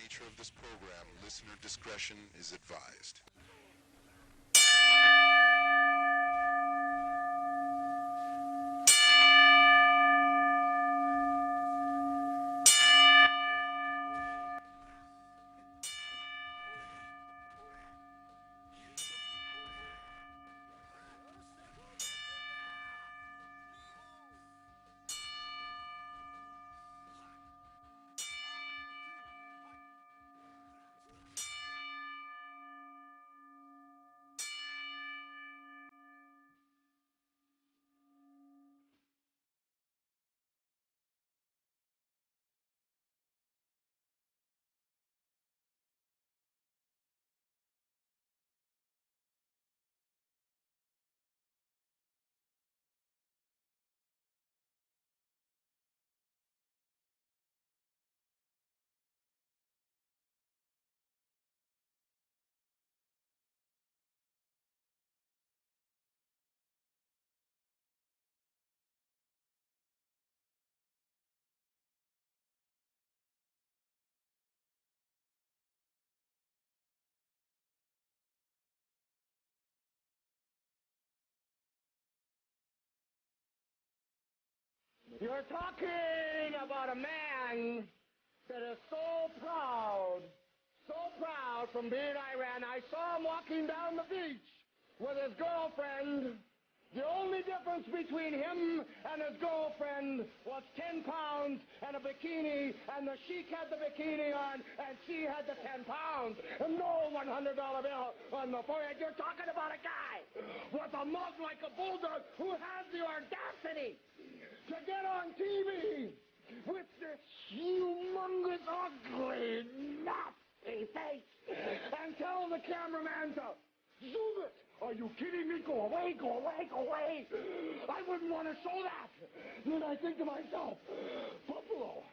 nature of this program, listener discretion is advised. You're talking about a man that is so proud from being Iran. I saw him walking down the beach with his girlfriend. The only difference between him and his girlfriend was 10 pounds and a bikini, and the sheik had the bikini on, and she had the 10 pounds, and no $100 bill on the forehead. You're talking about a guy with a mug like a bulldog who has the audacity to get on TV with this humongous, ugly, nasty face and tell the cameraman to zoom it. Are you kidding me? Go away, go away, go away. I wouldn't want to show that. Then I think to myself, Buffalo.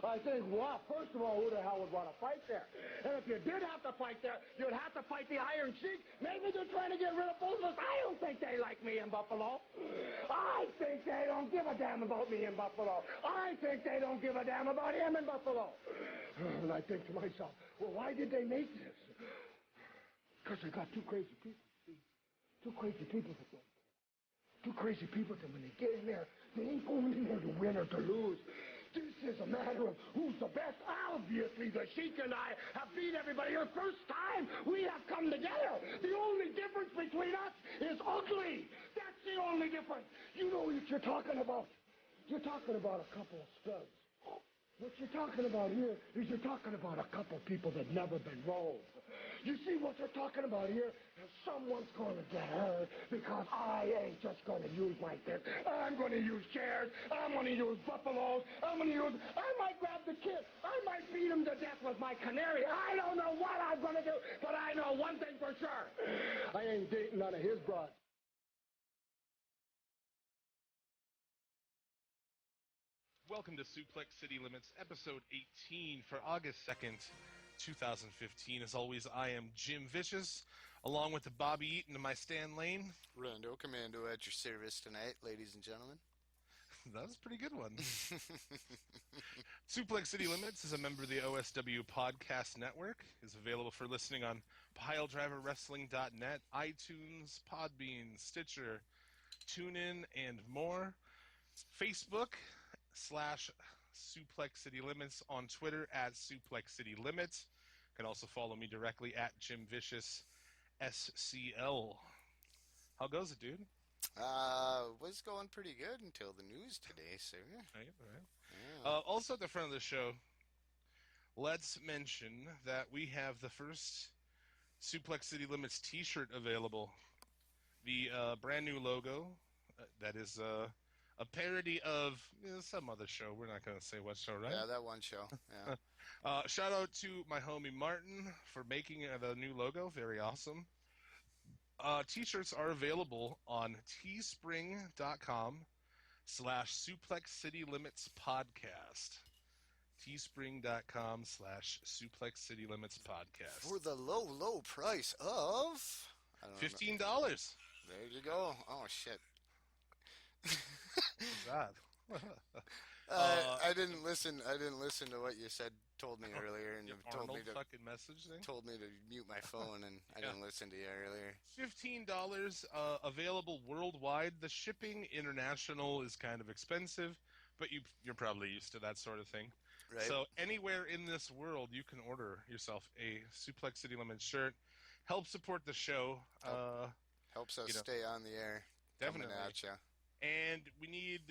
I think, well, first of all, who the hell would want to fight there? And if you did have to fight there, you'd have to fight the Iron Sheik. Maybe they're trying to get rid of both of us. I don't think they like me in Buffalo. I think they don't give a damn about me in Buffalo. I think they don't give a damn about him in Buffalo. And I think to myself, well, why did they make this? Because they got two crazy people. Two crazy people that don't care. Two crazy people that when they get in there, they ain't going in there to win or to lose. This is a matter of who's the best. Obviously, the Sheik and I have beat everybody. The first time we have come together. The only difference between us is ugly. That's the only difference. You know what you're talking about. You're talking about a couple of studs. What you're talking about here is you're talking about a couple people that never been rolled. You see what you're talking about here? Someone's going to get hurt because I ain't just going to use my fist. I'm going to use chairs. I'm going to use buffaloes. I might grab the kid. I might beat him to death with my canary. I don't know what I'm going to do, but I know one thing for sure. I ain't dating none of his broads. Welcome to Suplex City Limits, episode 18 for August 2nd, 2015. As always, I am Jim Vicious, along with the Bobby Eaton and my Stan Lane. Rando, Commando at your service tonight, ladies and gentlemen. That was a pretty good one. Suplex City Limits is a member of the OSW Podcast Network. Is available for listening on PileDriverWrestling.net, iTunes, Podbean, Stitcher, TuneIn, and more. Facebook/Suplex City Limits, on Twitter at Suplex City Limits. You can also follow me directly at Jim Vicious SCL. How goes it, dude? Was going pretty good until the news today, sir. Right. Yeah. Also at the front of the show, let's mention that we have the first Suplex City Limits t-shirt available. The brand new logo that is a parody of some other show. We're not going to say what show, right? Yeah, that one show. Yeah. Shout out to my homie Martin for making the new logo. Very awesome. T-shirts are available on teespring.com/Suplex City Limits Podcast. teespring.com/Suplex City Limits Podcast. For the low price of... $15. There you go. Oh, shit. What's that? I didn't listen. I didn't listen to what you said. Told me earlier, and Your told me Arnold to fucking message thing. mute my phone, and I didn't listen to you earlier. $15 available worldwide. The shipping international is kind of expensive, but you're probably used to that sort of thing. Right. So anywhere in this world, you can order yourself a Suplex City Limits shirt. Help support the show. Helps us you know, stay on the air. definitely. Coming at ya. And we need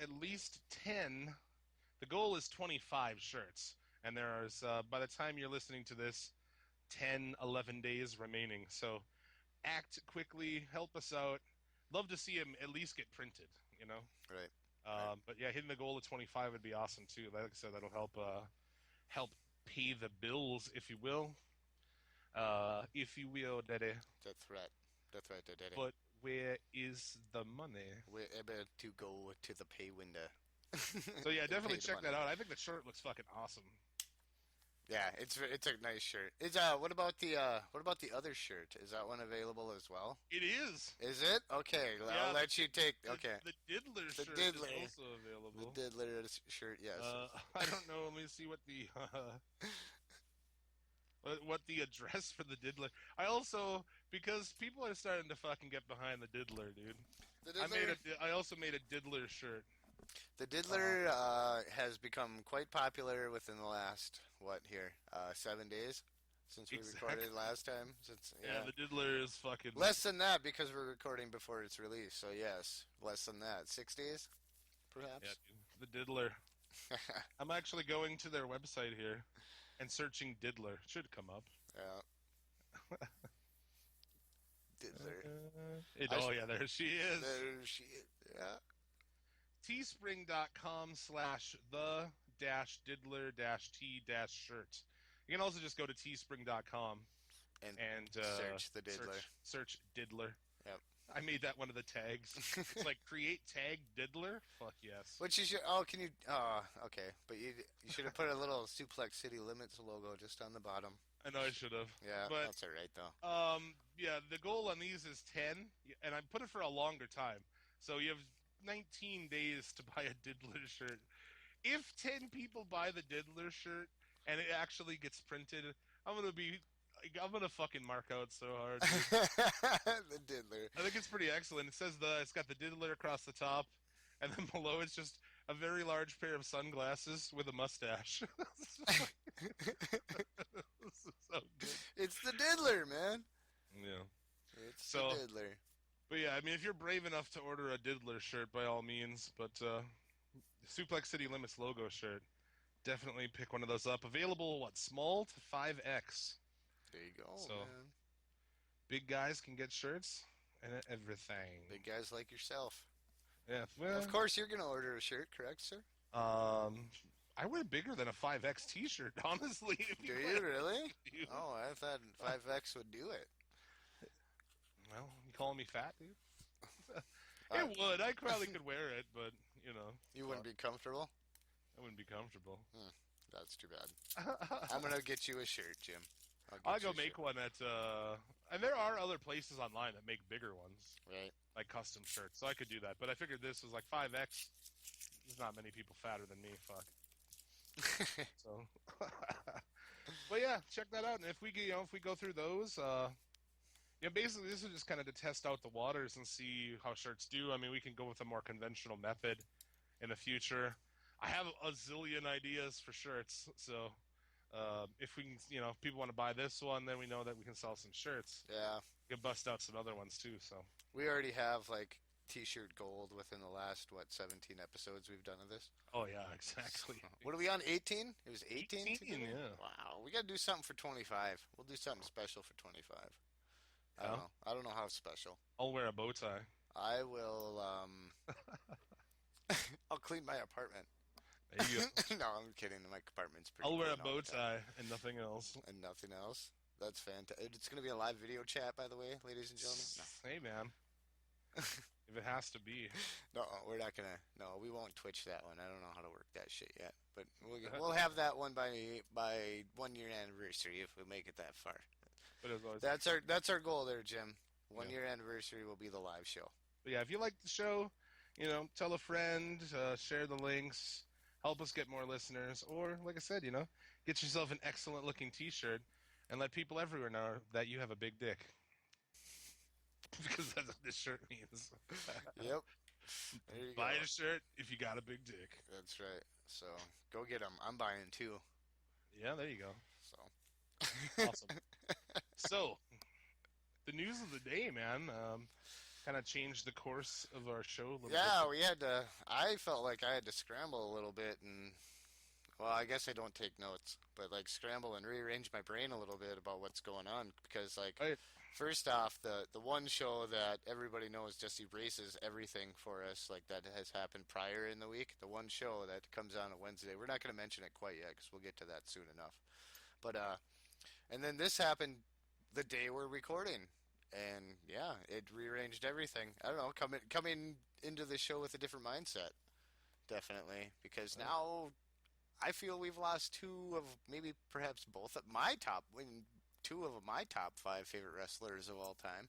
at least 10. The goal is 25 shirts. And there's, by the time you're listening to this, 10, 11 days remaining. So act quickly, help us out. Love to see him at least get printed, you know? Right. But yeah, hitting the goal of 25 would be awesome too. Like I said, that'll help pay the bills, if you will. Daddy. That's right. That's right, Daddy. But where is the money? We're able to go to the pay window. So yeah, definitely Pay the check money. that out. I think the shirt looks fucking awesome. Yeah, it's a nice shirt. It's what about the other shirt? Is that one available as well? It is. Is it? Okay, Yeah, I'll let you take. Okay, The Diddler The shirt Diddler. is also the available. Diddler shirt. Yes. I don't know. Let me see what the what the address for the Diddler. I also, because people are starting to fucking get behind the Diddler, dude. The Diddler, I also made a Diddler shirt. the Diddler has become quite popular within the last 7 days since we Exactly. recorded last time. Since Yeah, the Diddler is fucking less than that because we're recording before it's released. So yes, less than that, 6 days, perhaps. Yeah, dude, the Diddler. I'm actually going to their website here and searching Diddler. Should come up. Yeah. Diddler. Oh yeah, there she is. There she is. Yeah. Teespring.com/the-diddler-t-shirt. You can also just go to teespring.com and search the Diddler. Search Diddler. Yep. I made that one of the tags. It's like create tag Diddler. Fuck yes. Which you should. Oh, can you? Oh, okay. But you should have put a little Suplex City Limits logo just on the bottom. I know I should have. Yeah, but that's all right though. yeah, the goal on these is 10, and I put it for a longer time. So you have 19 days to buy a Diddler shirt. If 10 people buy the Diddler shirt and it actually gets printed, I'm gonna fucking mark out so hard. The Diddler. I think it's pretty excellent. It's got the Diddler across the top, and then below it's just a very large pair of sunglasses with a mustache. This is so good. It's the Diddler, man. Yeah. It's So- the Diddler. But yeah, I mean, if you're brave enough to order a Diddler shirt, by all means. But Suplex City Limits logo shirt, definitely pick one of those up. Available, small to 5X. There you go, So- man. Big guys can get shirts and everything. Big guys like yourself. Yeah, well, Of course, you're gonna order a shirt, correct, sir? I wear bigger than a 5X T-shirt, honestly. If Do plan you really? to. Oh, I thought 5X would do it. Well, you calling me fat, dude? It would. I probably could wear it, but you know, You wouldn't be comfortable? I wouldn't be comfortable. That's too bad. I'm gonna get you a shirt, Jim. I'll get go you a make shirt. one at. And there are other places online that make bigger ones, Right. like custom shirts. So I could do that. But I figured this was like 5X. There's not many people fatter than me. Fuck. So. But yeah, check that out. And if we go through those, basically this is just kind of to test out the waters and see how shirts do. I mean, we can go with a more conventional method in the future. I have a zillion ideas for shirts, so if we can, if people want to buy this one, then we know that we can sell some shirts. Yeah. We can bust out some other ones too. So We already have like T-shirt gold within the last 17 episodes we've done of this. oh yeah, exactly. What are we on? 18? It was 18. 18, together? yeah. Wow. We got to do something for 25. We'll do something special for 25. I don't Yeah? know. I don't know how special. I'll wear a bow tie. I will. I'll clean my apartment. There you go. No, I'm kidding. My apartment's pretty. I'll wear a clean all bow the time. tie and nothing else. And nothing else. That's fantastic. It's going to be a live video chat, by the way, ladies and gentlemen. Hey man, if it has to be. No, we're not gonna. No, we won't Twitch that one. I don't know how to work that shit yet. But we'll have that one by 1 year anniversary if we make it that far. But as always, That's our goal there, Jim. 1 Yeah. year anniversary will be the live show. But yeah, if you like the show, tell a friend, share the links. help us get more listeners, or like I said, get yourself an excellent looking T-shirt and let people everywhere know that you have a big dick. Because that's what this shirt means. Yep. There you Buy go. a shirt if you got a big dick. That's right. So go get them. I'm buying too. Yeah, there you go. So Awesome. So, the news of the day, man, kind of changed the course of our show a little bit. yeah, we had to. I felt like I had to scramble a little bit, and well, I guess I don't take notes, but like scramble and rearrange my brain a little bit about what's going on because like. Right. First off, the one show that everybody knows just erases everything for us, like that has happened prior in the week. The one show that comes on Wednesday. We're not going to mention it quite yet because we'll get to that soon enough. But and then this happened the day we're recording, and yeah, it rearranged everything. I don't know, coming into the show with a different mindset, definitely, because now I feel we've lost two of maybe perhaps both of my top. Two of my top 5 favorite wrestlers of all time.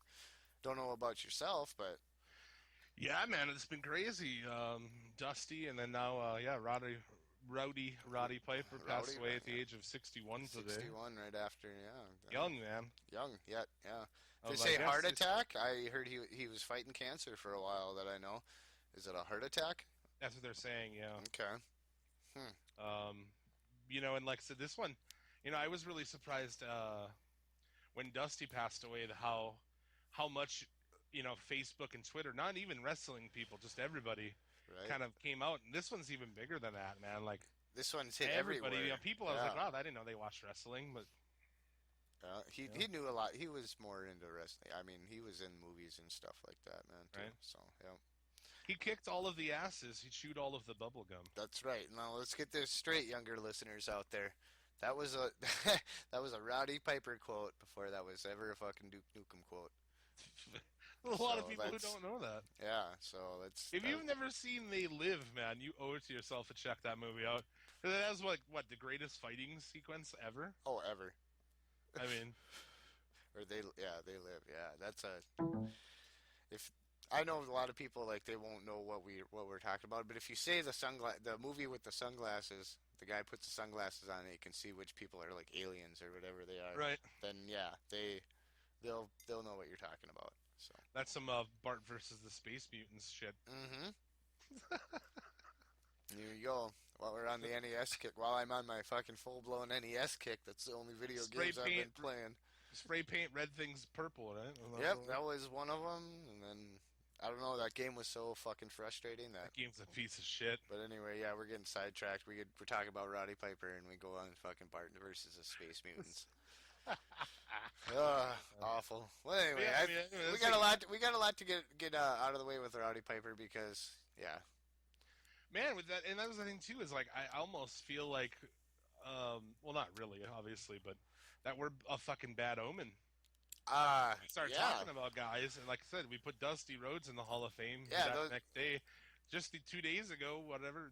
Don't know about yourself, but Yeah, man, it's been crazy. Dusty, and then now, Roddy Piper passed away at the age of 61 today. 61 right after, yeah. Young, man. Young, yet, yeah. I They was say like, heart yes, attack. I heard he was fighting cancer for a while that I know. Is it a heart attack? That's what they're saying, yeah. Okay. And like I said, this one, I was really surprised when Dusty passed away, how much, Facebook and Twitter, not even wrestling people, just everybody Right. kind of came out. And this one's even bigger than that, man. Like, This one's hit everybody, everywhere. people, I was like, wow, I didn't know they watched wrestling, but He knew a lot. He was more into wrestling. I mean, he was in movies and stuff like that, man. Too. Right. So yeah. he kicked all of the asses. He chewed all of the bubble gum. That's right. Now let's get this straight, younger listeners out there. That was a that was a Roddy Piper quote before that was ever a fucking Duke Nukem quote. A lot of So people who that's- don't know that. Yeah, so that's If you've never seen They Live, man, you owe it to yourself to check that movie out. That was what the greatest fighting sequence ever. ever. I mean, Or they live. Yeah, that's a if I know a lot of people like they won't know what we're talking about, but if you say the movie with the sunglasses, the guy puts the sunglasses on and you can see which people are like aliens or whatever they are. right? Then yeah, they'll know what you're talking about. So. That's some Bart versus the Space Mutants shit. Mm-hmm. Here you go. While we're on the NES kick, while I'm on my fucking full-blown NES kick, that's the only video games I've been playing. Spray paint red things purple, right? Yep, that was one of them. And then, I don't know, that game was so fucking frustrating that... That game's a piece of shit. But anyway, yeah, we're getting sidetracked. We're talking about Roddy Piper, and we go on fucking Bart versus the Space Mutants. Awful. Well, anyway, Yeah, we got a lot to get out of the way with Roddy Piper because, yeah. Man, with that, and that was the thing too. Is like I almost feel like, well, not really, obviously, but that we're a fucking bad omen. We start talking about guys, and like I said, we put Dusty Rhodes in the Hall of Fame. Yeah, that next day. Just 2 days ago,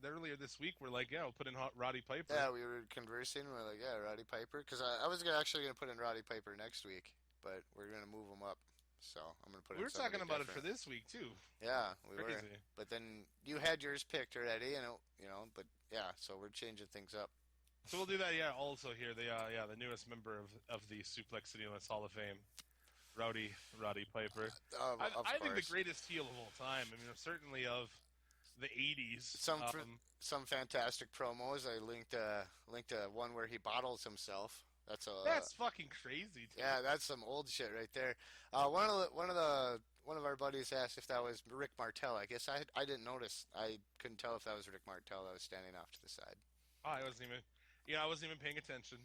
earlier this week, we're like, yeah, we'll put in Roddy Piper. Yeah, we were conversing. We're like, yeah, Roddy Piper. Because I was actually going to put in Roddy Piper next week, but we're going to move him up. So I'm going to put in We were talking somebody about different. it for this week, too. Yeah, we were. Crazy. But then you had yours picked already, but yeah, so we're changing things up. So we'll do that, yeah, also here. The newest member of the Suplex City Limits Hall of Fame, Roddy Piper. I think the greatest heel of all time. I mean, certainly of the 80s. Some fantastic promos. I linked one where he bottles himself. That's fucking crazy. Too. Yeah, that's some old shit right there. One of our buddies asked if that was Rick Martel. I guess I didn't notice. I couldn't tell if that was Rick Martel that was standing off to the side. Oh, I wasn't even paying attention.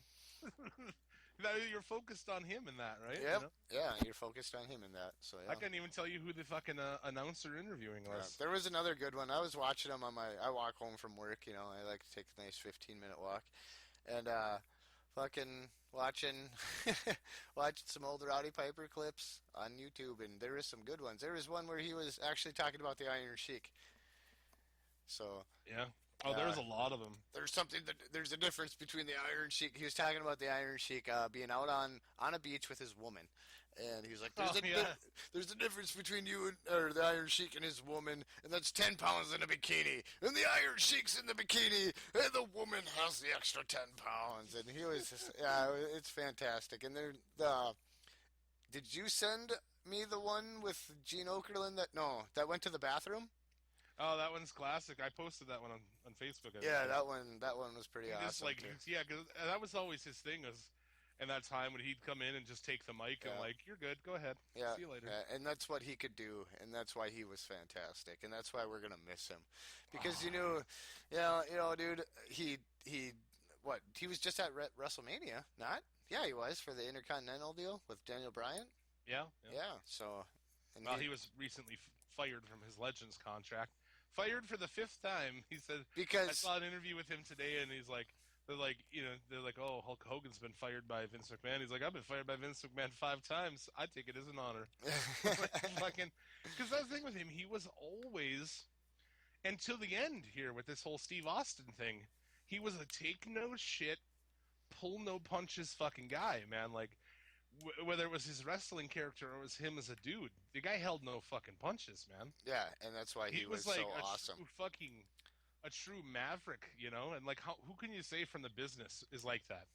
You're focused on him in that, right? Yep. Yeah, you're focused on him in that. So yeah. I couldn't even tell you who the fucking announcer interviewing was. There was another good one. I was watching him I walk home from work, I like to take a nice 15-minute walk. And fucking watching some old Roddy Piper clips on YouTube, and there is some good ones. There was one where he was actually talking about the Iron Sheik. So yeah, Oh, there's a lot of them. There's a difference between the Iron Sheik. He was talking about the Iron Sheik being out on a beach with his woman, and he was like, "There's a difference between you or the Iron Sheik and his woman, and that's 10 pounds in a bikini, and the Iron Sheik's in the bikini, and the woman has the extra 10 pounds." And he was just, it's fantastic. And did you send me the one with Gene Okerlund that went to the bathroom? Oh, that one's classic. I posted that one on Facebook. Yeah, that one was pretty awesome. Just like, yeah, because that was always his thing. In that time when he'd come in and just take the mic and like, "You're good, go ahead. Yeah, see you later." Yeah, and that's what he could do, and that's why he was fantastic, and that's why we're gonna miss him, because dude, he was just at WrestleMania, not? Yeah, he was for the Intercontinental deal with Daniel Bryan. Yeah. So, and he was recently fired from his Legends contract. Fired for the 5th time. He said, because I saw an interview with him today, and he's like, they're like, "Oh, Hulk Hogan's been fired by Vince McMahon." He's like, "I've been fired by Vince McMahon 5 times. I take it as an honor." Because that's the thing with him. He was always, until the end here with this whole Steve Austin thing, he was a take no shit, pull no punches fucking guy, man. Like, whether it was his wrestling character or it was him as a dude, the guy held no fucking punches, man. Yeah, and that's why he was like so awesome. A true maverick, and like, who can you say from the business is like that?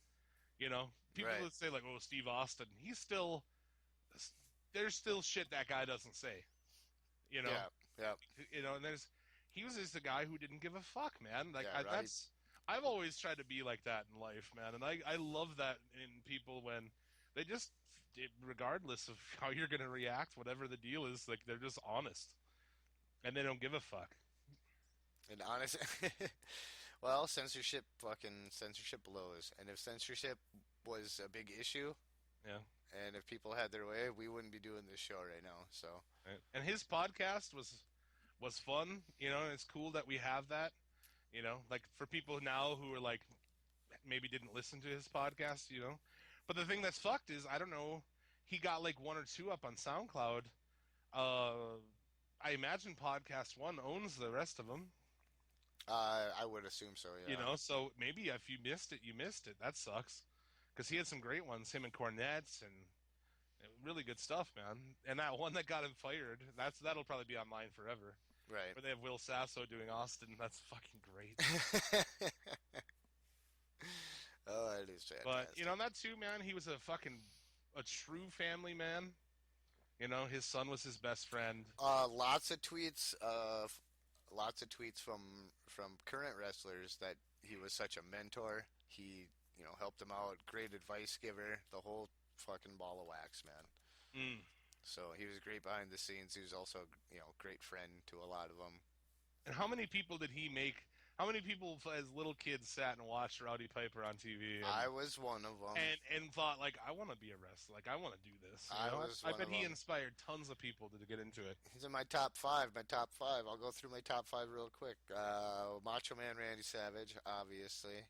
People would say like, "Oh, Steve Austin," there's still shit that guy doesn't say, Yeah. And he was just a guy who didn't give a fuck, man. Like, right. I've always tried to be like that in life, man, and I love that in people when they just, regardless of how you're gonna react, whatever the deal is, like, they're just honest, and they don't give a fuck. And honest, well, censorship blows, and if censorship was a big issue, and if people had their way, we wouldn't be doing this show right now. So, and his podcast was fun, and it's cool that we have that, like, for people now who are like, maybe didn't listen to his podcast, but the thing that's fucked is, I don't know, he got like 1 or 2 up on SoundCloud. I imagine Podcast One owns the rest of them. I would assume so, yeah. So maybe if you missed it, you missed it. That sucks. Because he had some great ones, him and Cornette's, and really good stuff, man. And that one that got him fired, that'll probably be online forever. Right. Where they have Will Sasso doing Austin. That's fucking great. Oh, it is fantastic. But, that too, man, he was a true family man. His son was his best friend. Lots of tweets from current wrestlers that he was such a mentor. He, helped them out, great advice giver, the whole fucking ball of wax, man. So he was great behind the scenes. He was also, great friend to a lot of them. And how many people did he make? How many people as little kids sat and watched Rowdy Piper on TV? I was one of them. And thought, like, I want to be a wrestler. Like, I want to do this. I bet he inspired tons of people to get into it. He's in my top 5. I'll go through my top 5 real quick. Macho Man Randy Savage, obviously.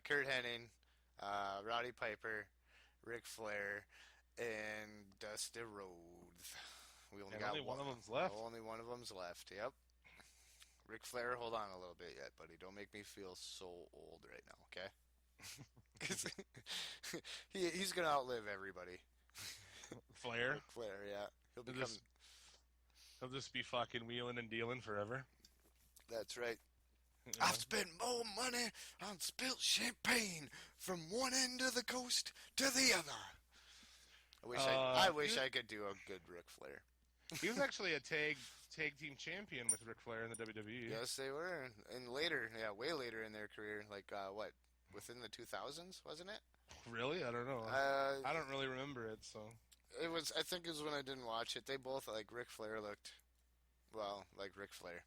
Kurt Hennig, Rowdy Piper, Ric Flair, and Dusty Rhodes. We only got one of them's left. Only one of them's left, yep. Ric Flair, hold on a little bit yet, buddy. Don't make me feel so old right now, okay? Because he's going to outlive everybody. Flair? Ric Flair, yeah. He'll just be fucking wheeling and dealing forever. That's right. I've spent more money on spilt champagne from one end of the coast to the other. I wish I could do a good Ric Flair. He was actually a tag team champion with Ric Flair in the WWE. Yes, they were. And later, way later in their career, like, within the 2000s, wasn't it? Really? I don't know. I don't really remember it, so. I think it was when I didn't watch it. They both, like, Ric Flair looked, like Ric Flair.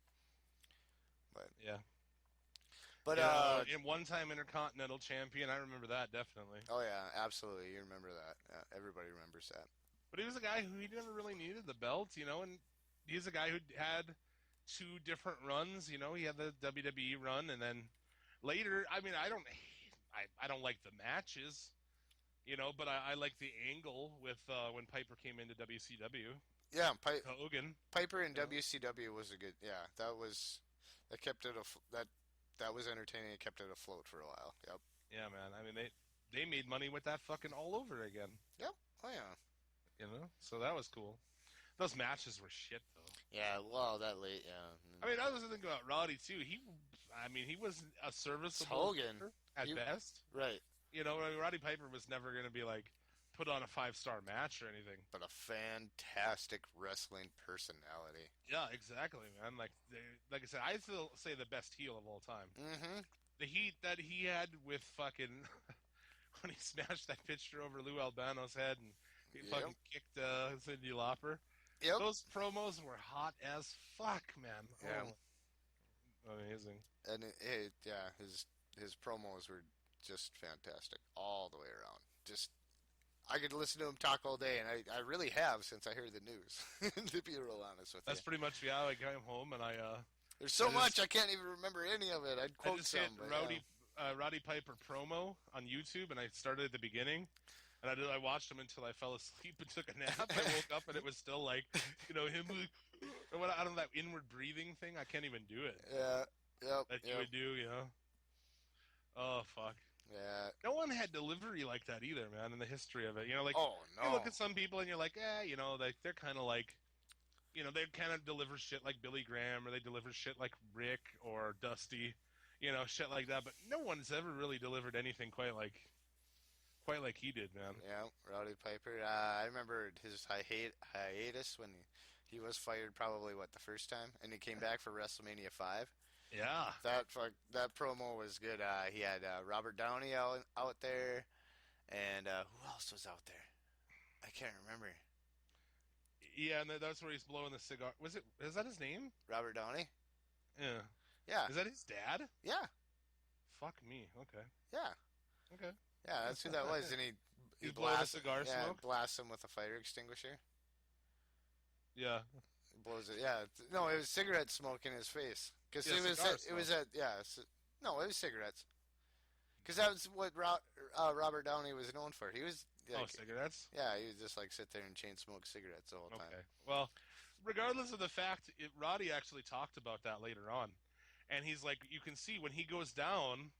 But. Yeah. But, in one-time Intercontinental Champion, I remember that, definitely. Oh, yeah, absolutely. You remember that. Yeah, everybody remembers that. But he was a guy who he never really needed the belt, and he's a guy who had 2 different runs. He had the WWE run, and then later, I mean, I don't like the matches, but I like the angle with when Piper came into WCW. Yeah, Hogan. Piper in WCW was a good. Yeah, that kept it. That that was entertaining. It kept it afloat for a while. Yep. Yeah, man. I mean, they made money with that fucking all over again. Yep. Oh yeah. You know, so that was cool. Those matches were shit, though. Yeah. Well, that late. Yeah. I mean, I was thinking about Roddy too. He was a serviceable Hogan worker at best. Right. You know, I mean, Roddy Piper was never going to be like put on a 5-star match or anything. But a fantastic wrestling personality. Yeah, exactly, man. Like I said, I still say the best heel of all time. Mm-hmm. The heat that he had with fucking when he smashed that picture over Lou Albano's head and he fucking kicked Cyndi Lauper. Yep. Those promos were hot as fuck, man. Yeah. Oh, amazing. And his promos were just fantastic all the way around. Just I could listen to him talk all day, and I really have since I heard the news. To be real honest with That's you, pretty much I came home and there's so much I can't even remember any of it. I'd quote I just some. hit But, Roddy Piper promo on YouTube, and I started at the beginning, and I watched him until I fell asleep and took a nap. I woke up and it was still like, you know, him. Or what? I don't know, that inward breathing thing. I can't even do it. Yeah. Yep. That you would do, you know. Oh fuck. Yeah. No one had delivery like that either, man, in the history of it. You know, like Oh no. you look at some people and you're like, you know, they're kind of like, you know, they kind of deliver shit like Billy Graham, or they deliver shit like Rick or Dusty, you know, shit like that. But no one's ever really delivered anything quite like he did, man. Yeah, Rowdy Piper. I remember his hiatus when he was fired probably the first time, and he came back for WrestleMania 5. Yeah. That promo was good. He had Robert Downey out there, and who else was out there? I can't remember. Yeah, and that's where he's blowing the cigar. Is that his name? Robert Downey? Yeah. Yeah. Is that his dad? Yeah. Fuck me. Okay. Yeah. Okay. Yeah, that's who that was. And He's blowing a cigar smoke? blasts him with a fire extinguisher. Yeah. Blows it. Yeah. No, it was cigarette smoke in his face. Because Yeah, it was no, it was cigarettes. Because that was what Robert Downey was known for. He was cigarettes? Yeah, he would just sit there and chain smoke cigarettes the whole time. Okay. Well, regardless of the fact, Roddy actually talked about that later on. And he's like, you can see when he goes down,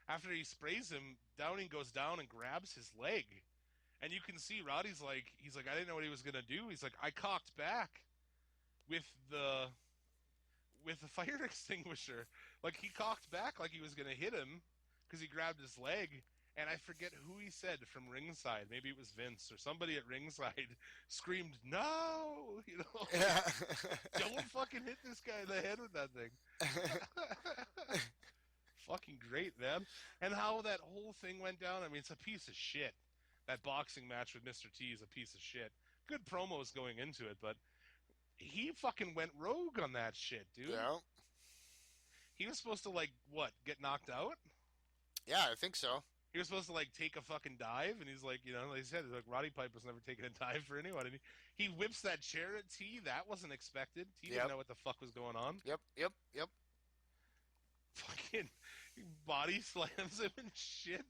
after he sprays him, Downing goes down and grabs his leg. And you can see Roddy's like, he's like, I didn't know what he was going to do. He's like, I cocked back with the fire extinguisher. Like, he cocked back like he was going to hit him because he grabbed his leg. And I forget who he said from ringside. Maybe it was Vince or somebody at ringside screamed, "No!" You know, Yeah. don't fucking hit this guy in the head with that thing. Fucking great, man. And how that whole thing went down, I mean, it's a piece of shit. That boxing match with Mr. T is a piece of shit. Good promos going into it, but he fucking went rogue on that shit, dude. Yeah. He was supposed to, get knocked out? Yeah, I think so. He was supposed to, take a fucking dive, and he's like, you know, like I said, Roddy Piper's never taken a dive for anyone. And he whips that chair at T. That wasn't expected. T didn't know what the fuck was going on. Yep. Fucking body slams him and shit,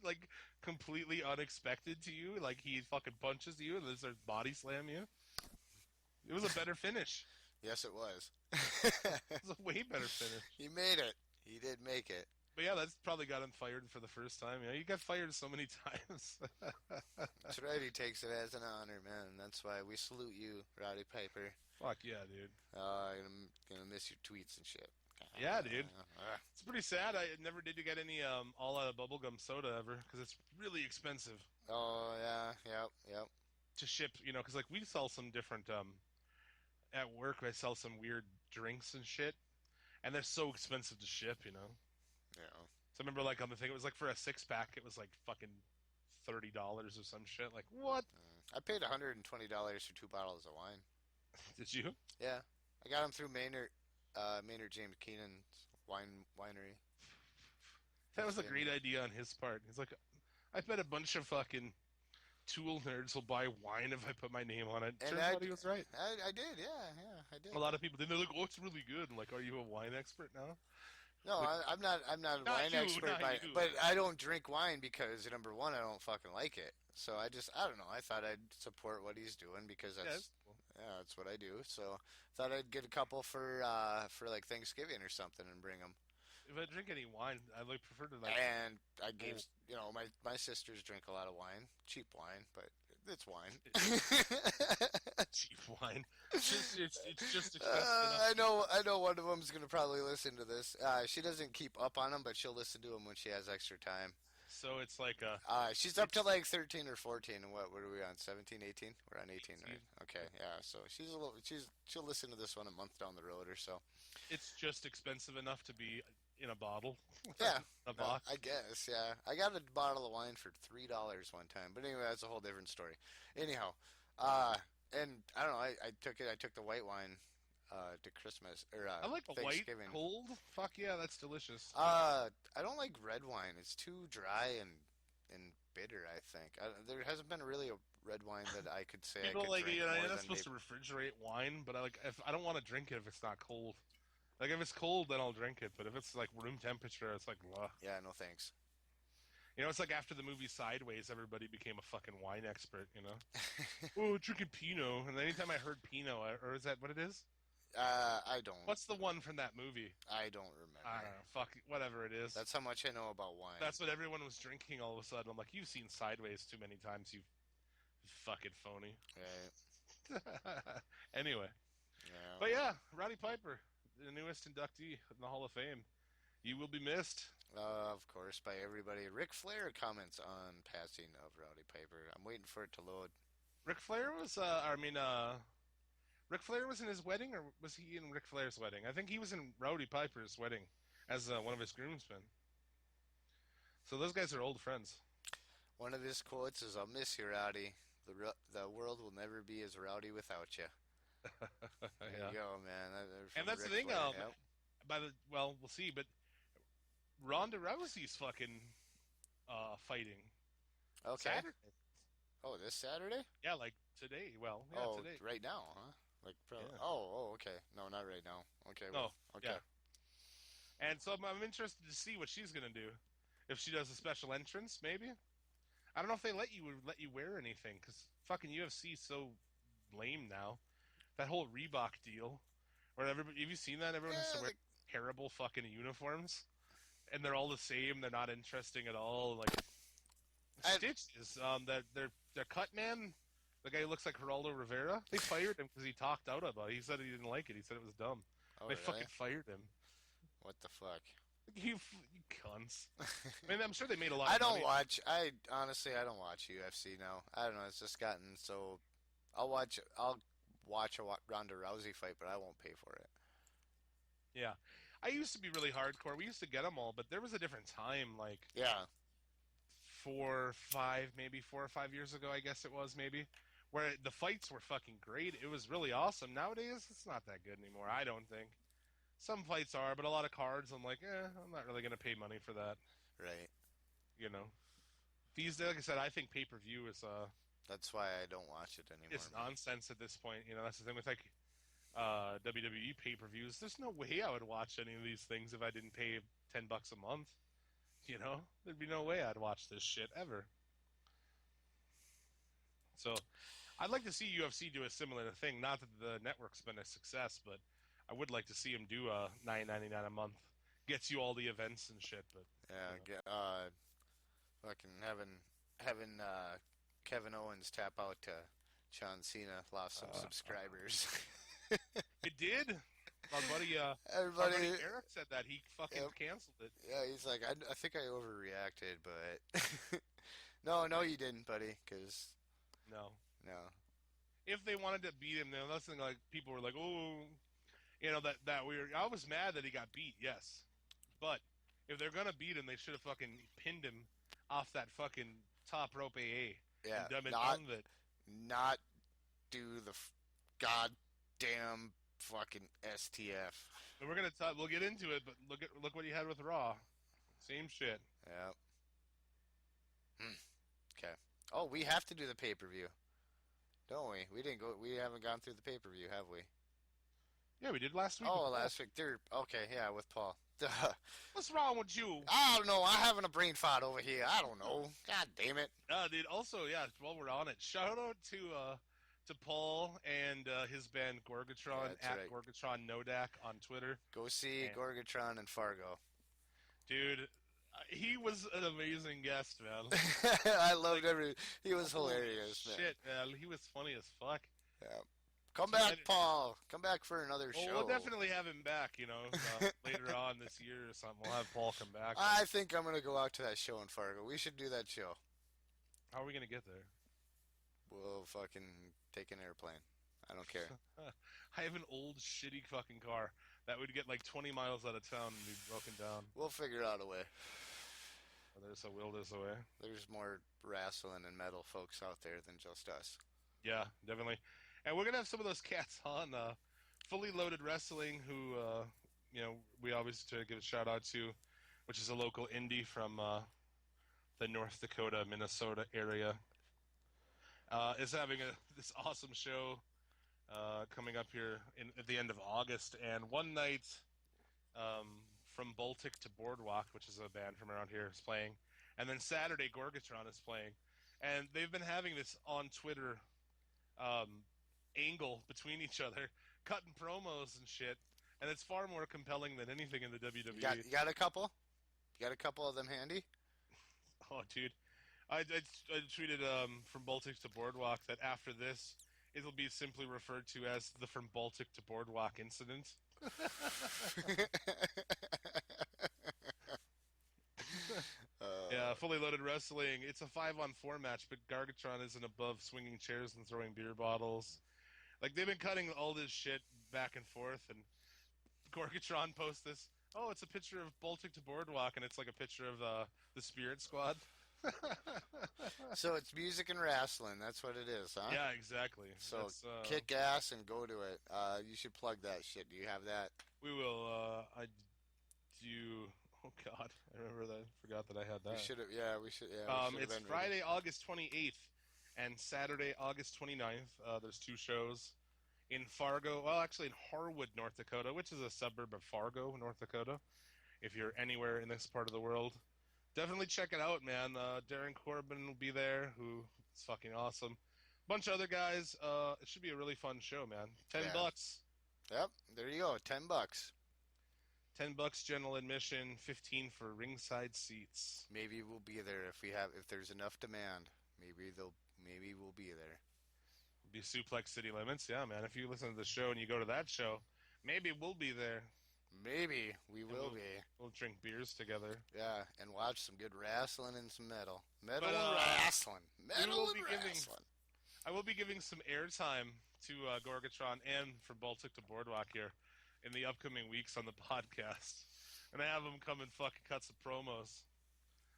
completely unexpected to you. Like, he fucking punches you and then starts body slam you. It was a better finish. Yes, it was. It was a way better finish. He made it. He did make it. But yeah, that's probably got him fired for the first time. You know, you got fired so many times. That's right. He takes it as an honor, man. That's why we salute you, Roddy Piper. Fuck yeah, dude. I'm gonna miss your tweets and shit. Yeah, dude. It's pretty sad. I never did get any all out of bubblegum soda ever because it's really expensive. Oh yeah, yep. To ship, you know, because we sell some different at work. I sell some weird drinks and shit, and they're so expensive to ship, you know. Yeah. So I remember, on the thing, it was for a 6-pack, it was fucking $30 or some shit. Like, what? I paid $120 for 2 bottles of wine. Did you? Yeah, I got them through Maynard James Keenan's winery. That was a great idea on his part. He's like, I bet a bunch of fucking Tool nerds will buy wine if I put my name on it. Turns out he was right. I did, yeah, I did. A lot of people did. They're like, oh, it's really good. I'm like, are you a wine expert now? No, I'm not a wine expert, but I don't drink wine because, number one, I don't fucking like it. So I don't know. I thought I'd support what he's doing because that's that's what I do. So thought I'd get a couple for Thanksgiving or something and bring them. if I drink any wine, I prefer to like And I gave, my sisters drink a lot of wine, cheap wine, but it's wine. cheap wine. It's just expensive enough. I know one of them's gonna probably listen to this. She doesn't keep up on them, but she'll listen to them when she has extra time. So it's like a. She's up to like 13 or 14, and what are we on? 17, 18? We're on 18, right? Okay, yeah. So she'll listen to this one a month down the road or so. It's just expensive enough to be in a bottle. Yeah, a box. I guess. Yeah, I got a bottle of wine for $3 one time, but anyway, that's a whole different story. Anyhow, and I don't know. I took it. I took the white wine to Christmas or I like a white Thanksgiving. cold. Fuck yeah, that's delicious. I don't like red wine. It's too dry and bitter. I think there hasn't been really a red wine that I could say. People I could like drink you're more not than supposed to refrigerate wine, but if I don't want to drink it if it's not cold. Like if it's cold, then I'll drink it. But if it's like room temperature, it's like, ugh. Yeah, no thanks. It's like after the movie Sideways, everybody became a fucking wine expert. Oh, drinking Pinot, and anytime I heard Pinot, or is that what it is? I don't. What's the one from that movie? I don't remember. I don't know. Fuck, whatever it is. That's how much I know about wine. That's what everyone was drinking all of a sudden. I'm like, you've seen Sideways too many times, you fucking phony. Right. Anyway. Yeah. But yeah, Roddy Piper, the newest inductee in the Hall of Fame. You will be missed. Of course, by everybody. Ric Flair comments on passing of Rowdy Piper. I'm waiting for it to load. Ric Flair was, Ric Flair was in his wedding, or was he in Ric Flair's wedding? I think he was in Rowdy Piper's wedding as one of his groomsmen. So those guys are old friends. One of his quotes is, "I'll miss you, Rowdy. The world will never be as rowdy without you." There you go, man. And that's Ric the thing. Flair, yep. We'll see. But Ronda Rousey's fucking fighting. Okay. Saturday. Oh, this Saturday? Yeah, like today. Well, yeah, oh, today. Right now, huh? Like, probably. Yeah. Oh, okay. No, not right now. Okay. Well, okay. Yeah. And so I'm interested to see what she's gonna do. If she does a special entrance, maybe. I don't know if they let you wear anything, because fucking UFC's so lame now. That whole Reebok deal, where everybody, have you seen that? Everyone has to wear terrible fucking uniforms, and they're all the same. They're not interesting at all. Like Stitches, their cut man, the guy who looks like Geraldo Rivera. They fired him because he talked out about it. He said he didn't like it. He said it was dumb. Oh, they really? fucking fired him. What the fuck? You cunts. I mean, I'm sure they made a lot of money. I honestly don't watch UFC now. I don't know. It's just gotten so. I'll watch a Ronda Rousey fight, but I won't pay for it. Yeah, I used to be really hardcore. We used to get them all, but there was a different time. Like 4 or 5 years ago, I guess it was maybe, where the fights were fucking great. It was really awesome. Nowadays, it's not that good anymore. I don't think. Some fights are, but a lot of cards, I'm like, I'm not really going to pay money for that. Right. These days, like I said, I think pay-per-view is... That's why I don't watch it anymore. It's nonsense at this point. That's the thing with, like, WWE pay-per-views. There's no way I would watch any of these things if I didn't pay $10 a month. There'd be no way I'd watch this shit, ever. So, I'd like to see UFC do a similar thing. Not that the network's been a success, but... I would like to see him do a $9.99 a month. Gets you all the events and shit, but fucking having Kevin Owens tap out to John Cena lost some subscribers. It did. Our buddy Eric said that he fucking canceled it. Yeah, he's like, I think I overreacted, but no, you didn't, buddy. Because no. If they wanted to beat him, then that's the thing. Like people were like, oh. That weird. I was mad that he got beat, yes. But if they're gonna beat him, they should have fucking pinned him off that fucking top rope AA. Yeah, and not do the goddamn fucking STF. And we're gonna we'll get into it, but look what he had with Raw. Same shit. Yeah. Okay. Oh, we have to do the pay-per-view, don't we? We haven't gone through the pay-per-view, have we? Yeah, we did last week. Oh, last week. Okay, yeah, with Paul. What's wrong with you? I don't know. I'm having a brain fart over here. I don't know. God damn it. Dude, also, yeah, while we're on it, shout out to Paul and his band Gorgatron, Gorgatron Nodak on Twitter. Go see Gorgatron and Fargo. Dude, he was an amazing guest, man. I loved He was Holy hilarious, man. shit, man. He was funny as fuck. Yeah. Come So, back, Paul. Come back for another well, show. we'll definitely have him back, later on this year or something. We'll have Paul come back. I think I'm gonna go out to that show in Fargo. We should do that show. How are we going to get there? We'll fucking take an airplane. I don't care. I have an old, shitty fucking car that would get like 20 miles out of town and be broken down. We'll figure out a way. There's a will, there's a way. There's more wrestling and metal folks out there than just us. Yeah, definitely. And we're going to have some of those cats on. Fully Loaded Wrestling, who, we always to give a shout out to, which is a local indie from the North Dakota, Minnesota area, is having this awesome show coming up here at the end of August. And one night, From Baltic to Boardwalk, which is a band from around here, is playing. And then Saturday, Gorgatron is playing. And they've been having this on Twitter angle between each other, cutting promos and shit. And it's far more compelling than anything in the WWE. You got a couple? You got a couple of them handy? Oh, dude. I tweeted From Baltic to Boardwalk that after this, it'll be simply referred to as the From Baltic to Boardwalk incident. Yeah, Fully Loaded Wrestling. It's a 5-on-4 match, but Gargatron isn't above swinging chairs and throwing beer bottles. Like, they've been cutting all this shit back and forth, and Gorgatron posts this. Oh, it's a picture of Baltic to Boardwalk, and it's like a picture of the Spirit Squad. So it's music and wrestling. That's what it is, huh? Yeah, exactly. So kick ass and go to it. You should plug that shit. Do you have that? We will. I do. Oh God, I remember that. Forgot that I had that. We should have. Yeah, we should. Yeah. It's Friday, August 28th, and Saturday, August 29th. There's two shows in Fargo. Well, actually in Harwood, North Dakota, which is a suburb of Fargo, North Dakota. If you're anywhere in this part of the world, definitely check it out, man. Darren Corbin will be there, who is fucking awesome. Bunch of other guys. It should be a really fun show, man. $10. Yep, there you go. $10. $10 general admission, 15 for ringside seats. Maybe we'll be there if there's enough demand. Maybe we'll be there. Be Suplex City Limits, yeah, man. If you listen to the show and you go to that show, maybe we'll be there. Maybe we will be. We'll drink beers together. Yeah, and watch some good wrestling and some metal. Metal and wrestling. I will be giving some airtime to Gorgatron and from Baltic to Boardwalk here in the upcoming weeks on the podcast. And I have him come and fucking cut some promos.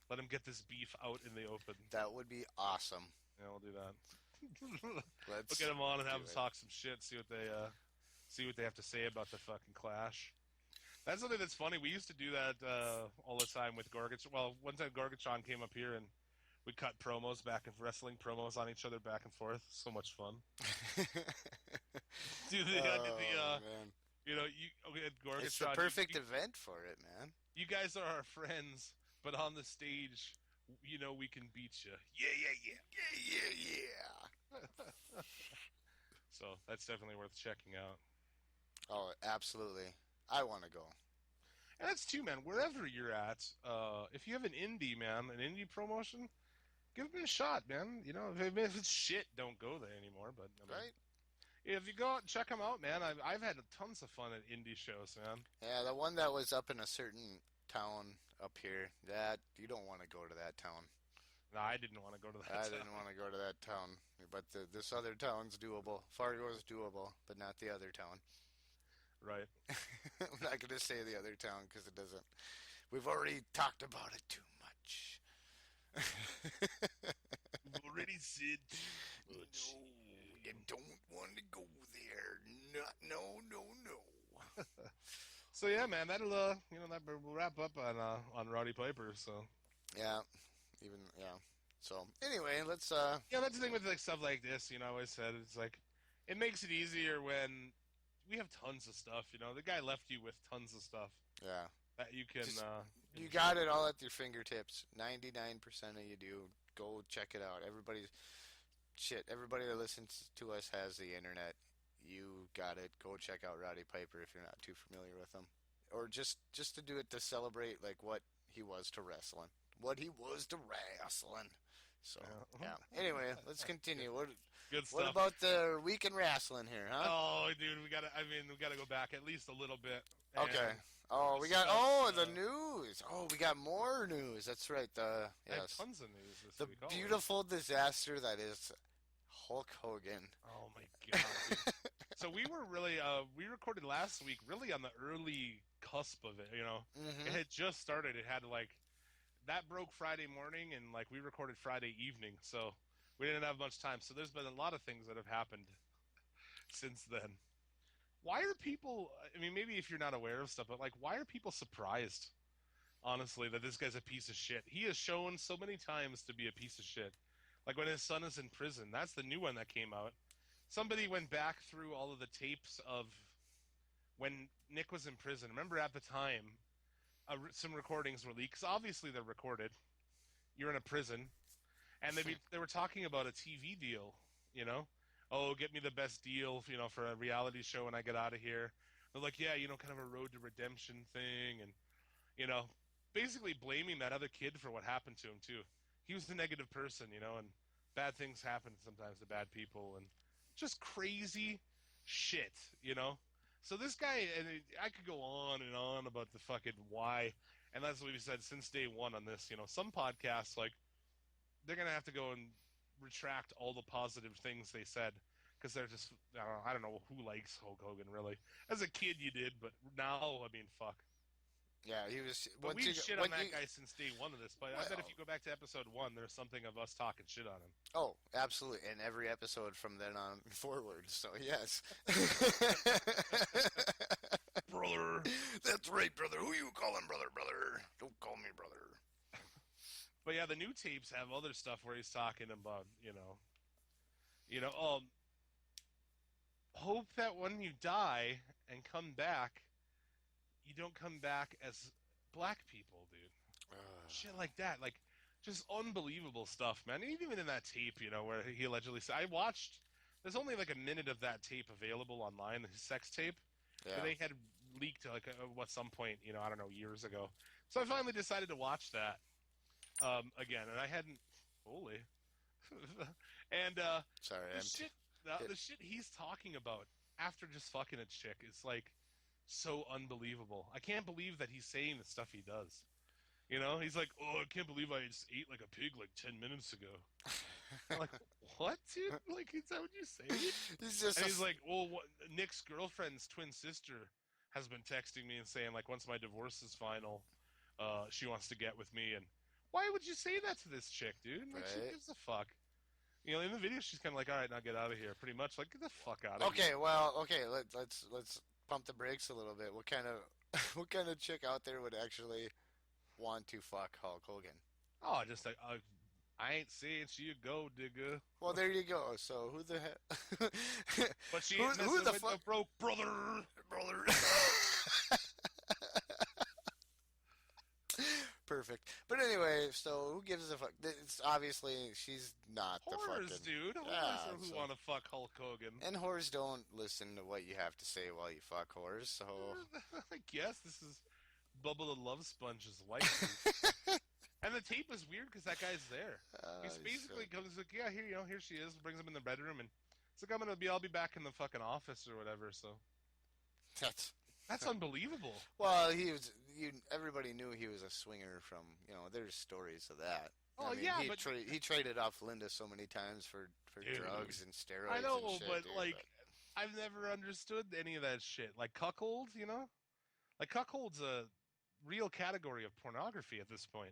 Let him get this beef out in the open. That would be awesome. Yeah, we'll do that. Let's we'll get him on and have him talk some shit, see what they have to say about the fucking Clash. That's something that's funny. We used to do that all the time with Gorgatron. Well, one time Gorgatron came up here and we cut promos back and wrestling promos on each other back and forth. So much fun. Dude, man. Gorgatron. It's the perfect event for it, man. You guys are our friends, but on the stage, we can beat you. Yeah. So that's definitely worth checking out. Oh, absolutely. I want to go. And that's too, man. Wherever you're at, if you have an indie, man, an indie promotion, give them a shot, man. If it's shit, don't go there anymore. But right. If you go out and check them out, man, I've had tons of fun at indie shows, man. Yeah, the one that was up in a certain town up here, that you don't want to go to that town. No, I didn't want to go to that town. I didn't want to go to that town, but this other town's doable. Fargo is doable, but not the other town. Right. I'm not going to say the other town because it doesn't. We've already talked about it too much. We've already said too much. No, you don't want to go there. No. So yeah, man, that'll we'll wrap up on Roddy Piper. So yeah. So anyway, let's. Yeah, that's the thing with stuff like this. I always said it's like it makes it easier when we have tons of stuff. The guy left you with tons of stuff. Yeah. That you can. You got it all at your fingertips. 99% of you do. Go check it out. Everybody that listens to us has the internet. You got it. Go check out Roddy Piper if you're not too familiar with him, or just to do it to celebrate like what he was to wrestling. So, yeah. Anyway, let's continue. Good What stuff. about the week in wrestling here, huh? Oh, dude, we gotta go back at least a little bit. Okay. And Oh, we got the news. Oh, we got more news. That's right. I have Yes, tons of news this the week. Oh, beautiful disaster that is Hulk Hogan. Oh my god. Dude. So we were really we recorded last week really on the early cusp of it, you know. Mhm. It had just started. It had like that broke Friday morning and like we recorded Friday evening. So we didn't have much time. So there's been a lot of things that have happened since then. Why are people I mean maybe if you're not aware of stuff, but like why are people surprised honestly that this guy's a piece of shit? He has shown so many times to be a piece of shit. Like when his son is in prison. That's the new one that came out. Somebody went back through all of the tapes of when Nick was in prison. Remember at the time, some recordings were leaked. 'Cause obviously they're recorded. You're in a prison, and they were talking about a TV deal. You know, oh, get me the best deal. You know, for a reality show when I get out of here. They're like, yeah, you know, kind of a road to redemption thing, and you know, basically blaming that other kid for what happened to him too. He was the negative person, you know, and bad things happen sometimes to bad people, and just crazy shit, you know. So this guy, and I could go on and on about the fucking why, and that's what we said since day one on this. You know, some podcasts like they're gonna have to go and retract all the positive things they said because they're just I don't know who likes Hulk Hogan really. As a kid, you did, but now I mean, fuck. Yeah, he was. But we've shit on that guy since day one of this. But I bet if you go back to episode 1, there's something of us talking shit on him. Oh, absolutely. In every episode from then on forward. So, yes. Brother. That's right, brother. Who you calling brother, brother? Don't call me brother. But yeah, the new tapes have other stuff where he's talking about, hope that when you die and come back, you don't come back as black people, dude. Shit like that. Like, just unbelievable stuff, man. Even in that tape, you know, where he allegedly said, I watched, there's only like a minute of that tape available online, his sex tape. Yeah. They had leaked like at some point, you know, I don't know, years ago. So I finally decided to watch that again, and I hadn't, holy. And sorry, the shit he's talking about after just fucking a chick is like so unbelievable. I can't believe that he's saying the stuff he does. You know, he's like, oh, I can't believe I just ate like a pig like 10 minutes ago. I'm like, what, dude? Like, is that what you say? He's like, well, Nick's girlfriend's twin sister has been texting me and saying, like, once my divorce is final, she wants to get with me. And why would you say that to this chick, dude? Like, right. She gives a fuck. You know, in the video, she's kind of like, all right, now get out of here. Pretty much, like, get the fuck out of here. Okay, let's pump the brakes a little bit. What kind of chick out there would actually want to fuck Hulk Hogan? Oh, just like, I ain't saying she a gold digger. Well, there you go. So who the hell? But she who the fuck, broke brother? Perfect. But anyway, so who gives a fuck? It's obviously she's not the Whores, fucking dude. Whores who want to fuck Hulk Hogan. And whores don't listen to what you have to say while you fuck whores. So I guess this is Bubba the Love Sponge's wife. And the tape is weird because that guy's there. He's basically comes like, yeah, here she is. Brings him in the bedroom and it's like I'll be back in the fucking office or whatever. So that's unbelievable. Well, everybody knew he was a swinger from, there's stories of that. Oh, he traded off Linda so many times for drugs and steroids. I know, and shit, but dude, I've never understood any of that shit. Like cuckold, you know? Like cuckold's a real category of pornography at this point.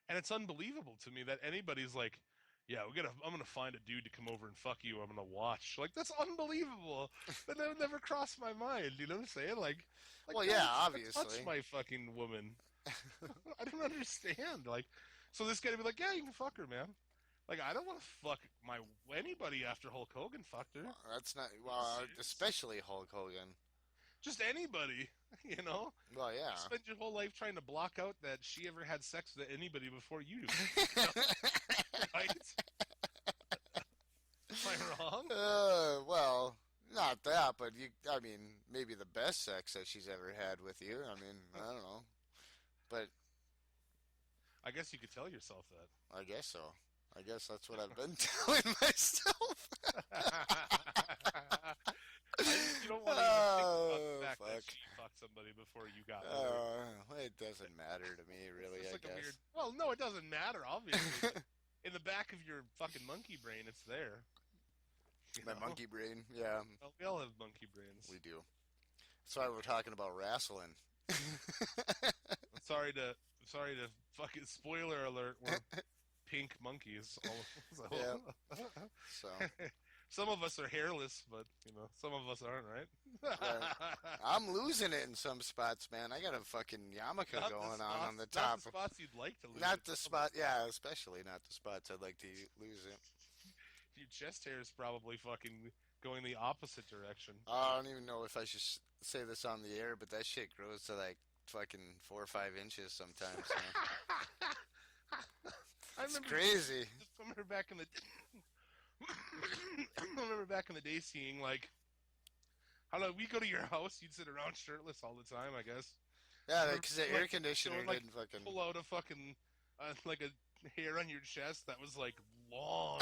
And it's unbelievable to me that anybody's like, yeah, I'm gonna find a dude to come over and fuck you. I'm gonna watch. Like, that's unbelievable. That never crossed my mind. You know what I'm saying? Like well, yeah, obviously. Touch my fucking woman. I don't understand. Like, so this guy to be like, yeah, you can fuck her, man. Like, I don't want to fuck anybody after Hulk Hogan fucked her. That's not especially Hulk Hogan. Just anybody, you know? Well, yeah. You spend your whole life trying to block out that she ever had sex with anybody before you. You know? Right? Am I wrong? Well, not that, but maybe the best sex that she's ever had with you. I mean, I don't know. But I guess you could tell yourself that. I guess so. I guess that's what I've been telling myself. You don't want to even think about the fact fuck. that she fucked somebody before you got married. It doesn't matter to me, really, It's I like guess. a weird... Well, no, it doesn't matter, obviously. But in the back of your fucking monkey brain, it's there. My monkey brain, yeah. Well, we all have monkey brains. We do. That's why we're talking about wrestling. Sorry to fucking spoiler alert. We're pink monkeys. Yeah. So some of us are hairless, but some of us aren't, right? I'm losing it in some spots, man. I got a fucking yarmulke going on the top. Not the spots you'd like to lose. Not the spot, yeah, especially not the spots I'd like to lose it. Your chest hair is probably fucking going the opposite direction. I don't even know if I should say this on the air, but that shit grows to like fucking 4 or 5 inches sometimes. It's crazy. I remember back in the day seeing like, how do we go to your house? You'd sit around shirtless all the time, I guess. Yeah, because the air conditioner didn't fucking pull out a fucking like a hair on your chest that was like long.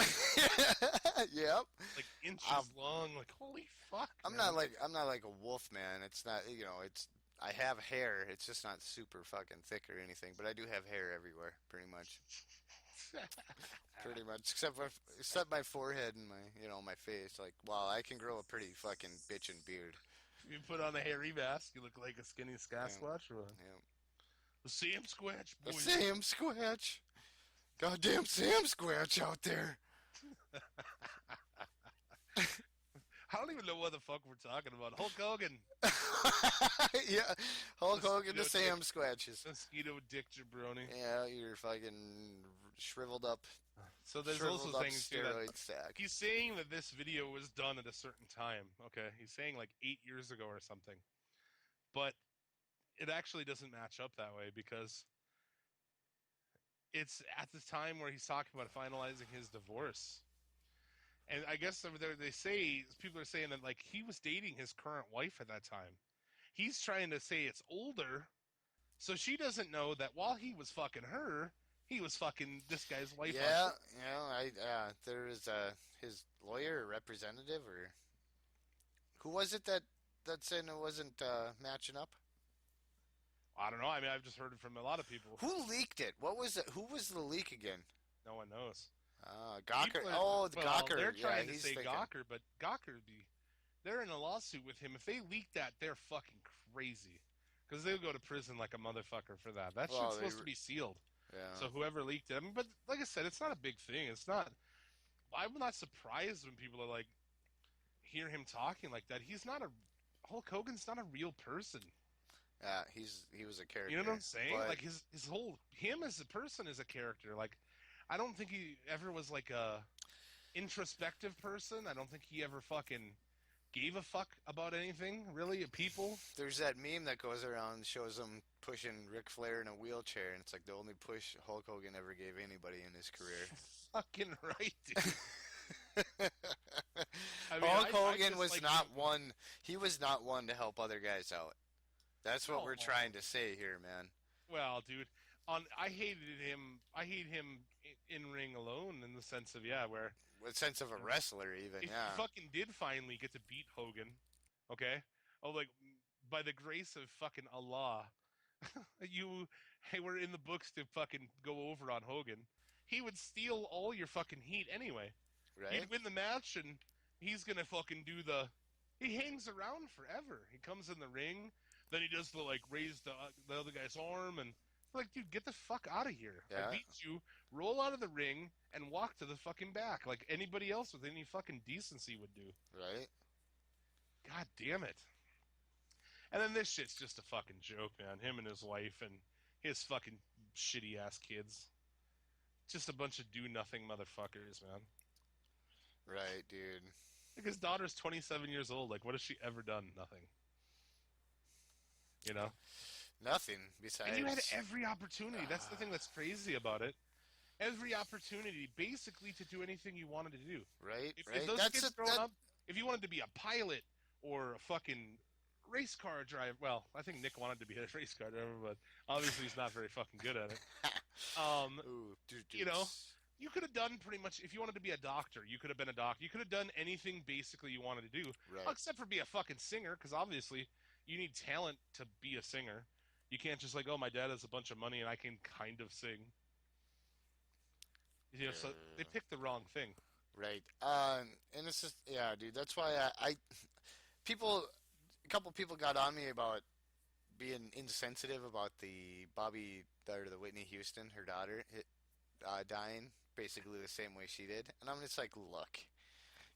Yep. Like inches long. Like holy fuck. I'm not like a wolf man. It's not it's I have hair. It's just not super fucking thick or anything. But I do have hair everywhere, pretty much. Pretty much, except my forehead and my face. Like, well, I can grow a pretty fucking bitchin' beard. You put on a hairy mask, you look like a skinny Sasquatch or what? Yeah. The Sam Squatch, boy. The Sam Squatch. Goddamn Sam Squatch out there. I don't even know what the fuck we're talking about. Hulk Hogan. Yeah, Hulk Hogan, the Sam Squatches. Mosquito Dick Jabroni. Yeah, you're fucking shriveled up. So there's also things steroid sack. He's saying that this video was done at a certain time. Okay, he's saying like 8 years ago or something, but it actually doesn't match up that way because it's at the time where he's talking about finalizing his divorce. And I guess they say, people are saying that like he was dating his current wife at that time. He's trying to say it's older, so she doesn't know that while he was fucking her, he was fucking this guy's wife. Yeah, there is his lawyer or representative or who was it that said it wasn't matching up? I don't know. I mean, I've just heard it from a lot of people. Who leaked it? What was it? Who was the leak again? No one knows. Gawker. Gawker. They're trying to he's say thinking. Gawker, but Gawker they're in a lawsuit with him. If they leak that, they're fucking crazy. Because they'll go to prison like a motherfucker for that. That shit's supposed to be sealed. Yeah. So whoever leaked it, I mean, but like I said, it's not a big thing. It's not. I'm not surprised when people are like, hear him talking like that. Hulk Hogan's not a real person. Yeah, he was a character. You know what I'm saying? But... Like his whole him as a person is a character. Like, I don't think he ever was like a introspective person. I don't think he ever fucking gave a fuck about anything, really, people. There's that meme that goes around and shows him pushing Ric Flair in a wheelchair, and it's like the only push Hulk Hogan ever gave anybody in his career. Fucking right, dude. I mean, Hulk Hogan was like not one. He was not one to help other guys out. That's what we're trying to say here, man. Well, dude, I hated him. I hate him in ring alone in the sense of where with sense of a wrestler, even if you fucking did finally get to beat Hogan, okay? Oh, like by the grace of fucking Allah, you were in the books to fucking go over on Hogan. He would steal all your fucking heat anyway. Right? He'd win the match, and he's gonna fucking do the. He hangs around forever. He comes in the ring, then he does the like raise the other guy's arm, and like, dude, get the fuck out of here. Yeah. I beat you. Roll out of the ring and walk to the fucking back, like anybody else with any fucking decency would do. Right? God damn it. And then this shit's just a fucking joke, man. Him and his wife and his fucking shitty ass kids. Just a bunch of do-nothing motherfuckers, man. Right, dude. Like, his daughter's 27 years old. Like, what has she ever done? Nothing. You know? Nothing besides... And you had every opportunity. That's the thing that's crazy about it. Every opportunity, basically, to do anything you wanted to do. Right, If right. those kids growing up, if you wanted to be a pilot or a fucking race car driver... Well, I think Nick wanted to be a race car driver, but obviously he's not very fucking good at it. Ooh, You know, you could have done pretty much, if you wanted to be a doctor, you could have been a doctor. You could have done anything basically you wanted to do, Right. except for be a fucking singer, because obviously you need talent to be a singer. You can't just like, oh, my dad has a bunch of money and I can kind of sing. You know, so they picked the wrong thing. Right. And it's just, yeah, dude. That's why people, a couple people got on me about being insensitive about the or the Whitney Houston, her daughter, dying basically the same way she did. And I'm just like, look,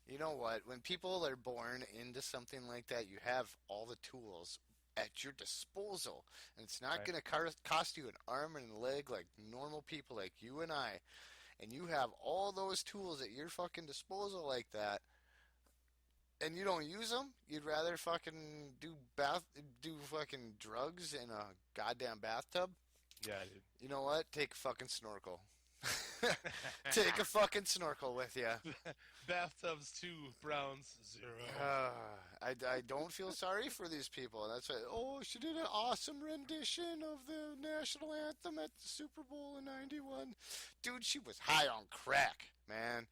you know what? When people are born into something like that, you have all the tools at your disposal. And it's not Right. going to cost you an arm and a leg like normal people like you and I. And you have all those tools at your fucking disposal like that, and you don't use them. You'd rather fucking do fucking drugs in a goddamn bathtub. Yeah, dude. You know what? Take a fucking snorkel. Take a fucking snorkel with you. Bathtubs 2, Browns 0. I don't feel sorry for these people. That's why. Oh, she did an awesome rendition of the national anthem at the Super Bowl in '91. Dude, she was high on crack, man.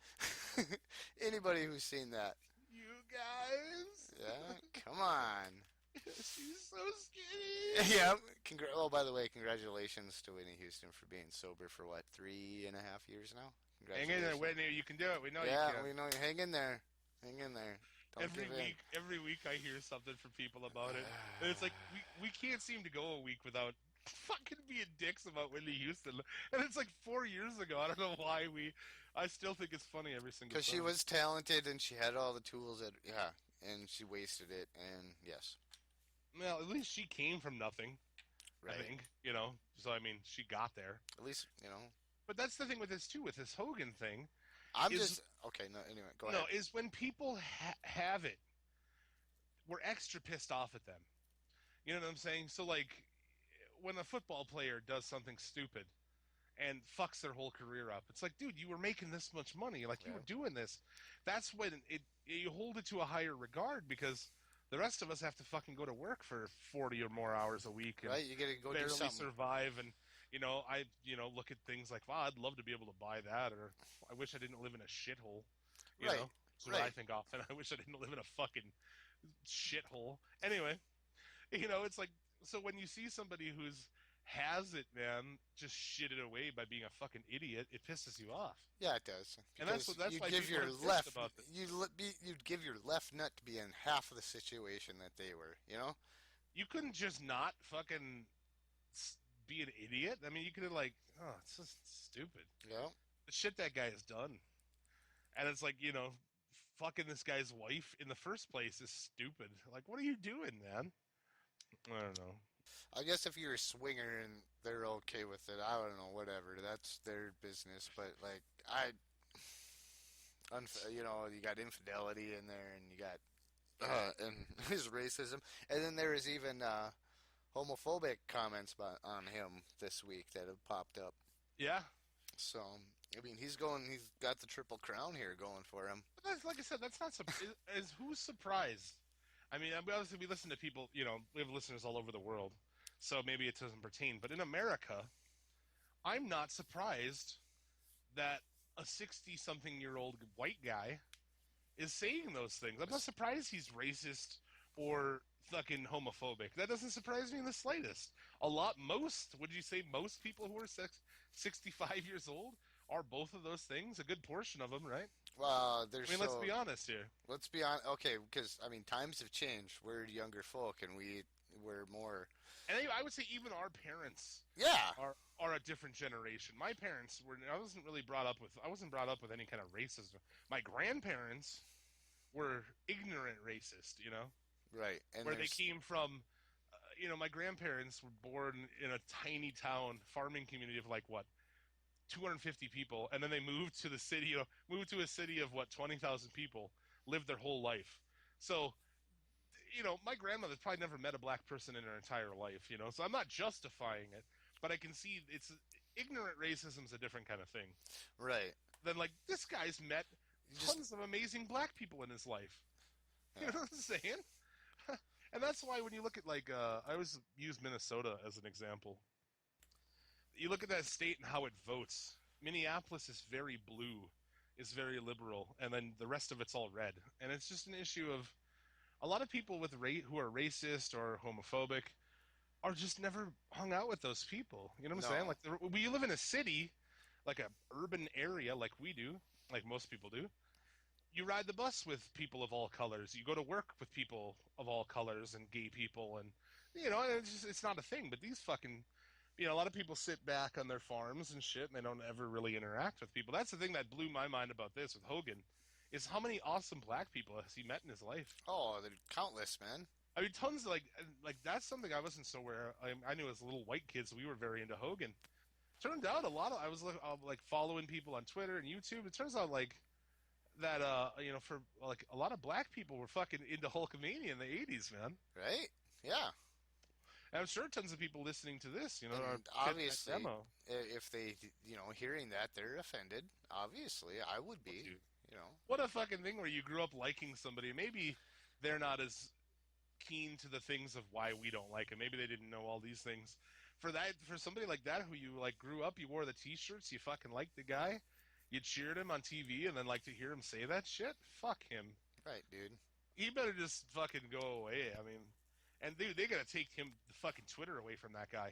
Anybody who's seen that? You guys. Yeah, come on. She's so skinny. Yeah. Oh, by the way, congratulations to Whitney Houston for being sober for what, 3.5 years now? Hang in there, Whitney. You can do it. We know Yeah, you can. we know you. Hang in there. Hang in there. Don't Every give in. week I hear something from people about it. And it's like, we can't seem to go a week without fucking being dicks about Whitney Houston. And it's like 4 years ago. I don't know why I still think it's funny every single time. Because she was talented and she had all the tools and she wasted it, and yes. Well, at least she came from nothing, Right. I think, you know. So, I mean, she got there. At least, you know. But that's the thing with this, too, with this Hogan thing. Okay, no, anyway, go ahead. No, is when people have it, we're extra pissed off at them. You know what I'm saying? So, like, when a football player does something stupid and fucks their whole career up, it's like, dude, you were making this much money. Like, you were doing this. That's when you hold it to a higher regard, because the rest of us have to fucking go to work for 40 or more hours a week. And right, you gotta go do barely something. survive. And, I look at things like, wow, I'd love to be able to buy that, or I wish I didn't live in a shithole. You know? That's what I think often. I wish I didn't live in a fucking shithole. Anyway, it's like, so when you see somebody who's has it, man, just shit it away by being a fucking idiot, it pisses you off. Yeah, it does. And that's why you'd people give your are pissed left about this. you'd give your left nut to be in half of the situation that they were. You know. You couldn't just not fucking be an idiot. I mean, you could have it's just stupid. Yeah. The shit that guy has done. And it's like, fucking this guy's wife in the first place is stupid. Like, what are you doing, man? I don't know. I guess if you're a swinger and they're okay with it, I don't know, whatever. That's their business. But, like, you got infidelity in there, and you got and his racism. And then there is even homophobic comments on him this week that have popped up. Yeah. So, I mean, he's got the Triple Crown here going for him. But that's, like I said, that's not is who's surprised? I mean, obviously we listen to people, we have listeners all over the world, so maybe it doesn't pertain. But in America, I'm not surprised that a 60-something-year-old white guy is saying those things. I'm not surprised he's racist or fucking homophobic. That doesn't surprise me in the slightest. Would you say most people who are 65 years old are both of those things? A good portion of them, right? Well, let's be honest here. Let's be honest. Okay, because, I mean, times have changed. We're younger folk, and we're more... And I would say even our parents are a different generation. My parents I wasn't brought up with any kind of racism. My grandparents were ignorant racist, Right. And where they came from, my grandparents were born in a tiny town, farming community of 250 people, and then they moved to a city of 20,000 people, lived their whole life. So, my grandmother probably never met a black person in her entire life, so I'm not justifying it, but I can see ignorant racism is a different kind of thing. Right. Then, this guy's met tons of amazing black people in his life. You know what I'm saying? And that's why when you look at, I always use Minnesota as an example. you look at that state and how it votes. Minneapolis is very blue, is very liberal, and then the rest of it's all red. And it's just an issue of a lot of people with who are racist or homophobic are just never hung out with those people. You know what I'm saying? No. Like, we live in a city, like a urban area, like we do, like most people do. You ride the bus with people of all colors. You go to work with people of all colors and gay people, and it's not a thing. But these fucking, a lot of people sit back on their farms and shit, and they don't ever really interact with people. That's the thing that blew my mind about this with Hogan, is how many awesome black people has he met in his life? Oh, they're countless, man. I mean, tons. Like that's something I wasn't so aware. I knew as little white kids, we were very into Hogan. Turned out I was like following people on Twitter and YouTube. It turns out like that for like a lot of black people were fucking into Hulkamania in the 80s, man. Right? Yeah. And I'm sure tons of people listening to this, And are obviously, demo. if they, hearing that, they're offended. Obviously, I would be. What a fucking thing where you grew up liking somebody. Maybe they're not as keen to the things of why we don't like them. Maybe they didn't know all these things. For somebody like that who you like grew up, you wore the T-shirts, you fucking liked the guy, you cheered him on TV, and then like to hear him say that shit. Fuck him. Right, dude. He better just fucking go away. I mean, and dude, they gotta take the fucking Twitter away from that guy.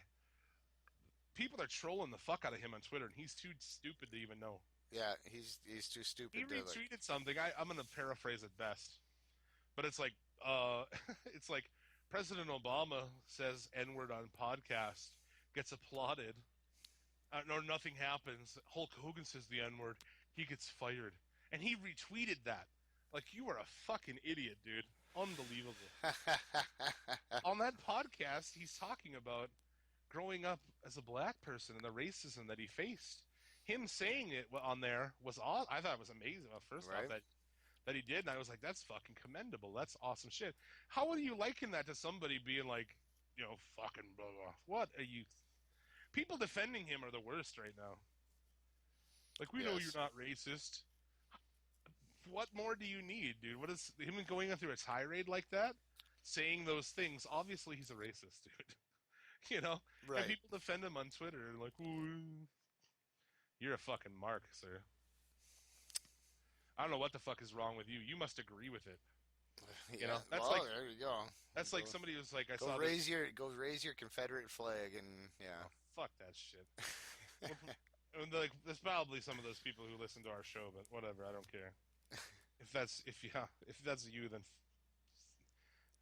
People are trolling the fuck out of him on Twitter, and he's too stupid to even know. Yeah, he's too stupid. He retweeted something. I'm gonna paraphrase it best, but it's like it's like President Obama says N-word on podcast, gets applauded. No, nothing happens. Hulk Hogan says the N-word, he gets fired, and he retweeted that. Like, you are a fucking idiot, dude. Unbelievable. On that podcast, he's talking about growing up as a black person and the racism that he faced. Him saying it on there was awesome. I thought it was amazing. First off, that he did, and I was like, that's fucking commendable. That's awesome shit. How would you liken that to somebody being like, fucking blah, blah. What are you... People defending him are the worst right now. Like, we know you're not racist. What more do you need, dude? What is him going through a tirade like that? Saying those things, obviously he's a racist, dude. Right. And people defend him on Twitter, like, ooh, you're a fucking mark, sir. I don't know what the fuck is wrong with you. You must agree with it. That's well, there you go. That's like somebody who's like, go raise your Confederate flag, and yeah. Oh, fuck that shit. Like, there's probably some of those people who listen to our show, but whatever, I don't care. If that's you, then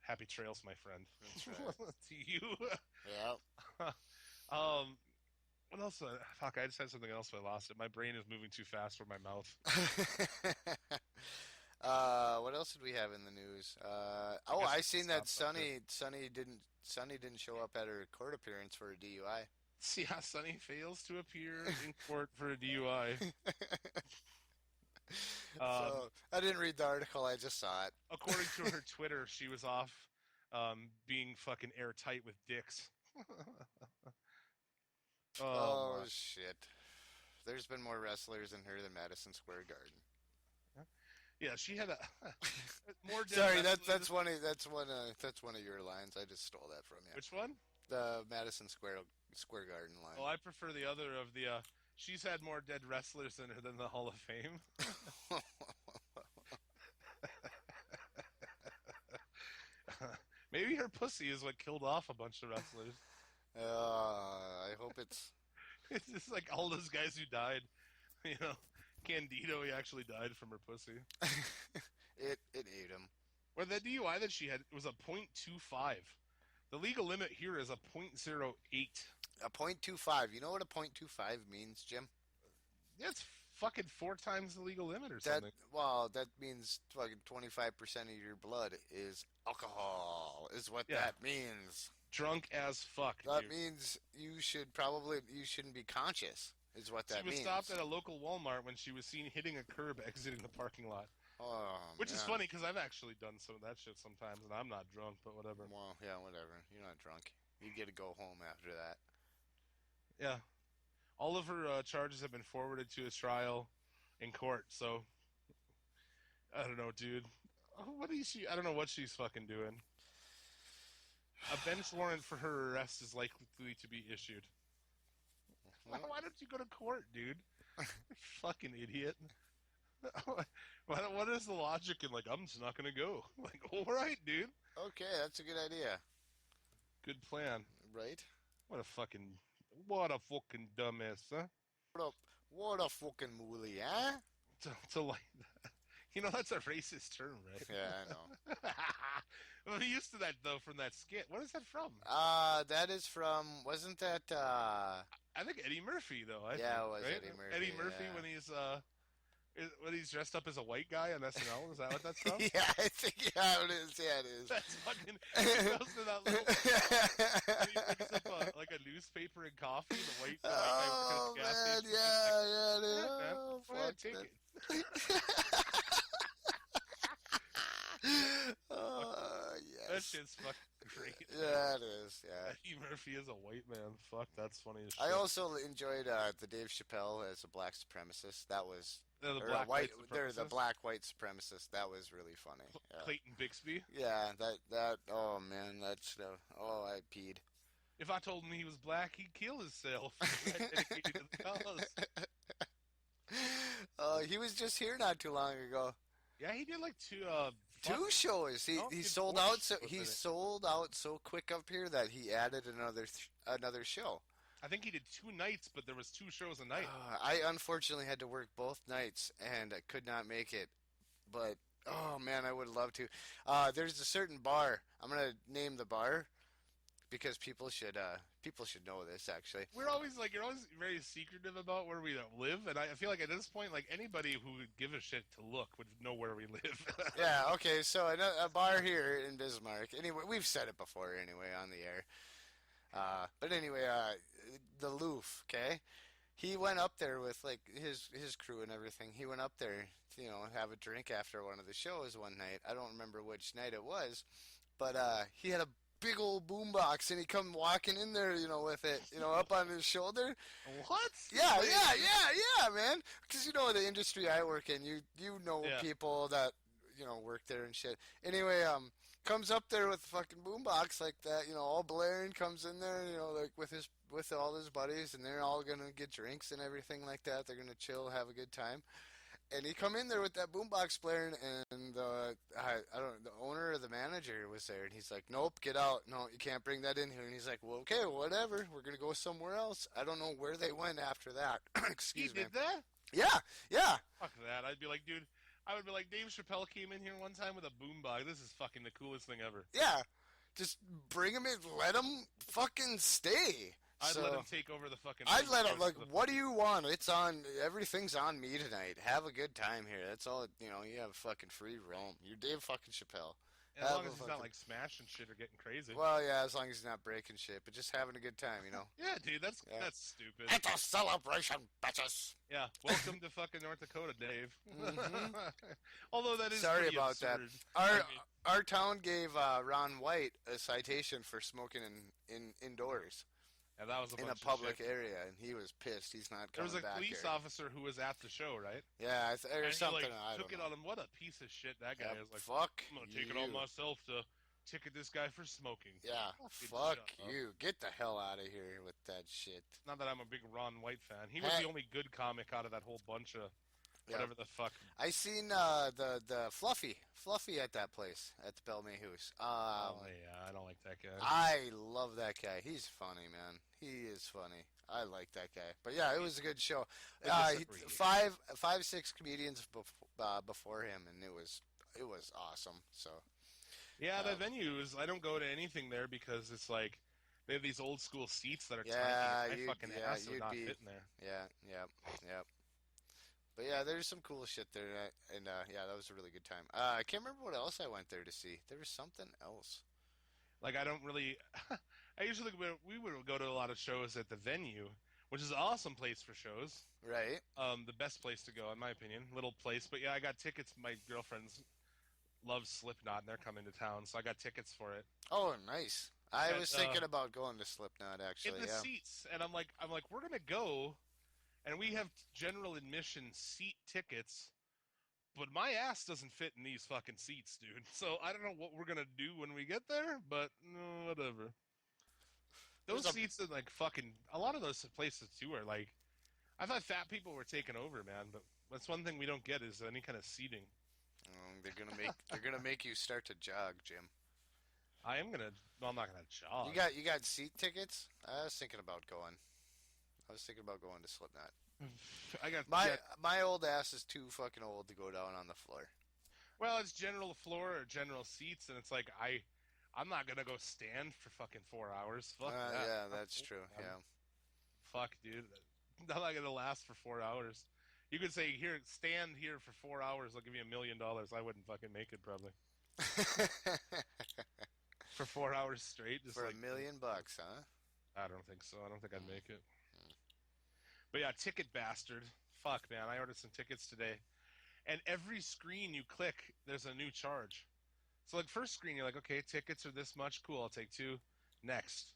happy trails, my friend. That's right. To you. Yeah. What else? Fuck, I just had something else, but I lost it. My brain is moving too fast for my mouth. What else did we have in the news? I seen that Sonny didn't show up at her court appearance for a DUI. See how Sonny fails to appear in court for a DUI. So, I didn't read the article, I just saw it. According to her Twitter, she was off being fucking airtight with dicks. Oh, shit. There's been more wrestlers than her than Madison Square Garden. Yeah, she had a more. Sorry, that's one of your lines. I just stole that from you. Which one? The Madison Square Garden line. Oh, I prefer the other of the. She's had more dead wrestlers than the Hall of Fame. Maybe her pussy is what killed off a bunch of wrestlers. I hope it's. It's just like all those guys who died. Candido, he actually died from her pussy. It ate him. Well, the DUI that she had was a .25. The legal limit here is a .08. A .25. You know what a .25 means, Jim? That's fucking 4 times the legal limit or something. That means fucking 25% of your blood is alcohol, is what that means. Drunk as fuck. That means you shouldn't be conscious, is what that means. She was stopped at a local Walmart when she was seen hitting a curb exiting the parking lot. Oh, Which is funny because I've actually done some of that shit sometimes, and I'm not drunk, but whatever. Well, yeah, whatever. You're not drunk. You get to go home after that. Yeah. All of her charges have been forwarded to a trial in court, so I don't know, dude. I don't know what she's fucking doing. A bench warrant for her arrest is likely to be issued. Why don't you go to court, dude? Fucking idiot. What is the logic in, like, I'm just not going to go? Like, all right, dude. Okay, that's a good idea. Good plan. Right? What a fucking dumbass, huh? What a fucking mooly, huh? To like, that's a racist term, right? Yeah, I know. Well, we used to that, though, from that skit. What is that from? That is from, wasn't that, I think Eddie Murphy, though. I think, it was right? Eddie Murphy. Eddie Murphy yeah. when he's dressed up as a white guy on SNL. Is that what that's from? Yeah, I think, yeah, it is. Yeah, it is. That's fucking. He goes to that little. He picks up like a newspaper and coffee. The white guy Oh, working at the gas man, station. yeah, it is. Yeah, man. Oh, Go ahead, fuck take that. it. Yes. That shit's fucking great. Yeah, it is. Yeah. Eddie Murphy is a white man. Fuck, that's funny as shit. I also enjoyed the Dave Chappelle as a black supremacist. That was The or black white. white They're the supremacist? black white supremacist. That was really funny. Yeah. Clayton Bixby. Yeah, that. Oh man, that's. Oh, I peed. If I told him he was black, he'd kill himself. Dedicated to the cause. He was just here not too long ago. Yeah, he did like two Shows. He did sold 4 out. So shows, he I think. sold out so quick up here that he added another show. I think he did 2 nights, but there was 2 shows a night. I unfortunately had to work both nights and I could not make it. But oh man, I would love to. There's a certain bar. I'm gonna name the bar because people should know this actually. We're always like, you're always very secretive about where we live, and I feel like at this point, like anybody who would give a shit to look would know where we live. Yeah. Okay. So a bar here in Bismarck. Anyway, we've said it before. Anyway, on the air. But anyway, the Loof. Okay. He went up there with like his crew and everything. He went up there, have a drink after one of the shows one night. I don't remember which night it was, but he had a big old boombox and he come walking in there, with it, up on his shoulder. What? Yeah, man. Because the industry I work in, you know Yeah. people that work there and shit. Anyway, comes up there with a fucking boombox like that, all blaring. Comes in there, like with all his buddies, and they're all gonna get drinks and everything like that. They're gonna chill, have a good time. And he come in there with that boombox blaring, and the owner or the manager was there, and he's like, "Nope, get out! No, you can't bring that in here." And he's like, "Well, okay, whatever. We're gonna go somewhere else." I don't know where they went after that. Excuse He me. did that? Yeah. Fuck that. I'd be like, dude, I would be like, Dave Chappelle came in here one time with a boombox. This is fucking the coolest thing ever. Yeah. Just bring him in. Let him fucking stay. I'd let him take over the fucking. I'd let him, shows like, what do you want? Everything's on me tonight. Have a good time here. That's all, you have fucking free roam. You're Dave fucking Chappelle. As long as he's not like smashing shit or getting crazy. Well, yeah, as long as he's not breaking shit, but just having a good time, Yeah, dude, that's stupid. It's a celebration, bitches. Yeah, welcome to fucking North Dakota, Dave. Although that is Sorry pretty about absurd. that. Our town gave Ron White a citation for smoking indoors. Yeah, that was in a bunch of public shit. area, and he was pissed. He's not There coming was a back police here. officer who was at the show, right? Yeah, or And something. he I took don't it know. on him. What a piece of shit that guy is. Like, fuck I'm gonna take it on you. myself to ticket this guy for smoking. Yeah, Fucking fuck shut up. you. Get the hell out of here with that shit. Not that I'm a big Ron White fan. He was Hey. the only good comic out of that whole bunch of Yeah. whatever the fuck. I seen the Fluffy at that place at the Belmayhouse. Oh yeah, I don't like that guy. I love that guy. He's funny, man. He is funny. I like that guy. But yeah, it was a good show. I disagree. 5, 6 comedians before him, and it was awesome. So Yeah, the venues. I don't go to anything there because it's like they have these old school seats that are Yeah, tiny. My fucking ass would you'd not be- fit in there. yeah. But yeah, there's some cool shit there, and yeah, that was a really good time. I can't remember what else I went there to see. There was something else. Like I don't really. I usually we would go to a lot of shows at the venue, which is an awesome place for shows. Right? The best place to go, in my opinion. Little place, but yeah, I got tickets. My girlfriend's loves Slipknot, and they're coming to town, so I got tickets for it. Oh, nice. I But, was thinking about going to Slipknot actually. In the Yeah. seats, and I'm like, we're gonna go, and we have general admission seat tickets, but my ass doesn't fit in these fucking seats, dude. So I don't know what we're gonna do when we get there, but no, whatever. Those seats in like fucking a lot of those places too are like. I thought fat people were taking over, man. But that's one thing we don't get is any kind of seating. They're gonna make you start to jog, Jim. I am gonna. Well, I'm not gonna jog. You got seat tickets? I was thinking about going. I was thinking about going to Slipknot. I got my old ass is too fucking old to go down on the floor. Well, it's general floor or general seats, and it's like I'm not gonna go stand for fucking 4 hours. Fuck that. Yeah, that's true. Yeah. Fuck, dude. I'm not gonna last for 4 hours. You could say, here, stand here for 4 hours. I'll give you $1 million. I wouldn't fucking make it probably. For 4 hours straight, just for like $1 million, huh? I don't think so. I don't think I'd make it. But yeah, Ticket Bastard. Fuck, man. I ordered some tickets today. And every screen you click, there's a new charge. So, like, first screen, you're like, okay, tickets are this much. Cool, I'll take 2. Next.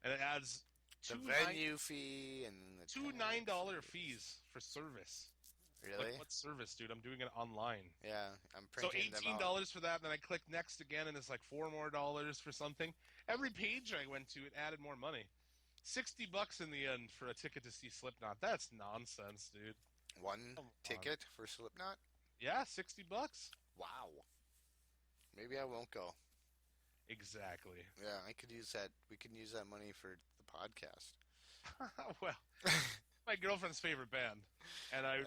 And it adds the venue fee and the $2 $9 fees for service. Really? Like, what service, dude? I'm doing it online. Yeah, I'm printing them out. So $18 for that, and then I click next again, and it's like $4 more for something. Every page I went to, it added more money. $60 in the end for a ticket to see Slipknot. That's nonsense, dude. One ticket for Slipknot? Yeah, $60. Wow. Maybe I won't go. Exactly. Yeah, I could use that. We can use that money for the podcast. Well, my girlfriend's favorite band, and I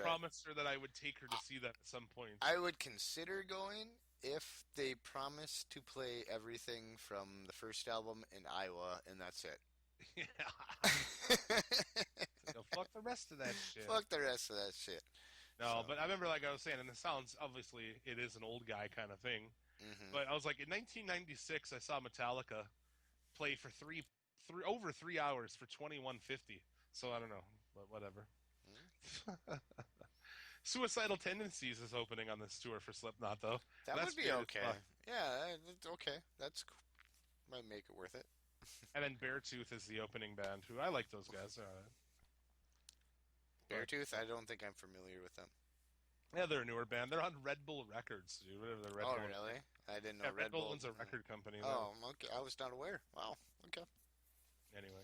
promised her that I would take her to see that at some point. I would consider going if they promise to play everything from the first album in Iowa, and that's it. Yeah. So fuck the rest of that shit. Fuck the rest of that shit. No, but I remember, like I was saying, and it sounds, obviously, it is an old guy kind of thing. Mm-hmm. But I was like, in 1996, I saw Metallica play for over 3 hours for $21.50. So I don't know, but whatever. Mm-hmm. Suicidal Tendencies is opening on this tour for Slipknot, though. That would be okay. Yeah, okay. That's cool. Might make it worth it. And then Beartooth is the opening band, who I like those guys. Beartooth? I don't think I'm familiar with them. Yeah, they're a newer band. They're on Red Bull Records, dude. Whatever the Red Bull. Really? I didn't know Red Bull owns a record company. Oh, okay. I was not aware. Wow. Okay. Anyway.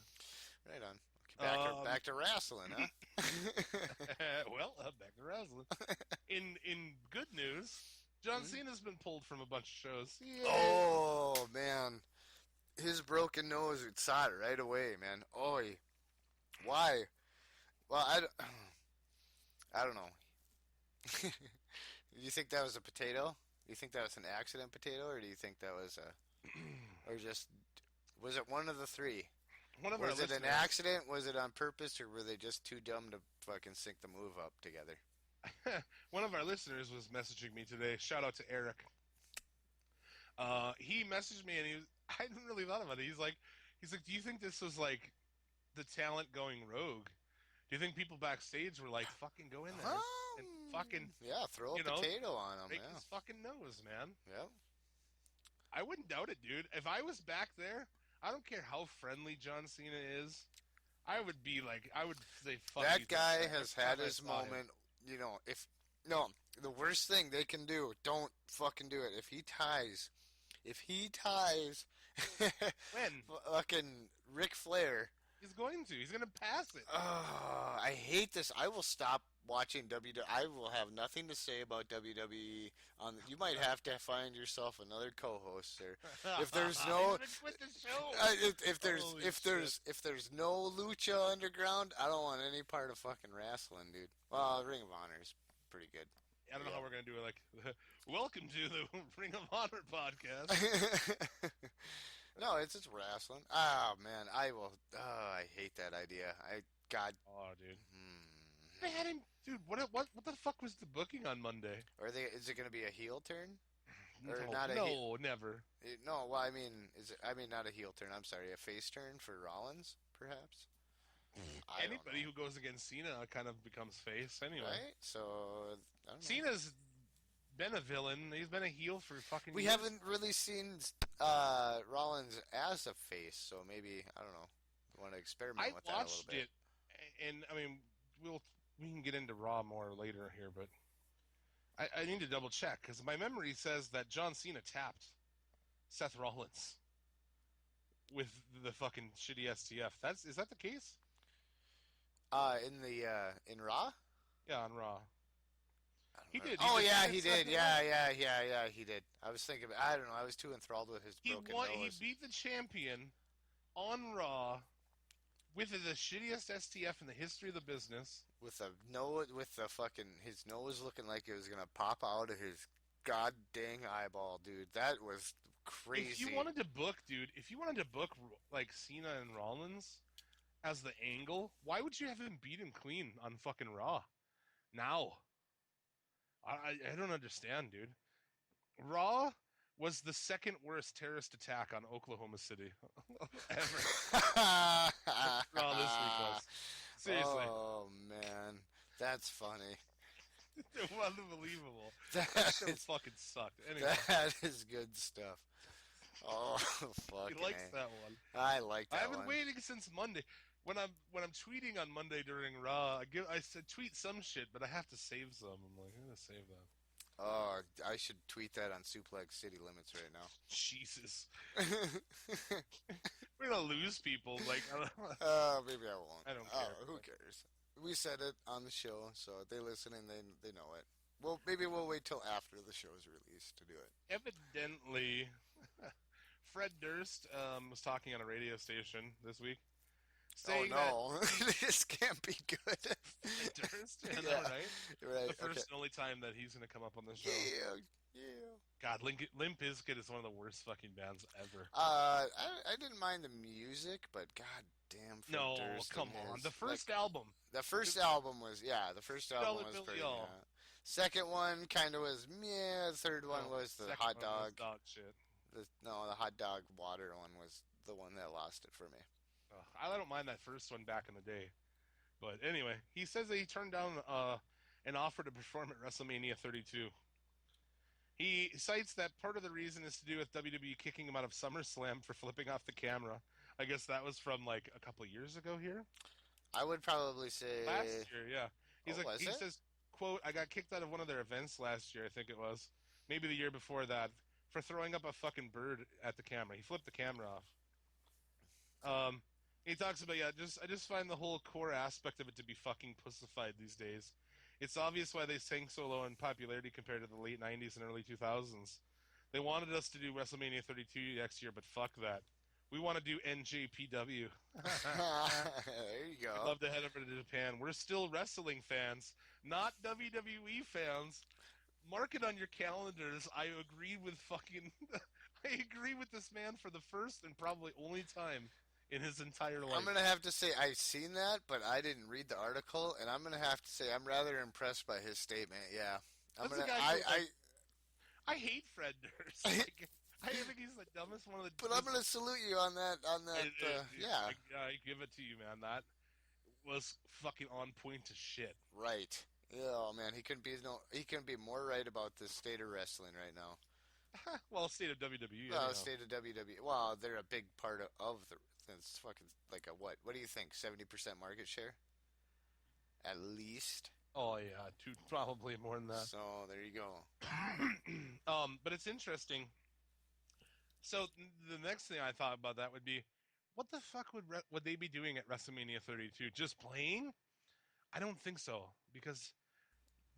Right on. Okay, back to wrestling, huh? Well, back to wrestling. In good news, John Cena's been pulled from a bunch of shows. Yay. Oh, man. His broken nose, it saw it right away, man. Oy. Why? Well, I don't know. Do you think that was a potato? Do you think that was an accident potato, or do you think that was was it one of the three? Was it an accident? Was it on purpose, or were they just too dumb to fucking sync the move up together? One of our listeners was messaging me today. Shout out to Eric. He messaged me, and I hadn't really thought about it. He's like, do you think this was like the talent going rogue? Do you think people backstage were like, fucking go in there and fucking throw a potato on him, break his fucking nose, man? Yeah, I wouldn't doubt it, dude. If I was back there, I don't care how friendly John Cena is. I would say, fuck. That guy has had his moment. You know, the worst thing they can do, don't fucking do it. If he ties when fucking Ric Flair. He's going to pass it. I hate this. I will stop watching WWE. I will have nothing to say about WWE. You might have to find yourself another co-host there. If there's no, if there's no Lucha Underground, I don't want any part of fucking wrestling, dude. Well, Ring of Honor is pretty good. I don't know how we're gonna do it. Like, welcome to the Ring of Honor podcast. No, it's just wrestling. Oh man, I hate that idea. Oh, dude. They had him, dude. What the fuck was the booking on Monday? Is it going to be a heel turn? Or never. No, well, I mean, not a heel turn. I'm sorry, a face turn for Rollins, perhaps. Anybody who goes against Cena kind of becomes face anyway. Right? So I don't know. Cena's been a villain. He's been a heel for fucking We years. haven't really seen Rollins as a face, so maybe, I don't know, want to experiment with that a little bit. I watched it, and I mean, we can get into Raw more later here, but I need to double check, because my memory says that John Cena tapped Seth Rollins. with the fucking shitty STF. Is that the case? In Raw. Yeah, on Raw. He did. Oh He yeah, defeated he Seth did. Yeah, Rollins. yeah, he did. I was thinking. I don't know. I was too enthralled with his He broken won. He nose. beat the champion on Raw with the shittiest STF in the history of the business. With the fucking his nose looking like it was gonna pop out of his god dang eyeball, dude. That was crazy. If you wanted to book like Cena and Rollins as the angle, why would you have him beat him clean on fucking Raw? Now, I don't understand, dude. Raw was the second worst terrorist attack on Oklahoma City ever. Raw this week was. Seriously. Oh man, that's funny. It was unbelievable. That That is, fucking sucked. Anyway, that is good stuff. Oh, fucking he likes A. that one. I like that I've been one. waiting since Monday. When I'm tweeting on Monday during Raw, I said tweet some shit, but I have to save some. I'm like, I'm gonna save that. Oh, I should tweet that on Suplex City Limits right now. Jesus, we're gonna lose people. Like, I don't, Maybe I won't. I don't care. Who cares? We said it on the show, so if they listen and they know it. Well, maybe we'll wait till after the show's released to do it. Evidently, Fred Durst was talking on a radio station this week, saying Oh no, this can't be good. that Fred Durst, I know, Yeah. right? Right. The first Okay. and only time that he's gonna come up on the show. Yeah. God, Limp Bizkit is one of the worst fucking bands ever. I didn't mind the music, but god damn, Fred No, Durst come and on. his- The first album. The first album was the first album was Billy pretty. All. Second one kind of was meh. The third one No, was the second hot one was dog. dog shit. The hot dog water one was the one that lost it for me. I don't mind that first one back in the day. But anyway, he says that he turned down an offer to perform at WrestleMania 32. He cites that part of the reason is to do with WWE kicking him out of SummerSlam for flipping off the camera. I guess that was from like a couple of years ago here. I would probably say Last year, yeah. He's Oh, was he it? says, quote, I got kicked out of one of their events last year, I think it was. Maybe the year before that, for throwing up a fucking bird at the camera. He flipped the camera off. He talks about, I just find the whole core aspect of it to be fucking pussified these days. It's obvious why they sank so low in popularity compared to the late 90s and early 2000s. They wanted us to do WrestleMania 32 next year, but fuck that. We want to do NJPW. there you go. I'd love to head over to Japan. We're still wrestling fans, not WWE fans. Mark it on your calendars. I agree with I agree with this man for the first and probably only time in his entire life. I'm gonna have to say I've seen that, but I didn't read the article, and I'm gonna have to say I'm rather impressed by his statement. Yeah, That's the guy I hate Fred Durst. I think he's the dumbest one of the. But I'm gonna salute you on that. Yeah, I give it to you, man. That was fucking on point to shit. right. Yeah, oh man, he couldn't be more right about the state of wrestling right now. Well, state of WWE. Well, anyhow. state of WWE. Well, they're a big part of the. It's fucking like a what? What do you think? 70% market share, at least. Oh yeah, probably more than that. So there you go. But it's interesting. So the next thing I thought about that would be, what the fuck would they be doing at WrestleMania 32? Just playing? I don't think so, because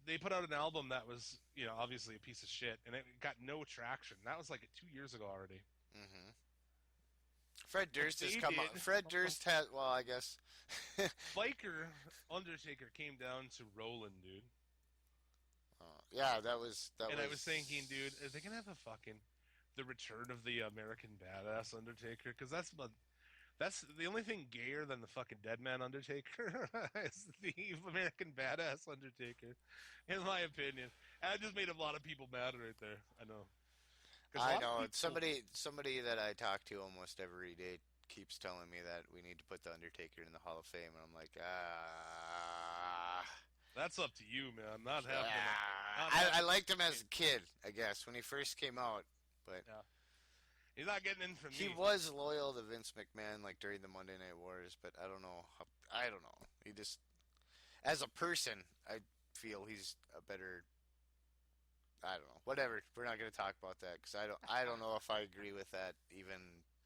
they put out an album that was, obviously a piece of shit, and it got no traction. That was like 2 years ago already. Mm-hmm. Fred Durst has they come did. up. Fred Durst has. Well, I guess. Biker Undertaker came down to Roland, dude. Yeah, that was. And I was thinking, dude, are they gonna have the return of the American Badass Undertaker? Because that's the only thing gayer than the fucking Dead Man Undertaker is the American Badass Undertaker, in my opinion. And I just made a lot of people mad right there. I know. I know. It's somebody that I talk to almost every day keeps telling me that we need to put the Undertaker in the Hall of Fame, and I'm like, That's up to you, man. Not happening. I liked him as a kid, I guess, when he first came out, but Yeah. He's not getting in from me. he was loyal to Vince McMahon, like during the Monday Night Wars. But I don't know. He just, as a person, I feel he's a better. I don't know. Whatever. We're not going to talk about that because I don't know if I agree with that even.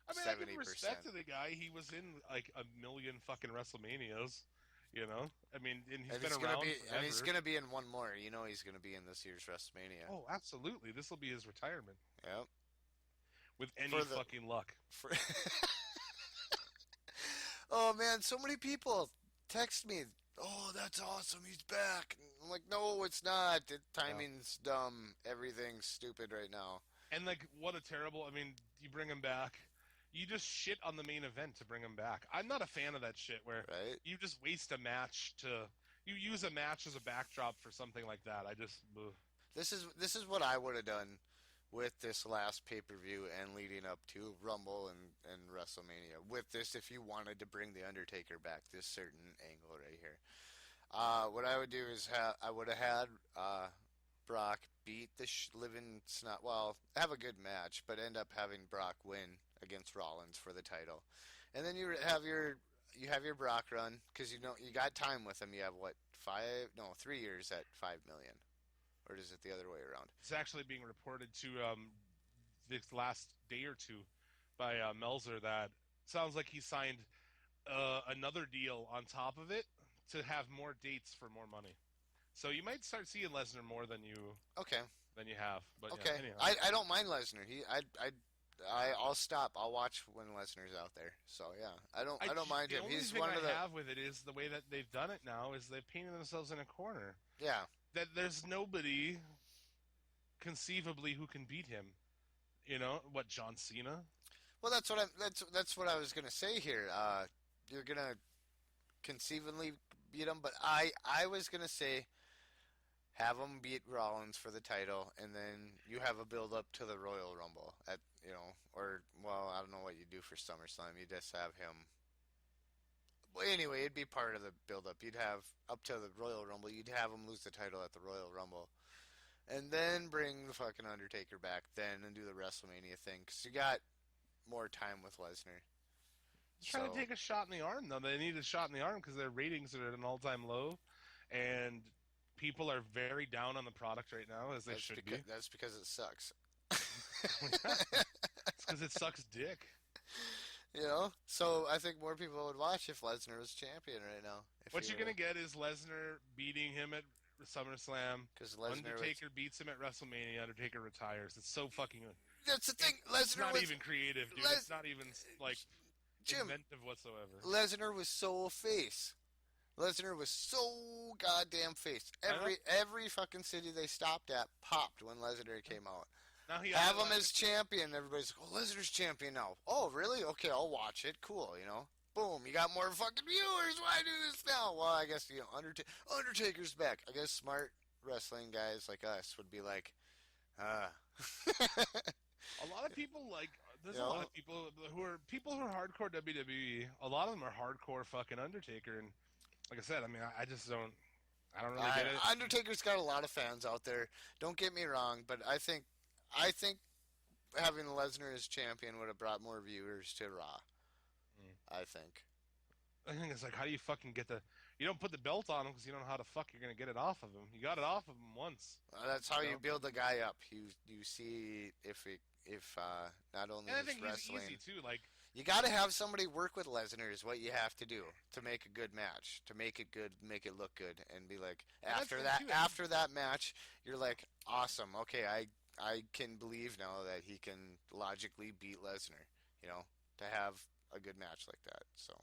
I mean, I give respect to the guy. He was in like a million fucking WrestleManias. You know, I mean, and he's been around forever. And he's gonna be in one more. You know, he's gonna be in this year's WrestleMania. Oh, absolutely. This will be his retirement. Yep. With any fucking luck. Oh man, so many people text me. Oh, that's awesome. He's back. I'm like, no, it's not. Timing's dumb. Everything's stupid right now. And like, what a terrible. I mean, you bring him back. You just shit on the main event to bring him back. I'm not a fan of that shit where you just waste a match you use a match as a backdrop for something like that. I just ugh. This is what I would have done with this last pay-per-view and leading up to Rumble and WrestleMania. With this, if you wanted to bring The Undertaker back, this certain angle right here. What I would do is I would have had Brock beat the living snot. Well, have a good match, but end up having Brock win against Rollins for the title, and then you have your Brock run because you got time with him. You have 3 years at $5 million, or is it the other way around? It's actually being reported to this last day or two by Melzer that sounds like he signed another deal on top of it to have more dates for more money. So you might start seeing Lesnar more than you have. But okay, yeah, I don't mind Lesnar. I'll stop. I'll watch when Lesnar's out there. So yeah, I don't mind him. He's one of the. The only thing I have with it is the way that they've done it now is they've painted themselves in a corner. Yeah. That there's nobody conceivably who can beat him. You know what, John Cena? Well, that's what I was gonna say here. You're gonna conceivably beat him, but I was gonna say have him beat Rollins for the title, and then you have a build up to the Royal Rumble I don't know what you do for SummerSlam. You just have him. Well, anyway, it'd be part of the build up. You'd have up to the Royal Rumble. You'd have him lose the title at the Royal Rumble, and then bring the fucking Undertaker back then and do the WrestleMania thing because you got more time with Lesnar. Trying to take a shot in the arm, though. They need a shot in the arm because their ratings are at an all-time low, and people are very down on the product right now, as they should be. That's because it sucks. It's because it sucks dick. You know? So I think more people would watch if Lesnar was champion right now. What you're going to get is Lesnar beating him at SummerSlam. Undertaker beats him at WrestleMania. Undertaker retires. It's so fucking... That's the thing. Lesnar It's not even creative, dude. It's not even, like... Jim, inventive whatsoever. Lesnar was so face. Lesnar was so goddamn face. Every fucking city they stopped at popped when Lesnar came out. Now he have him as champion. Everybody's like, "Oh, Lesnar's champion now." Oh, really? Okay, I'll watch it. Cool, you know. Boom, you got more fucking viewers. Why do this now? Well, I guess Undertaker's back. I guess smart wrestling guys like us would be like, A lot of people like. There's a lot of people who are hardcore WWE. A lot of them are hardcore fucking Undertaker, and like I said, I mean, I just don't. I don't really get it. Undertaker's got a lot of fans out there. Don't get me wrong, but I think having Lesnar as champion would have brought more viewers to Raw. I think it's like, how do you fucking get the? You don't put the belt on him because you don't know how the fuck you're gonna get it off of him. You got it off of him once. That's how you build the guy up. You see if not only and I think wrestling, he's easy too. Like you got to have somebody work with Lesnar is what you have to do to make a good match, to make it good, make it look good, and be like after that match, you're like awesome. Okay, I can believe now that he can logically beat Lesnar. You know, to have a good match like that. So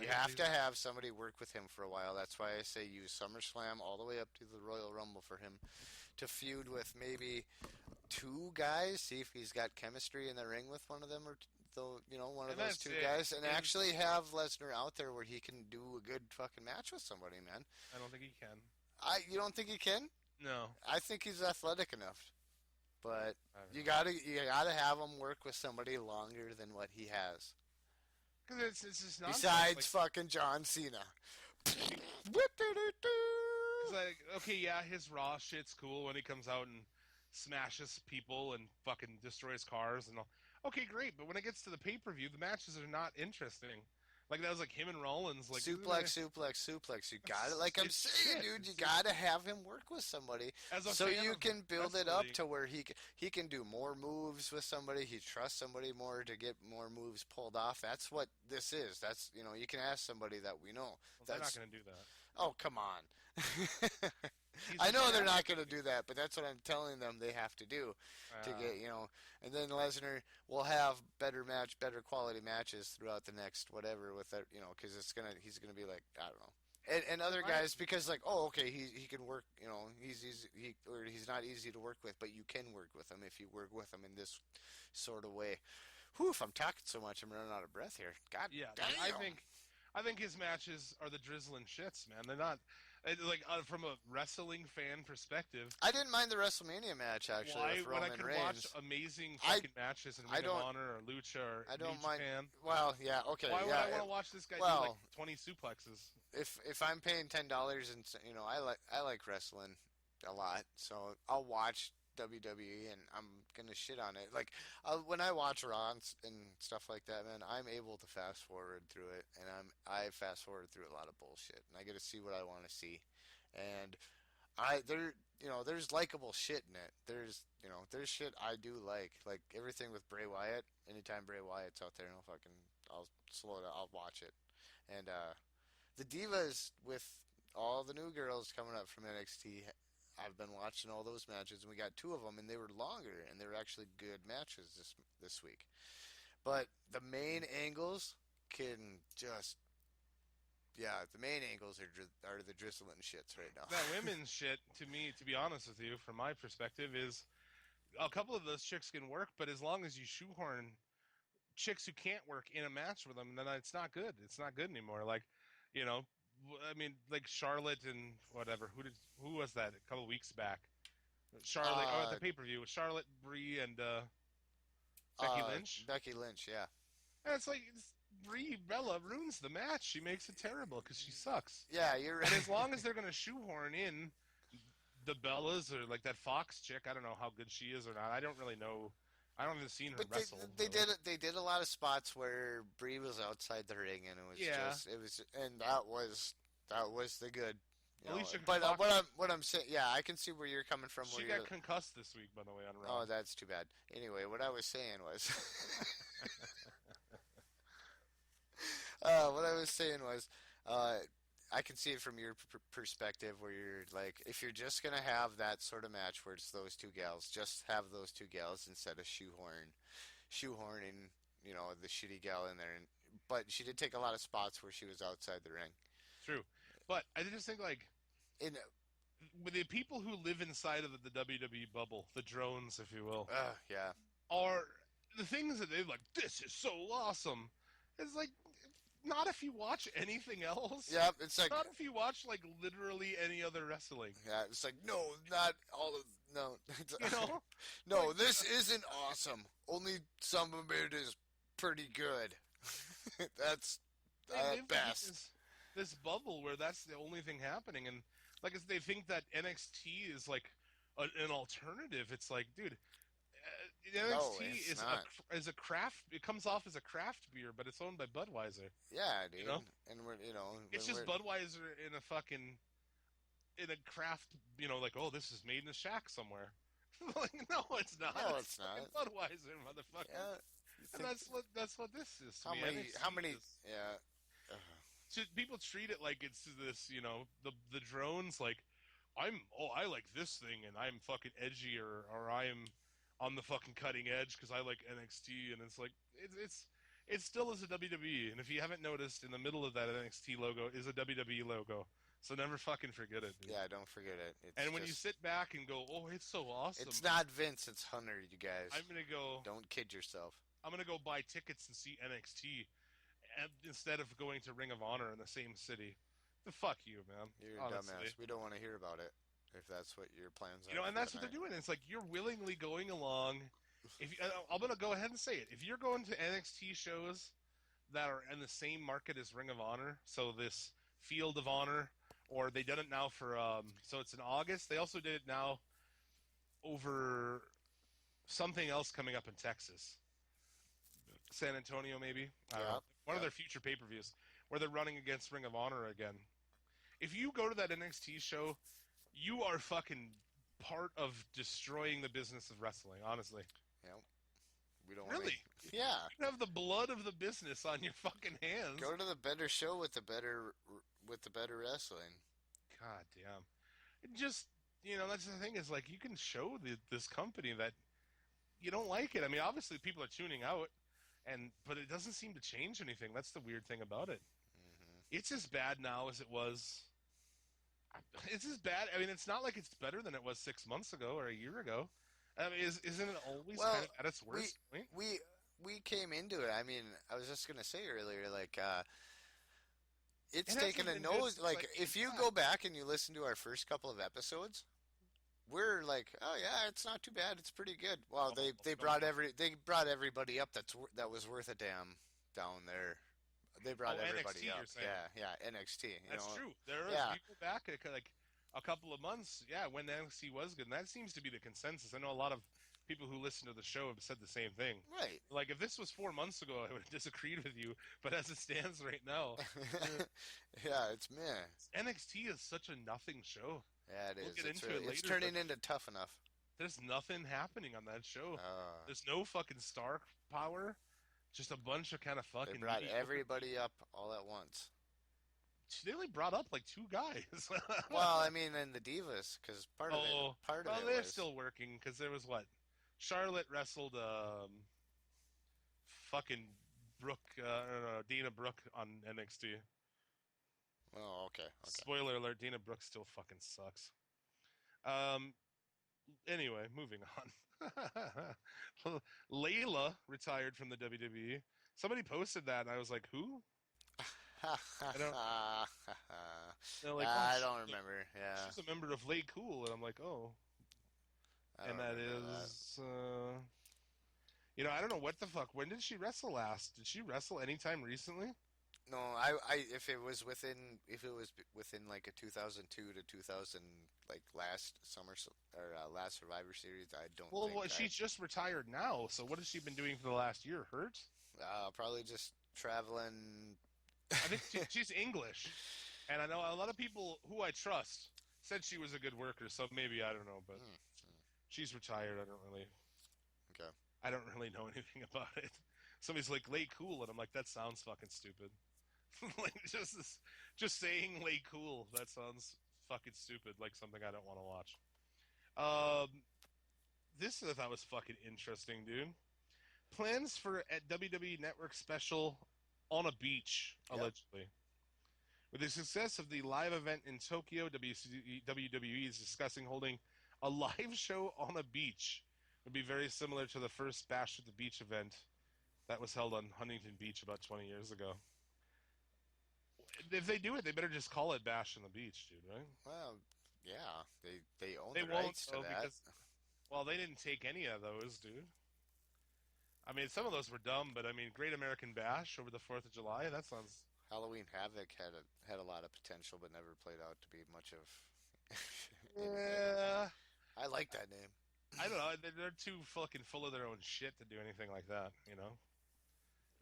you have to have somebody work with him for a while. That's why I say use SummerSlam all the way up to the Royal Rumble for him to feud with maybe two guys, see if he's got chemistry in the ring with one of them, or one of those two guys, and actually have Lesnar out there where he can do a good fucking match with somebody, man. I don't think he can. You don't think he can? No. I think he's athletic enough, but you gotta have him work with somebody longer than what he has. Because it's just nonsense. Besides fucking John Cena. It's like, okay, yeah, his Raw shit's cool when he comes out and smashes people and fucking destroys cars and all. Okay, great, but when it gets to the pay-per-view, the matches are not interesting. Like that was like him and Rollins. Like suplex. You got it. Like I'm It's saying, shit. dude, you got to have him work with somebody As a so fan you of can build it up wrestling- to where he can do more moves with somebody. He trusts somebody more to get more moves pulled off. That's what this is. That's you can ask somebody that we know. Well, they're not That's going to do that. oh come on. He's I know they're bad. not going to do that, but that's what I'm telling them they have to do to get And then Lesnar will have better quality matches throughout the next whatever with that because he's gonna be like I don't know. And other guys because like okay he can work he's not easy to work with, but you can work with him if you work with him in this sort of way. Whew, if I'm talking so much I'm running out of breath here. God Yeah, damn. I think his matches are the drizzling shits, man. They're not from a wrestling fan perspective. I didn't mind the WrestleMania match actually with When I Roman could Reigns. watch amazing fucking matches in Ring of don't- Honor or Lucha or I don't New mind. Japan. Well, yeah, okay. Why would yeah, I want to watch this guy do well, like 20 suplexes? if I'm paying $10 and I like wrestling a lot, so I'll watch WWE and I'm gonna shit on it. Like when I watch Raw and stuff like that, man, I'm able to fast forward through it, and I fast forward through a lot of bullshit, and I get to see what I want to see, and there's likable shit in it. There's shit I do like everything with Bray Wyatt. Anytime Bray Wyatt's out there, I'll slow it. I'll watch it, and the Divas with all the new girls coming up from NXT. I've been watching all those matches, and we got 2 of them, and they were longer, and they were actually good matches this week. But the main angles can just, the main angles are the drizzling shits right now. That women's shit, to me, to be honest with you, from my perspective, is a couple of those chicks can work, but as long as you shoehorn chicks who can't work in a match with them, then it's not good. It's not good anymore. Like, I mean, like Charlotte and whatever. Who was that a couple of weeks back? Charlotte at the pay-per-view with Charlotte, Brie, and Becky Lynch. Becky Lynch, yeah. And it's like Brie Bella ruins the match. She makes it terrible because she sucks. Yeah, you're right. And as long as they're gonna shoehorn in the Bellas or like that Fox chick, I don't know how good she is or not. I don't really know. I don't even seen her But wrestle. they did a lot of spots where Brie was outside the ring, and that was the good. Alicia But Fox, what I'm saying, I can see where you're coming from. she got concussed this week, by the way, on Raw. Oh, that's too bad. Anyway, what I was saying was, I can see it from your perspective, where you're like, if you're just gonna have that sort of match where it's those 2 gals, just have those 2 gals instead of shoehorning, the shitty gal in there. But she did take a lot of spots where she was outside the ring. True, but I just think like with the people who live inside of the WWE bubble, the drones, if you will, are the things that they're like, this is so awesome. It's like, not if you watch anything else. Yeah, it's like not if you watch like literally any other wrestling. Yeah, it's like no, not all of no. No, Like, this isn't awesome. Only some of it is pretty good. That's They live best. This bubble where that's the only thing happening, and like they think that NXT is like an alternative. It's like, dude, NXT is a craft. It comes off as a craft beer, but it's owned by Budweiser. Yeah, dude. And it's just Budweiser in a craft. Like, oh, this is made in a shack somewhere. Like, no, it's not. No, it's not. Budweiser, motherfucker. Yeah, and that's what this is. To me. How many? So people treat it like it's this, the drones. Like, I like this thing, and I'm fucking edgy, or I'm on the fucking cutting edge because I like NXT, and it's like it still is a WWE. And if you haven't noticed, in the middle of that NXT logo is a WWE logo. So never fucking forget it, dude. Yeah, don't forget it. And when you sit back and go, oh, it's so awesome. It's not Vince, it's Hunter, you guys. I'm going to go... Don't kid yourself. I'm going to go buy tickets and see NXT instead of going to Ring of Honor in the same city. The fuck you, man. You're a dumbass. We don't want to hear about it if that's what your plans are. And that's what they're doing. It's like you're willingly going along. I'm going to go ahead and say it. If you're going to NXT shows that are in the same market as Ring of Honor, so this Field of Honor... Or they did it now for, so it's in August. They also did it now over something else coming up in Texas. San Antonio, maybe? I don't know. One of their future pay-per-views where they're running against Ring of Honor again. If you go to that NXT show, you are fucking part of destroying the business of wrestling, honestly. Yeah. We don't Really? Yeah. You have the blood of the business on your fucking hands. Go to the better show with the better wrestling. God damn. It just, that's the thing is, like, you can show this company that you don't like it. I mean, obviously people are tuning out, but it doesn't seem to change anything. That's the weird thing about it. Mm-hmm. It's as bad now as it was. It's as bad. I mean, it's not like it's better than it was 6 months ago or a year ago. I mean, isn't it always kind of at its worst point? We came into it. I mean, I was just gonna say earlier, like, it's taken a nose. Like, if you go back and you listen to our first couple of episodes, we're like, oh yeah, it's not too bad. It's pretty good. Well, they brought everybody up that was worth a damn down there. They brought everybody NXT, up. you're saying. Yeah, NXT. That's true. There is. You go back like a couple of months, when NXT was good, and that seems to be the consensus. I know a lot of people who listen to the show have said the same thing. Right. Like, if this was 4 months ago, I would have disagreed with you, but as it stands right now... yeah, it's meh. NXT is such a nothing show. Yeah, it is. We'll get into really, it later, it's turning into Tough Enough. There's nothing happening on that show. There's no fucking star power. Just a bunch of kind of fucking... They brought everybody up all at once. They only brought up like 2 guys. Well, I mean, and the Divas, because part of it they're was... still working, because there was what? Charlotte wrestled fucking Dana Brooke on NXT. Oh, okay. Spoiler alert, Dana Brooke still fucking sucks. Anyway, moving on. Layla retired from the WWE. Somebody posted that, and I was like, who? I don't remember. Yeah, she's a member of Lay Cool, and I'm like, oh. And that is, I don't know what the fuck. When did she wrestle last? Did she wrestle anytime recently? No, if it was within like a 2002 to 2000 like last summer or last Survivor Series, I don't. Well, she's just retired now. So what has she been doing for the last year? Hurt? Probably just traveling. I think she's English, and I know a lot of people who I trust said she was a good worker. So maybe I don't know, but she's retired. I don't really know anything about it. Somebody's like, lay cool, and I'm like, that sounds fucking stupid. Like, just saying lay cool, that sounds fucking stupid, like something I don't want to watch. This I thought was fucking interesting, dude. Plans for a WWE Network special on a beach, allegedly. With the success of the live event in Tokyo, WWE is discussing holding a live show on a beach. It would be very similar to the first Bash at the Beach event that was held on Huntington Beach about 20 years ago. If they do it, they better just call it Bash on the Beach, dude, right? Well, yeah. They own the rights to that. Because, they didn't take any of those, dude. I mean, some of those were dumb, but I mean, Great American Bash over the 4th of July, that sounds... Halloween Havoc had a lot of potential, but never played out to be much of... Yeah. I like that name. I don't know. They're too fucking full of their own shit to do anything like that,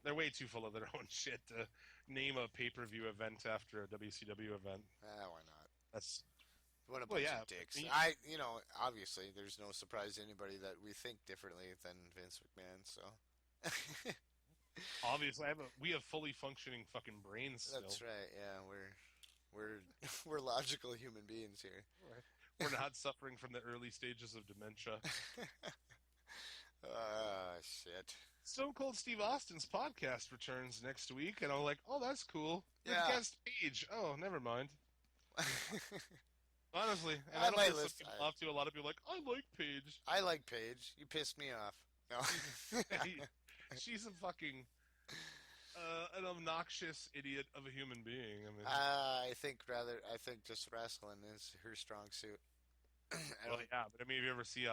They're way too full of their own shit to name a pay-per-view event after a WCW event. Why not? That's... What a bunch of dicks. Obviously, there's no surprise to anybody that we think differently than Vince McMahon, so... Obviously, we have fully functioning fucking brains still. That's right, yeah. We're logical human beings here. We're not suffering from the early stages of dementia. Shit. Stone Cold Steve Austin's podcast returns next week, and I'm like, oh, that's cool. Yeah. Guest Paige. Oh, never mind. Honestly, and I I don't might piss listen. some people off too. A lot of people are like, I like Paige. I like Paige. You pissed me off. No. She's a fucking an obnoxious idiot of a human being. I mean, I think just wrestling is her strong suit. Yeah, but I mean, if you ever see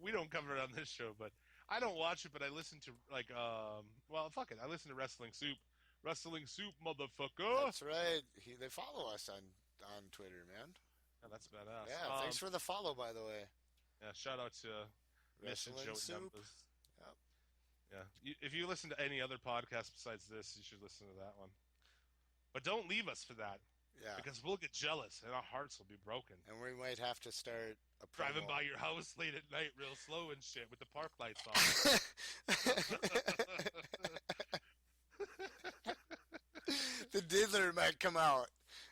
we don't cover it on this show, but I don't watch it, but I listen to fuck it, I listen to Wrestling Soup, motherfucker. That's right. They follow us on Twitter, man. Yeah, that's badass. Yeah, thanks for the follow, by the way. Yeah, shout out to Wrestling Mr. Joey Soup. Numbers. Yep. Yeah. If you listen to any other podcast besides this, you should listen to that one. But don't leave us for that. Yeah. Because we'll get jealous and our hearts will be broken. And we might have to start a promo. Driving by your house late at night real slow and shit with the park lights on. The diddler might come out.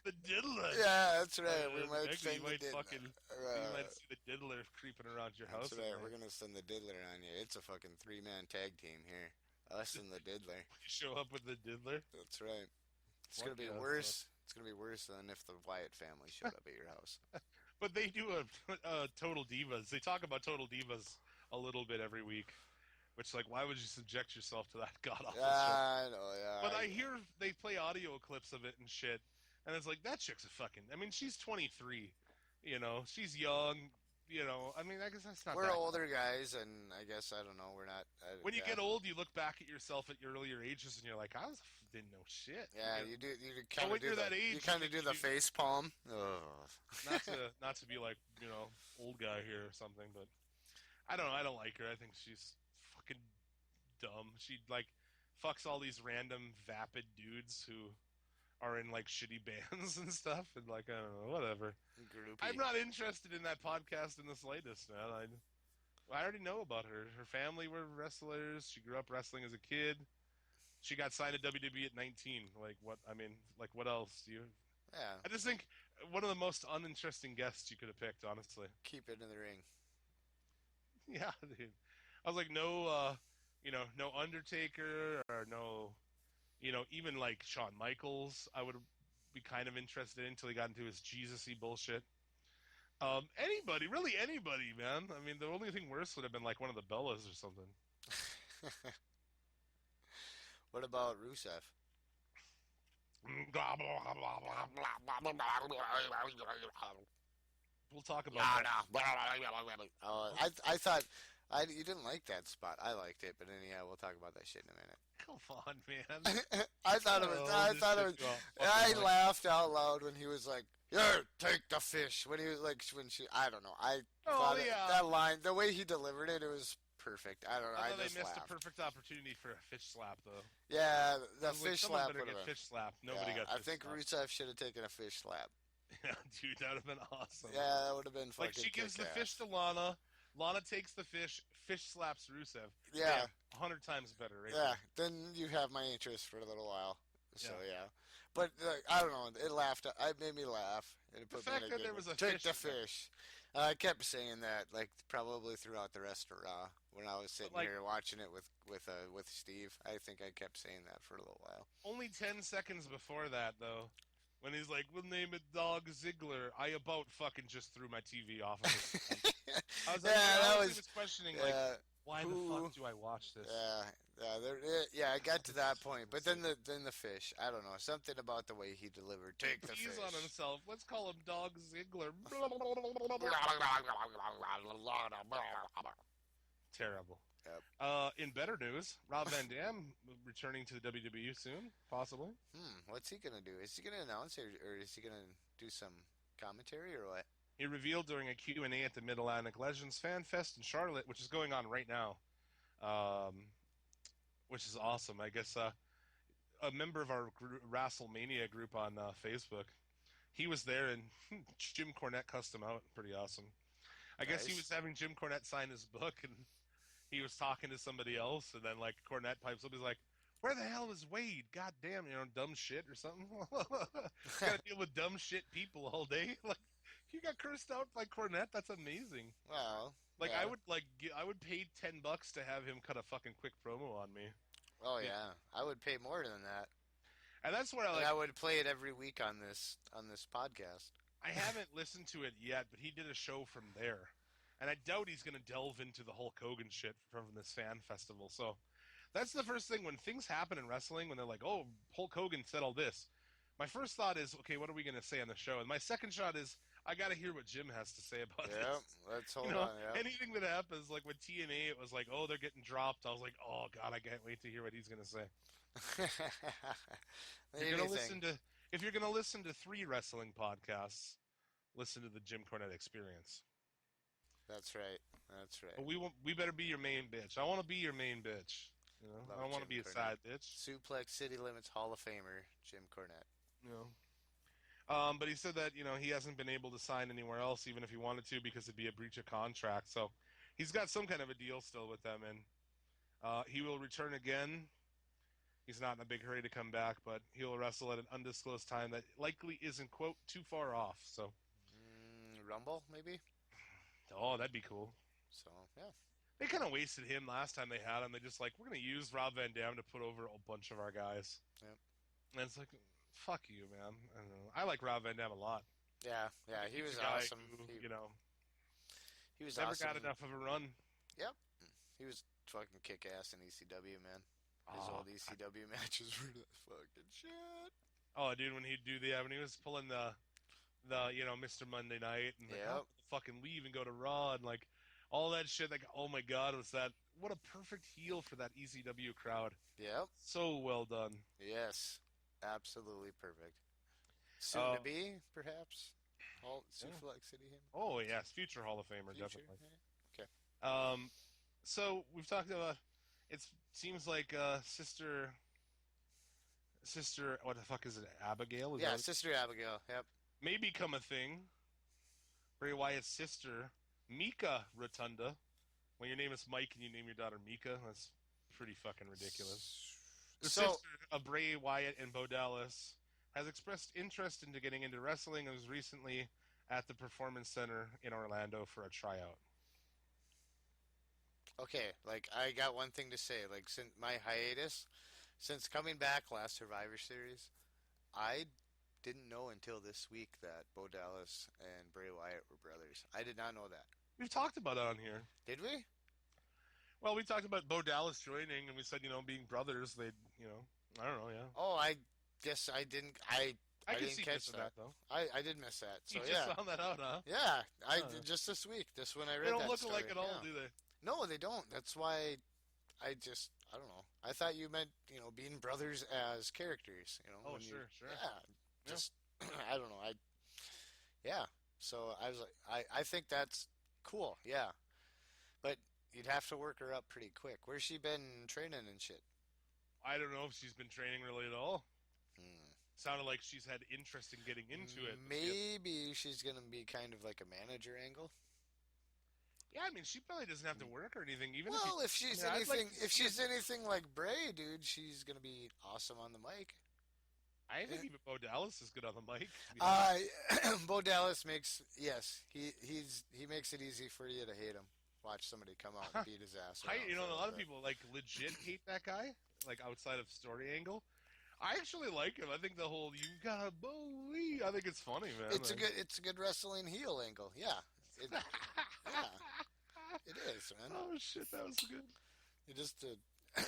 The diddler. Yeah, that's right. We might send you the might diddler. you might see the diddler creeping around your house. That's right. We're gonna send the diddler on you. It's a fucking 3-man tag team here. Us and the diddler. You show up with the diddler. That's right. It's gonna be worse. It's gonna be worse than if the Wyatt family showed up at your house. But they do a Total Divas. They talk about Total Divas a little bit every week. Which, like, why would you subject yourself to that god-awful shit? I know, yeah. But I hear they play audio clips of it and shit. And it's like, that chick's a fucking... I mean, she's 23. You know, she's young. You know, I mean, I guess that's not We're that older guys, and I guess, I don't know, we're not... when you get old, you look back at yourself at your earlier ages, and you're like, didn't know shit. Yeah, you kind of do that age, you kind of do the face palm. Not to be like, you know, old guy here or something, but I don't know. I don't like her. I think she's fucking dumb. She, like, fucks all these random vapid dudes who are in, like, shitty bands and stuff, and, like, I don't know, whatever. Groupie. I'm not interested in that podcast in the slightest, man. I already know about her. Her family were wrestlers. She grew up wrestling as a kid. She got signed to WWE at 19. Like, what? I mean, like, what else do you... Yeah. I just think one of the most uninteresting guests you could have picked, honestly. Keep it in the ring. Yeah, dude. I was like, no, no Undertaker or no, even like Shawn Michaels. I would be kind of interested in until he got into his Jesus-y bullshit. Anybody, really anybody, man. I mean, the only thing worse would have been like one of the Bellas or something. What about Rusev? We'll talk about that. I thought you didn't like that spot. I liked it, but anyhow, we'll talk about that shit in a minute. Come on, man. I thought it was. I laughed out loud when he was like, "Yeah, take the fish." When he was like, I don't know. I thought that line, the way he delivered it, it was perfect. I don't know. I just they missed laughed. a perfect opportunity for a fish slap, though. Yeah, the fish slap would have been. Fish slap. Nobody got. I think Rusev should have taken a fish slap. Yeah, dude, that would have been awesome. Yeah, that would have been fucking like she gives the fish to Lana. Lana takes the fish. Fish slaps Rusev. Yeah, 100 times better. Right yeah, then you have my interest for a little while. So yeah, but I don't know. It made me laugh. It put the fact that there was a take the fish. I kept saying that like probably throughout the rest of Raw when I was sitting here watching it with Steve. I think I kept saying that for a little while. Only 10 seconds before that, though. When he's like, we'll name it Dog Ziggler, I about fucking just threw my TV off of it. I was like, I was questioning, like, why the fuck do I watch this? I got to that point. But then the fish, I don't know, something about the way he delivered. Take the fish. He's on himself. Let's call him Dog Ziggler. Terrible. Yep. In better news, Rob Van Dam returning to the WWE soon, possibly. What's he gonna do? Is he gonna announce or is he gonna do some commentary or what? He revealed during a Q&A at the Mid-Atlantic Legends Fan Fest in Charlotte, which is going on right now, which is awesome. I guess a member of our WrestleMania group on Facebook, he was there, and Jim Cornette cussed him out. Pretty awesome. I guess he was having Jim Cornette sign his book, and he was talking to somebody else, and then, like, Cornette pipes up. He's like, where the hell is Wade? God damn, dumb shit or something. Gotta deal with dumb shit people all day. Like, you got cursed out by Cornette? That's amazing. Wow. Like, I would pay $10 to have him cut a fucking quick promo on me. Oh, yeah. I would pay more than that. And that's where I would play it every week on this podcast. I haven't listened to it yet, but he did a show from there. And I doubt he's going to delve into the Hulk Hogan shit from this fan festival. So that's the first thing. When things happen in wrestling, when they're like, oh, Hulk Hogan said all this, my first thought is, okay, what are we going to say on the show? And my second shot is, I got to hear what Jim has to say about this. Yeah, let's hold on. Yeah. Anything that happens, like with TNA, it was like, oh, they're getting dropped. I was like, oh, God, I can't wait to hear what he's going to say. If you're going to listen to 3 wrestling podcasts, listen to the Jim Cornette Experience. That's right. But we better be your main bitch. I want to be your main bitch. You know, Love I don't want to Jim be a Cornette. side bitch. Suplex City Limits Hall of Famer Jim Cornette. You know. But he said that he hasn't been able to sign anywhere else, even if he wanted to, because it'd be a breach of contract. So he's got some kind of a deal still with them, and he will return again. He's not in a big hurry to come back, but he'll wrestle at an undisclosed time that likely isn't, quote, too far off. So, Rumble, maybe? oh, that'd be cool. So, yeah. They kind of wasted him last time they had him. They just we're going to use Rob Van Dam to put over a bunch of our guys. Yep. And it's like, fuck you, man. I don't know. I like Rob Van Dam a lot. Yeah, he was He's a guy awesome. Who, he was never awesome. got enough of a run. Yep. He was fucking kick-ass in ECW, man. His old ECW matches were the fucking shit. Oh, dude, when he'd do when he was pulling the Mr. Monday Night and fucking leave and go to Raw and all that shit, oh my god, what a perfect heel for that ECW crowd. Yep. So well done. Yes. Absolutely perfect. Soon to be, perhaps. Suplex City him. Oh yes, future Hall of Famer, definitely. Yeah. Okay. So we've talked about. It seems like sister. What the fuck is it? Abigail? Sister Abigail. Yep. May become a thing. Bray Wyatt's sister, Mika Rotunda. When your name is Mike and you name your daughter Mika, that's pretty fucking ridiculous. The sister of Bray Wyatt and Bo Dallas has expressed interest into getting into wrestling and was recently at the Performance Center in Orlando for a tryout. Okay, I got one thing to say. Since my hiatus, since coming back last Survivor Series, I didn't know until this week that Bo Dallas and Bray Wyatt were brothers. I did not know that. We've talked about that on here. Did we? Well, we talked about Bo Dallas joining, and we said, being brothers, they'd, I don't know, yeah. Oh, I guess I didn't. I didn't catch that though. I did miss that. So you just found that out, huh? Yeah, I did just this week. This when I read that. They don't look story. alike at all, do they? No, they don't. That's why I don't know. I thought you meant, being brothers as characters, Oh, sure. Yeah. Just, I don't know. Yeah. So I was like, I think that's cool. Yeah. But you'd have to work her up pretty quick. Where's she been training and shit? I don't know if she's been training really at all. Sounded like she's had interest in getting into it. Maybe she's going to be kind of like a manager angle. Yeah, I mean, she probably doesn't have to work or anything. If she's anything like Bray, dude, she's gonna be awesome on the mic. I think even Bo Dallas is good on the mic. Bo Dallas makes he makes it easy for you to hate him. Watch somebody come out and beat his ass. A lot of people legit hate that guy, outside of story angle. I actually like him. I think the whole "you got a Bowie," I think it's funny, man. It's a good wrestling heel angle. Yeah. It is, man. Oh shit, that was good. It just, I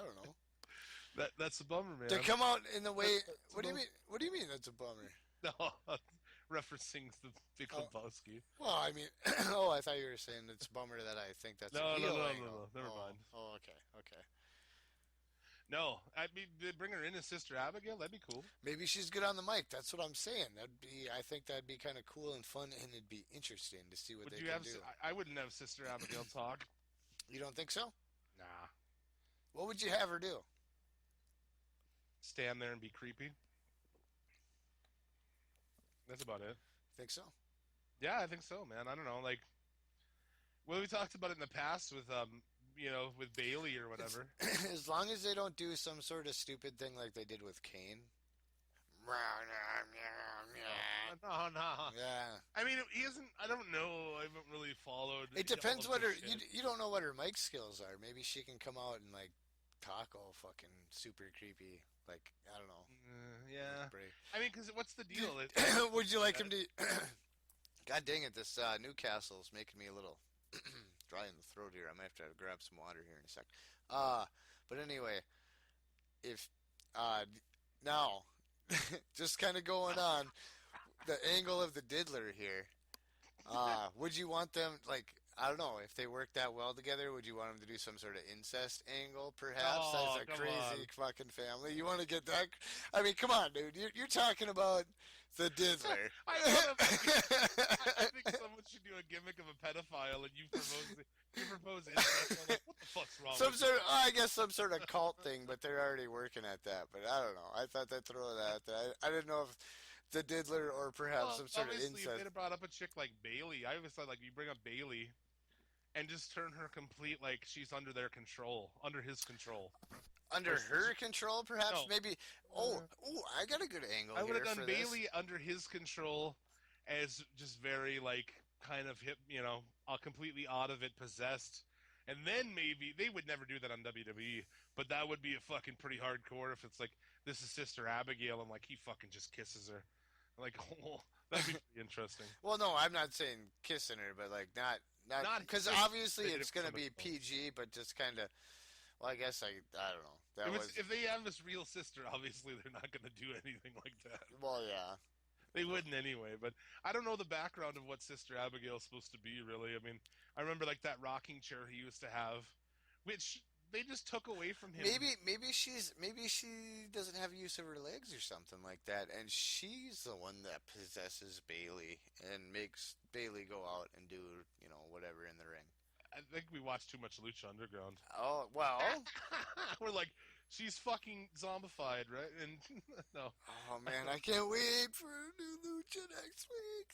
don't know. That's a bummer, man. To come out in the way. What do you mean? What do you mean that's a bummer? No, referencing the Big Lebowski. Well, I mean, I thought you were saying it's a bummer that I think that's a heel angle. No, never mind. Oh, okay. No, I mean, bring her in as Sister Abigail. That'd be cool. Maybe she's good on the mic. That's what I'm saying. I think that'd be kind of cool and fun, and it'd be interesting to see what they can do. I wouldn't have Sister Abigail talk. You don't think so? Nah. What would you have her do? Stand there and be creepy. That's about it. Think so? Yeah, I think so, man. I don't know, we talked about it in the past with with Bailey or whatever. As long as they don't do some sort of stupid thing like they did with Kane. No. Yeah. I mean, he isn't. I don't know. I haven't really followed. It depends what her. You don't know what her mic skills are. Maybe she can come out and talk all fucking super creepy. I don't know. Yeah. I mean, because what's the deal? Would you like him to? God dang it! This Newcastle's making me a little dry in the throat here. I might have to grab some water here in a sec. But anyway, if now, just kind of going on the angle of the diddler here. Would you want them I don't know if they work that well together? Would you want them to do some sort of incest angle, perhaps? That's a crazy fucking family. You want to get that? I mean, come on, dude. You're talking about the diddler. I think someone should do a gimmick of a pedophile and you propose incest. I'm like, what the fuck's wrong Some with sort of, I guess some sort of cult thing, but they're already working at that. But I don't know. I thought they'd throw that out there. I didn't know if the diddler or perhaps some sort of obviously, if incest. they'd have brought up a chick like Bailey, I always thought, like, you bring up Bailey and just turn her complete, like, she's under their control, under his control. Under her control, perhaps? No. Maybe. I got a good angle I would here have for done this. Bailey under his control as just very, like, kind of hip, completely out of it, possessed. And then maybe, they would never do that on WWE, but that would be a fucking pretty hardcore if it's like, this is Sister Abigail, and, like, he fucking just kisses her. Like, oh, that'd be pretty interesting. Well, no, I'm not saying kissing her, but, like, not because like, obviously rated it's going to for be the- PG, but just kind of, well, I guess I don't know. If they have this real sister, obviously they're not going to do anything like that. Well, yeah. They wouldn't anyway, but I don't know the background of what Sister Abigail's supposed to be, really. I mean, I remember, like, that rocking chair he used to have, which they just took away from him. Maybe she doesn't have use of her legs or something like that, and she's the one that possesses Bailey and makes Bailey go out and do whatever in the ring. I think we watched too much Lucha Underground. Oh well. We're like, she's fucking zombified, right? And no. Oh man, I can't wait for a new Lucha next week.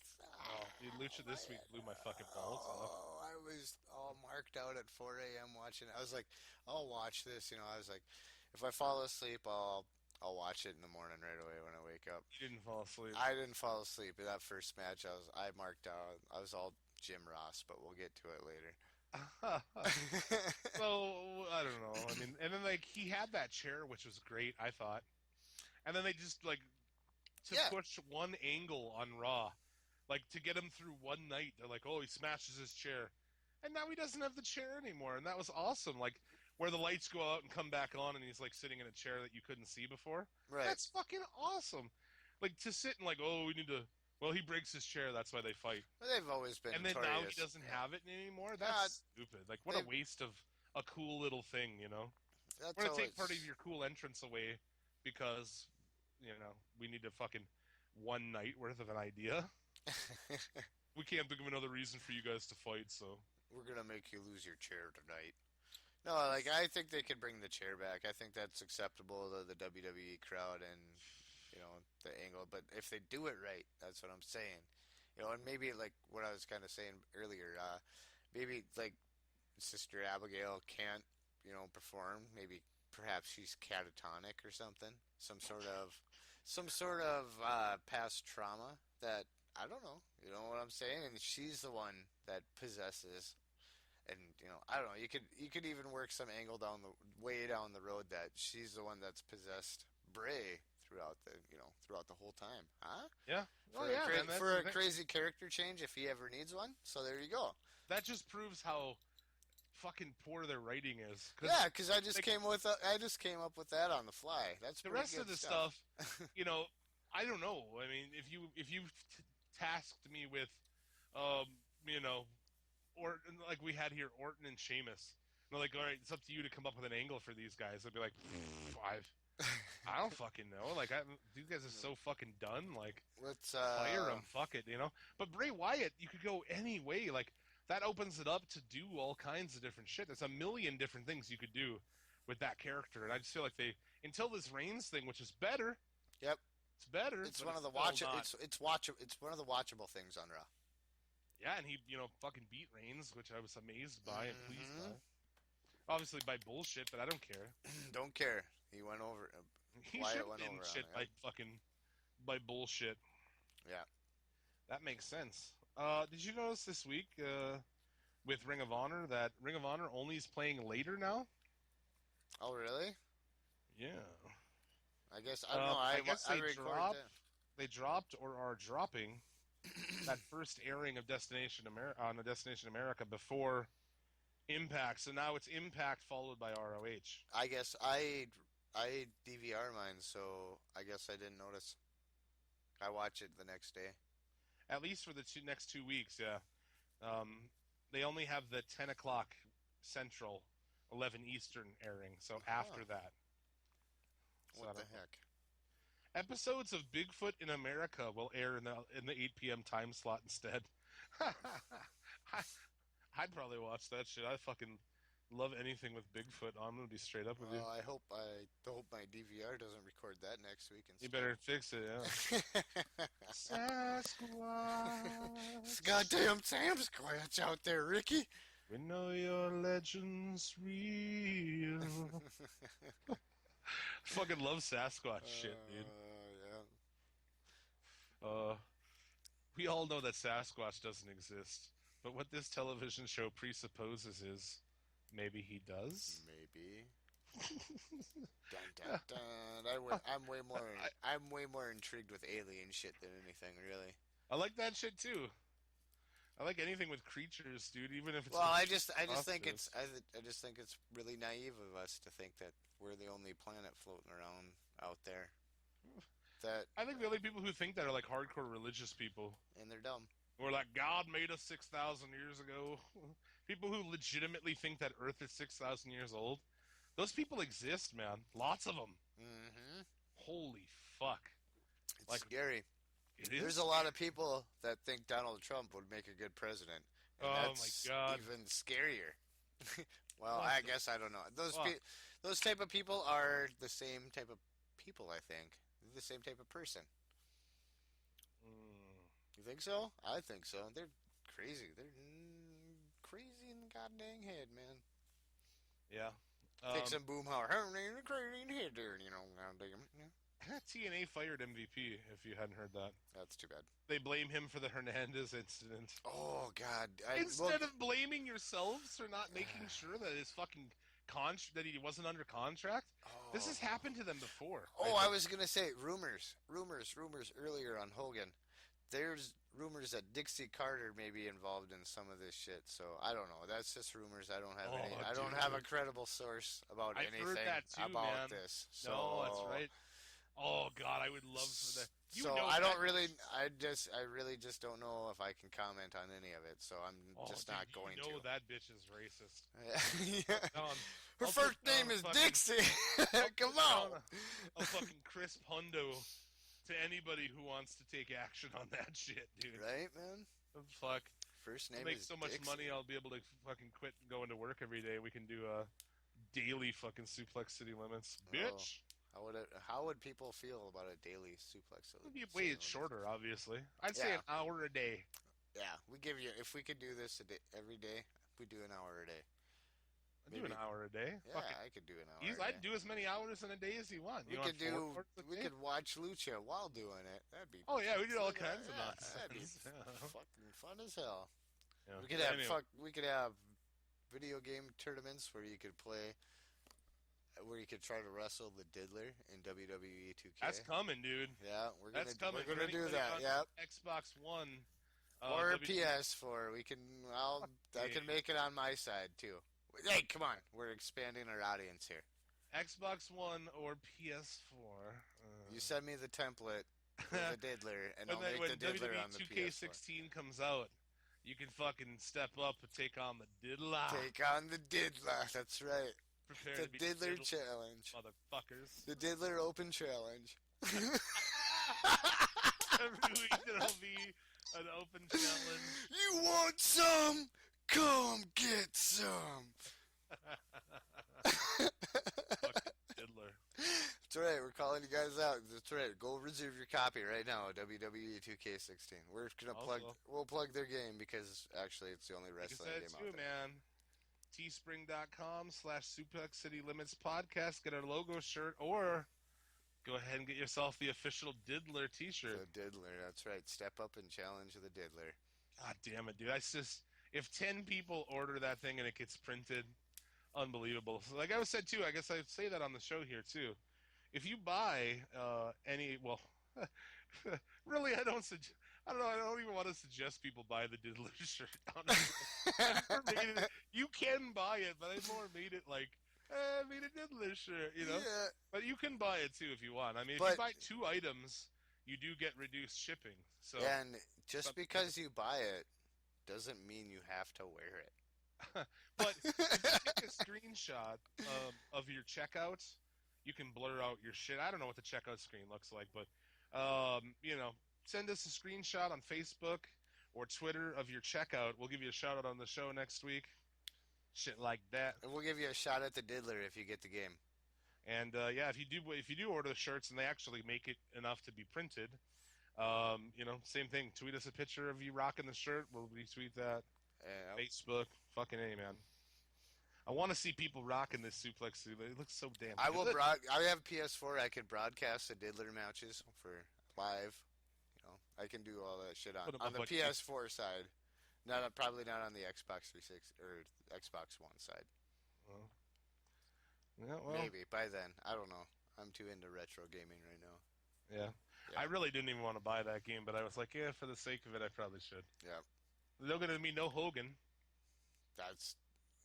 Oh, dude, Lucha this week blew my fucking balls off. Oh, I was all marked out at 4 a.m. watching. I was like, I'll watch this. I was like, if I fall asleep, I'll watch it in the morning right away when I wake up. You didn't fall asleep. I didn't fall asleep. That first match, I marked out. I was all Jim Ross, but we'll get to it later. So, I don't know. I mean, and then, like, he had that chair, which was great, I thought. And then they just, like, push one angle on Raw, like, to get him through one night. They're like, oh, he smashes his chair. And now he doesn't have the chair anymore. And that was awesome. Like, where the lights go out and come back on and he's, like, sitting in a chair that you couldn't see before. Right. That's fucking awesome. Like, to sit and, like, oh, we need to... Well, he breaks his chair, that's why they fight. Well, they've always been and then notorious. now he doesn't have it anymore? That's stupid. Like, what a waste of a cool little thing, That's We're going to always... take part of your cool entrance away because, we need a fucking one night worth of an idea. We can't think of another reason for you guys to fight, so... We're going to make you lose your chair tonight. No, like, I think they could bring the chair back. I think that's acceptable to the WWE crowd and... the angle, but if they do it right, that's what I'm saying. And maybe like what I was kind of saying earlier, maybe like Sister Abigail can't, perform. Maybe perhaps she's catatonic or something. Some sort of past trauma that I don't know. You know what I'm saying? And she's the one that possesses. And I don't know. You could even work some angle way down the road that she's the one that's possessed Bray throughout the whole time, huh? Yeah. For a crazy character change if he ever needs one. So there you go. That just proves how fucking poor their writing is. Yeah, because I just came up with that on the fly. That's the rest of the stuff. stuff. I don't know. I mean, if you tasked me with, or like we had here, Orton and Sheamus, and they're like, all right, it's up to you to come up with an angle for these guys. I'd be like, I don't fucking know. Like, these guys are so fucking done. Like, let's fire them. Fuck it, But Bray Wyatt, you could go any way. Like, that opens it up to do all kinds of different shit. There's a million different things you could do with that character, and I just feel like until this Reigns thing, which is better. Yep, it's better. It's one of the It's one of the watchable things on Raw. Yeah, and he fucking beat Reigns, which I was amazed by and pleased by. Obviously by bullshit, but I don't care. Don't care. He went over. He should have been shit by bullshit. Yeah, that makes sense. Did you notice this week with Ring of Honor that Ring of Honor only is playing later now? Oh, really? Yeah. I guess I don't know. I guess they dropped or are dropping that first airing of Destination America before Impact. So now it's Impact followed by ROH. I guess I DVR mine, so I guess I didn't notice. I watch it the next day. At least for the next 2 weeks, yeah. They only have the 10 o'clock Central, 11 Eastern airing, so after that. What the heck? Episodes of Bigfoot in America will air in the 8 p.m. time slot instead. I'd probably watch that shit. I fucking love anything with Bigfoot. I'm gonna be straight up with you. I hope my DVR doesn't record that next week You instead. better fix it, yeah. Sasquatch. It's goddamn Sasquatch out there, Ricky. We know your legend's real. Fucking love Sasquatch shit, dude. Yeah. We all know that Sasquatch doesn't exist, but what this television show presupposes is maybe he does. Maybe. Dun, dun, dun. I'm way more intrigued with alien shit than anything, really. I like that shit too. I like anything with creatures, dude. Even if it's I just think it's really naive of us to think that we're the only planet floating around out there. I think the only people who think that are like hardcore religious people, and they're dumb. Or like God made us 6,000 years ago. People who legitimately think that Earth is 6,000 years old. Those people exist, man. Lots of them. Mm-hmm. Holy fuck. It's scary. It is. There's a lot of people that think Donald Trump would make a good president. And that's my God. even scarier. Well, I guess I don't know. Those type of people are the same type of people, I think. They're the same type of person. You think so? I think so. They're crazy. They're crazy in the goddamn head, man. Yeah. Take some boomhauer. Crazy in the head there, you know. TNA fired MVP, if you hadn't heard that. That's too bad. They blame him for the Hernandez incident. Oh, God. Instead of blaming yourselves for not making sure that his fucking that he wasn't under contract, this has happened to them before. I was going to say rumors earlier on Hogan. There's rumors that Dixie Carter may be involved in some of this shit, so I don't know. That's just rumors. I don't have I don't have a credible source about anything heard that too, about man. this. So, no, that's right. Oh God, I would love for that. I really just don't know if I can comment on any of it. So I'm just not going to. You know that bitch is racist. Her first name is Dixie. Come on. A fucking crisp hundo to anybody who wants to take action on that shit, dude. Right, man? Fuck. First name I'll make is so much Dixie. money, I'll be able to fucking quit going to work every day. We can do daily fucking Suplex City Limits. Bitch! How would people feel about a daily Suplex? It'd be way shorter, obviously. I'd say an hour a day. Yeah, we give you, if we could do this every day, we do an hour a day. I'd do an hour a day. Yeah, I could do an hour a day. I'd do as many hours in a day as you want. We could watch Lucha while doing it. That'd be. Oh yeah, we do all kinds of nonsense. That'd be fucking fun as hell. Yeah. We could have video game tournaments where you could play, where you could try to wrestle the Diddler in WWE 2K. That's coming, dude. Yeah, we're gonna do that. On Yep. Xbox One or PS4. I can make it on my side too. Hey, come on. We're expanding our audience here. Xbox One or PS4. You send me the template for the Diddler, and I'll make the Diddler on the WWE PS4. 2K16 comes out, you can fucking step up and take on the Diddler. Take on the Diddler. That's right. Prepare the to be Diddler Challenge. Motherfuckers. The Diddler Open Challenge. Every week there'll be an open challenge. You want some? Come get some. Diddler. That's right. We're calling you guys out. That's right. Go reserve your copy right now. WWE 2K16. We're gonna We'll plug their game because actually it's the only wrestling game out there. Man. Teespring.com/Suplex City Limits Podcast. Get our logo shirt, or go ahead and get yourself the official Diddler T-shirt. The Diddler. That's right. Step up and challenge the Diddler. God damn it, dude! If 10 people order that thing and it gets printed, unbelievable. So like I said too, I guess I say that on the show here too. If you buy really, I don't know. I don't even want to suggest people buy the Diddler shirt. You can buy it, but I more made it like, I made a Diddler shirt, you know? Yeah. But you can buy it too if you want. I mean, if you buy 2 items, you do get reduced shipping. So and just because you buy it doesn't mean you have to wear it. But if you take a screenshot of your checkout, you can blur out your shit. I don't know what the checkout screen looks like, but send us a screenshot on Facebook or Twitter of your checkout. We'll give you a shout out on the show next week. Shit like that. And we'll give you a shot at the diddler if you get the game. And yeah, if you do order the shirts and they actually make it enough to be printed, same thing. Tweet us a picture of you rocking the shirt. We'll retweet that. Facebook. Fucking A, man. I want to see people rocking this Suplex suit. It looks so damn good. I have PS4. I could broadcast the diddler matches for live. I can do all that shit on the PS4 side. Probably not on the Xbox 360 or Xbox One side. Well, maybe by then. I don't know. I'm too into retro gaming right now. Yeah. I really didn't even want to buy that game, but I was like, yeah, for the sake of it, I probably should. Yeah. There's going to be no Hogan.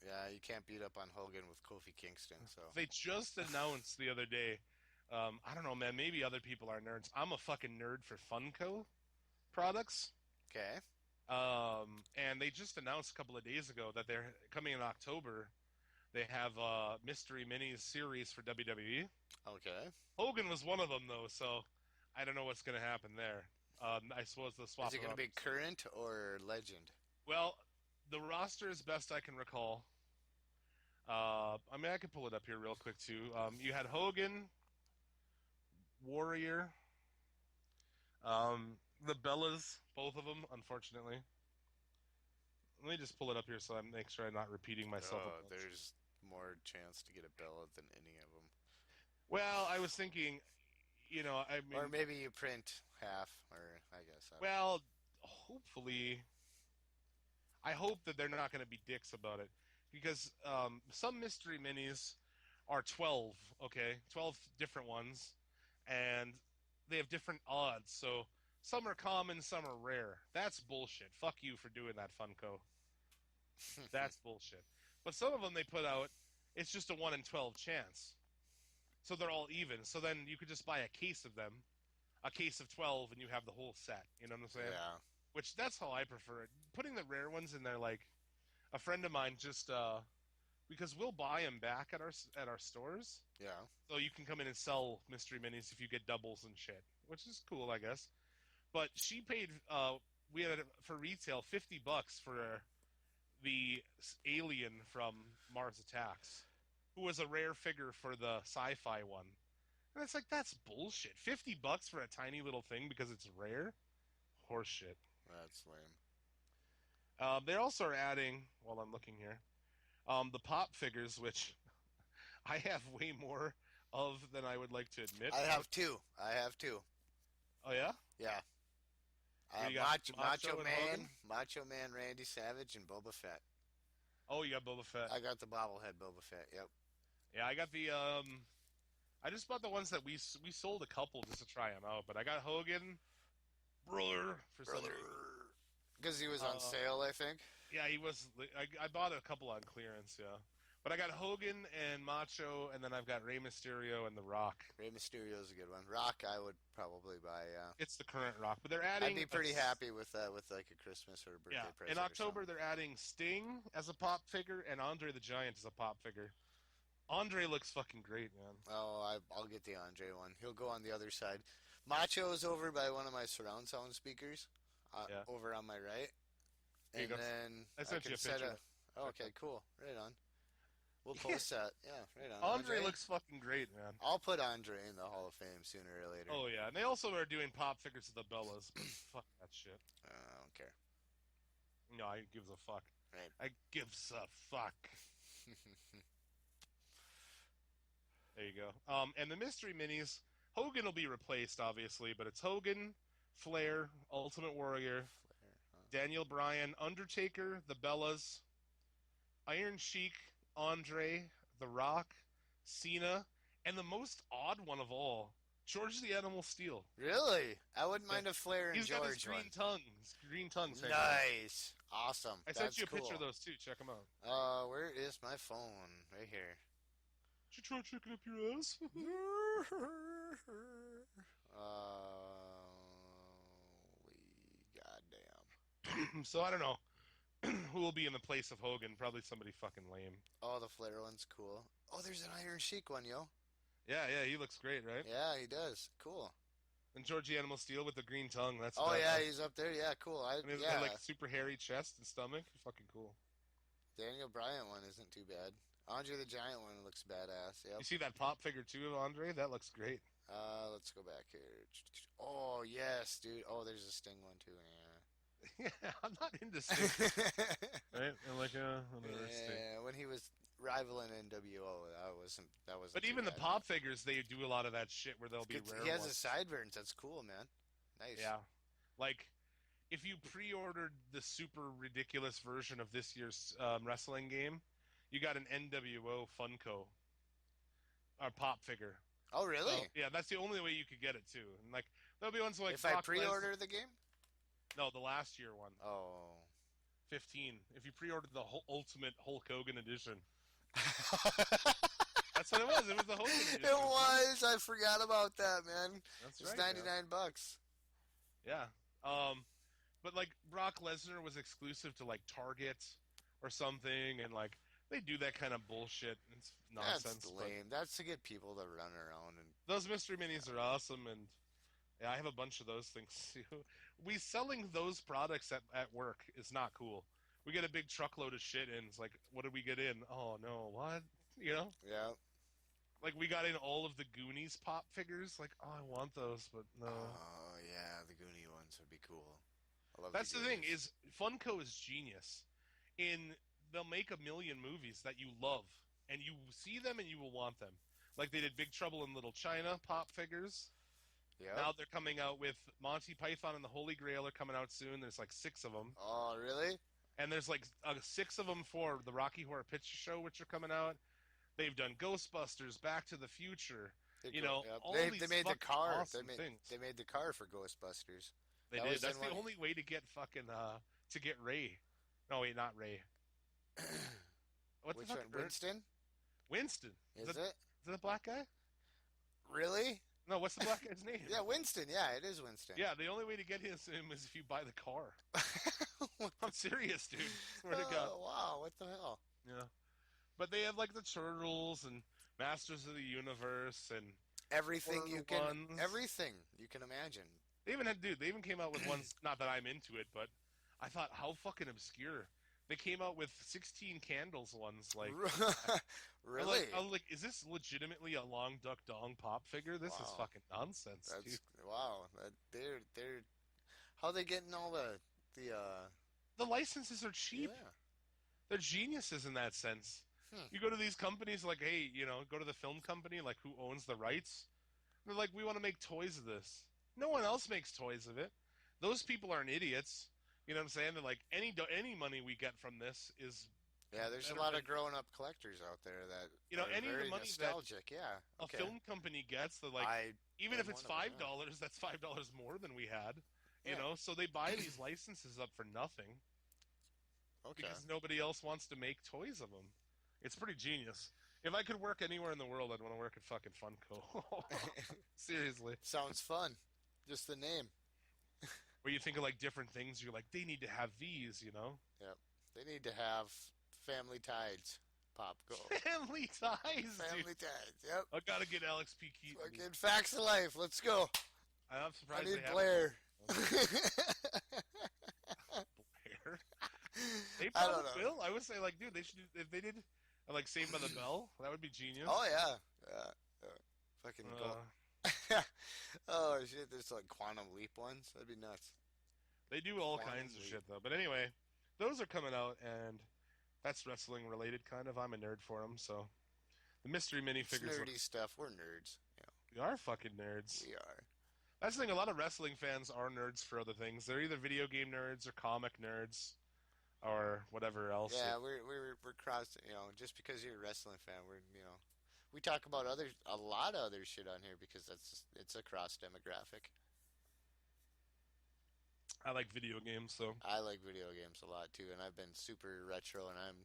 You can't beat up on Hogan with Kofi Kingston. So they just announced the other day. I don't know, man. Maybe other people are nerds. I'm a fucking nerd for Funko products. Okay. And they just announced a couple of days ago that they're coming in October. They have a Mystery Minis series for WWE. Okay. Hogan was one of them, though, so I don't know what's going to happen there. I suppose they'll swap. Is it going to be current or legend? Well, the roster is best I can recall. I could pull it up here real quick, too. You had Hogan, Warrior, the Bellas, both of them, unfortunately. Let me just pull it up here so I make sure I'm not repeating myself. There's more chance to get a Bella than any of them. Well, I was thinking, or maybe you print half, or I guess. Hopefully, I hope that they're not going to be dicks about it, because some mystery minis are 12, okay? 12 different ones, and they have different odds, so some are common, some are rare. That's bullshit. Fuck you for doing that, Funko. That's bullshit. But some of them they put out, it's just a 1 in 12 chance. So they're all even. So then you could just buy a case of them, a case of 12, and you have the whole set. You know what I'm saying? Yeah. Which, that's how I prefer it. Putting the rare ones in there, like, a friend of mine just, because we'll buy them back at our stores. Yeah. So you can come in and sell mystery minis if you get doubles and shit, which is cool, I guess. But she paid, we had for retail $50 for the alien from Mars Attacks, who was a rare figure for the sci-fi one. And it's like, that's bullshit. $50 for a tiny little thing because it's rare? Horseshit. That's lame. They also are adding, while I'm looking here, the pop figures, which I have way more of than I would like to admit. I have two. Oh, yeah? Yeah. Macho Man Randy Savage, and Boba Fett. Oh, you got Boba Fett. I got the bobblehead Boba Fett, yep. Yeah, I got the, I just bought the ones that we sold a couple just to try them out, but I got Hogan, Brother, for some reason. Because he was on sale, I think. Yeah, he was, I bought a couple on clearance, yeah. But I got Hogan and Macho, and then I've got Rey Mysterio and The Rock. Rey Mysterio's a good one. Rock, I would probably buy, yeah. It's the current Rock, but they're adding... I'd be pretty happy with that, with like a Christmas or a birthday present. In October, they're adding Sting as a pop figure and Andre the Giant as a pop figure. Andre looks fucking great, man. Oh, I'll get the Andre one. He'll go on the other side. Macho's over by one of my surround sound speakers, over on my right. And then I sent you a picture. Okay, cool. Right on. We'll post that. Yeah, right on. Andre looks fucking great, man. I'll put Andre in the Hall of Fame sooner or later. Oh, yeah. And they also are doing pop figures of the Bellas. Fuck that shit. I don't care. No, I gives a fuck. Right. I gives a fuck. There you go. And the mystery minis, Hogan will be replaced, obviously, but it's Hogan, Flair, Ultimate Warrior, Daniel Bryan, Undertaker, the Bellas, Iron Sheik, Andre, The Rock, Cena, and the most odd one of all, George the Animal Steel. Really? I wouldn't mind a Flair and George one. He's got his green tongue. Nice. Awesome. I sent you a picture of those too. Check them out. Where is my phone? Right here. Did you try checking up your ass? Goddamn. So I don't know. Who will be in the place of Hogan? Probably somebody fucking lame. Oh, the Flair one's cool. Oh, there's an Iron Sheik one, yo. Yeah, he looks great, right? Yeah, he does. Cool. And Georgie Animal Steel with the green tongue. That's Oh, badass. yeah, he's up there. Yeah, cool. And his and, like super hairy chest and stomach. Fucking cool. Daniel Bryan one isn't too bad. Andre the Giant one looks badass. Yep. You see that pop figure too of Andre? That looks great. Let's go back here. Oh, yes, dude. Oh, there's a Sting one too. Yeah, I'm not into Sting. Right? And like, yeah, when he was rivaling NWO, that wasn't. But even the pop figures, they do a lot of that shit where they'll be rare. He has ones. the sideburns. That's cool, man. Nice. Yeah, like if you pre-ordered the super ridiculous version of this year's wrestling game, you got an NWO Funko, pop figure. Oh, really? So, yeah, that's the only way you could get it too. And like there'll be ones like if I pre-order the game. No, the last year one. Oh. 15. If you pre-ordered the Ultimate Hulk Hogan edition. That's what it was. It was the Hogan edition. It was. I forgot about that, man. That's it's right. $99. Yeah. But like Brock Lesnar was exclusive to like Target or something, and like they do that kind of bullshit. It's nonsense. That's lame. That's to get people to run around and. Those mystery minis are awesome, and yeah, I have a bunch of those things too. We selling those products at work is not cool. We get a big truckload of shit in. It's like, what did we get in? Oh no, what? You know? Yeah. Like we got in all of the Goonies pop figures. Like, oh, I want those, but no. Oh yeah, the Goonie ones would be cool. I love. That's the thing is, Funko is genius. They'll make a million movies that you love, and you see them and you will want them. Like they did Big Trouble in Little China pop figures. Yeah. Now they're coming out with Monty Python and the Holy Grail are coming out soon. There's like 6 of them. Oh, really? And there's like 6 of them for the Rocky Horror Picture Show, which are coming out. They've done Ghostbusters, Back to the Future. All they these made the car. Awesome things. They made the car for Ghostbusters. They did. That's the only way to get fucking to get Ray. No, wait, not Ray. What Which the fuck? one? Winston? Winston. Is it? Is it a black guy? Really? No, what's the black guy's name? Yeah, Winston. Yeah, it is Winston. Yeah, the only way to get him is if you buy the car. I'm serious, dude. Swear to God. Wow, what the hell? Yeah. But they have like the Turtles and Masters of the Universe and everything you can imagine. They even came out with ones, not that I'm into it, but I thought how fucking obscure. They came out with 16 candles ones, like really? I was like, is this legitimately a Long Duck Dong pop figure? This is fucking nonsense, dude. Wow. They're how are they getting all the licenses are cheap. Yeah. They're geniuses in that sense. You go to these companies like, hey, go to the film company, like who owns the rights. They're like, we want to make toys of this. No one else makes toys of it. Those people aren't idiots. You know what I'm saying? They're like, any money we get from this is. Yeah, there's a lot of grown-up collectors out there that any of the money nostalgic. A film company gets, they're like, even if it's $5, that's $5 more than we had. You know, so they buy these licenses up for nothing. Okay. Because nobody else wants to make toys of them. It's pretty genius. If I could work anywhere in the world, I'd want to work at fucking Funko. Seriously. Sounds fun. Just the name. Where you think of like different things, you're like, they need to have these, Yep. They need to have Family Tides pop go. Family Ties, Family Tides, yep. I gotta get Alex P. Keaton. Fucking Facts of Life, let's go. I'm surprised I need they Blair. Blair? They probably will. I would say, like, dude, they should do, if they did, like, Saved by the Bell, that would be genius. Oh, yeah. Fucking go. Oh, shit, there's like Quantum Leap ones. That'd be nuts. They do all kinds of shit, though. But anyway, those are coming out, and that's wrestling related, kind of. I'm a nerd for them, so. The mystery minifigures. It's nerdy stuff. We're nerds. We are fucking nerds. We are. That's the thing. A lot of wrestling fans are nerds for other things. They're either video game nerds or comic nerds, or whatever else. Yeah, we're cross. Just because you're a wrestling fan, we talk about a lot of other shit on here because it's a cross demographic. I like video games, so. I like video games a lot too, and I've been super retro, and I'm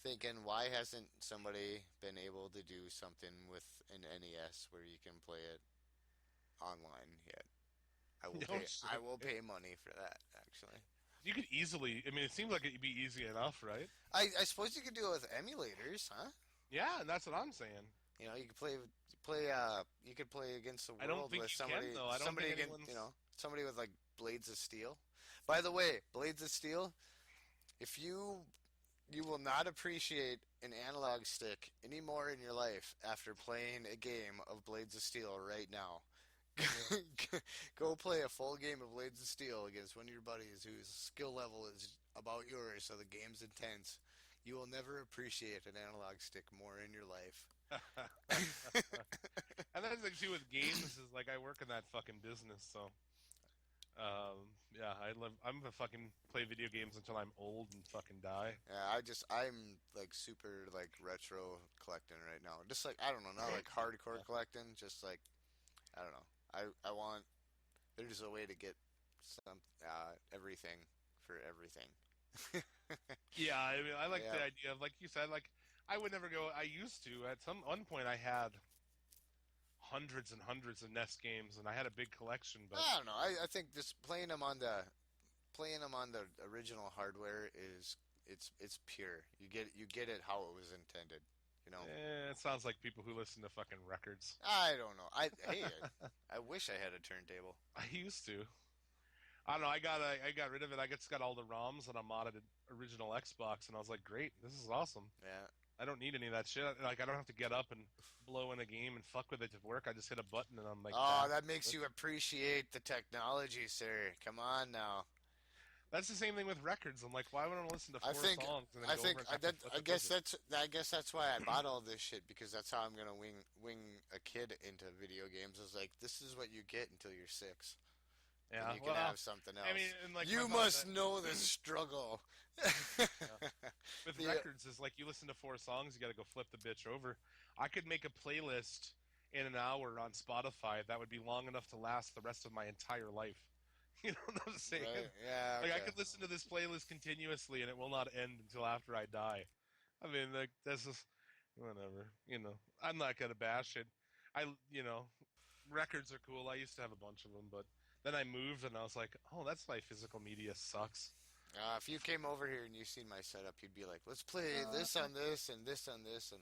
thinking, why hasn't somebody been able to do something with an NES where you can play it online yet? I will pay money for that, actually. You could easily, it seems like it'd be easy enough, right? I suppose you could do it with emulators, huh? Yeah, and that's what I'm saying. You could you could play against the I don't world think with you can though. I don't think against, anyone's. somebody with like blades of steel. By the way, blades of steel. If you will not appreciate an analog stick anymore in your life after playing a game of Blades of Steel right now. Go play a full game of Blades of Steel against one of your buddies whose skill level is about yours, so the game's intense. You will never appreciate an analog stick more in your life. And that's the thing too with games is like I work in that fucking business, so yeah, I'm gonna fucking play video games until I'm old and fucking die. Yeah, I'm like super like retro collecting right now. Just like I don't know, not like hardcore collecting, just like I don't know. I want there's a way to get some everything for everything. Yeah, I mean, I like Yeah. the idea of like you said, like I would never go. I used to at some one point I had hundreds and hundreds of NES games, and I had a big collection. But I don't know. I think just playing them on the original hardware is it's pure. You get it how it was intended. You know. it sounds like people who listen to fucking records. I don't know. I wish I had a turntable. I used to. I don't know. I got rid of it. I just got all the ROMs and I modded an original Xbox, and I was like, great, this is awesome. Yeah. I don't need any of that shit. Like I don't have to get up and blow in a game and fuck with it to work. I just hit a button and I'm like, Oh, back. that makes you appreciate the technology, sir. Come on now. That's the same thing with records. I'm like, why would I listen to I four think songs and then I go think over and I, have to that, flip I it guess over? that's why I bought all this shit, because that's how I'm gonna wing a kid into video games. Is like, this is what you get until you're 6. Yeah, And you can well, have something else. I mean, and like You my thought must that- know the struggle. with The- records is like you listen to 4 songs, you got to go flip the bitch over. I could make a playlist in an hour on Spotify that would be long enough to last the rest of my entire life. You know what I'm saying? Right? Yeah. Like I Okay. could listen to this playlist continuously and it will not end until after I die. I mean, like that's just whatever. I'm not gonna bash it. Records are cool. I used to have a bunch of them, but then I moved and I was like, oh, that's why physical media sucks. If you came over here and you seen my setup, you'd be like, let's play this on this and this on this and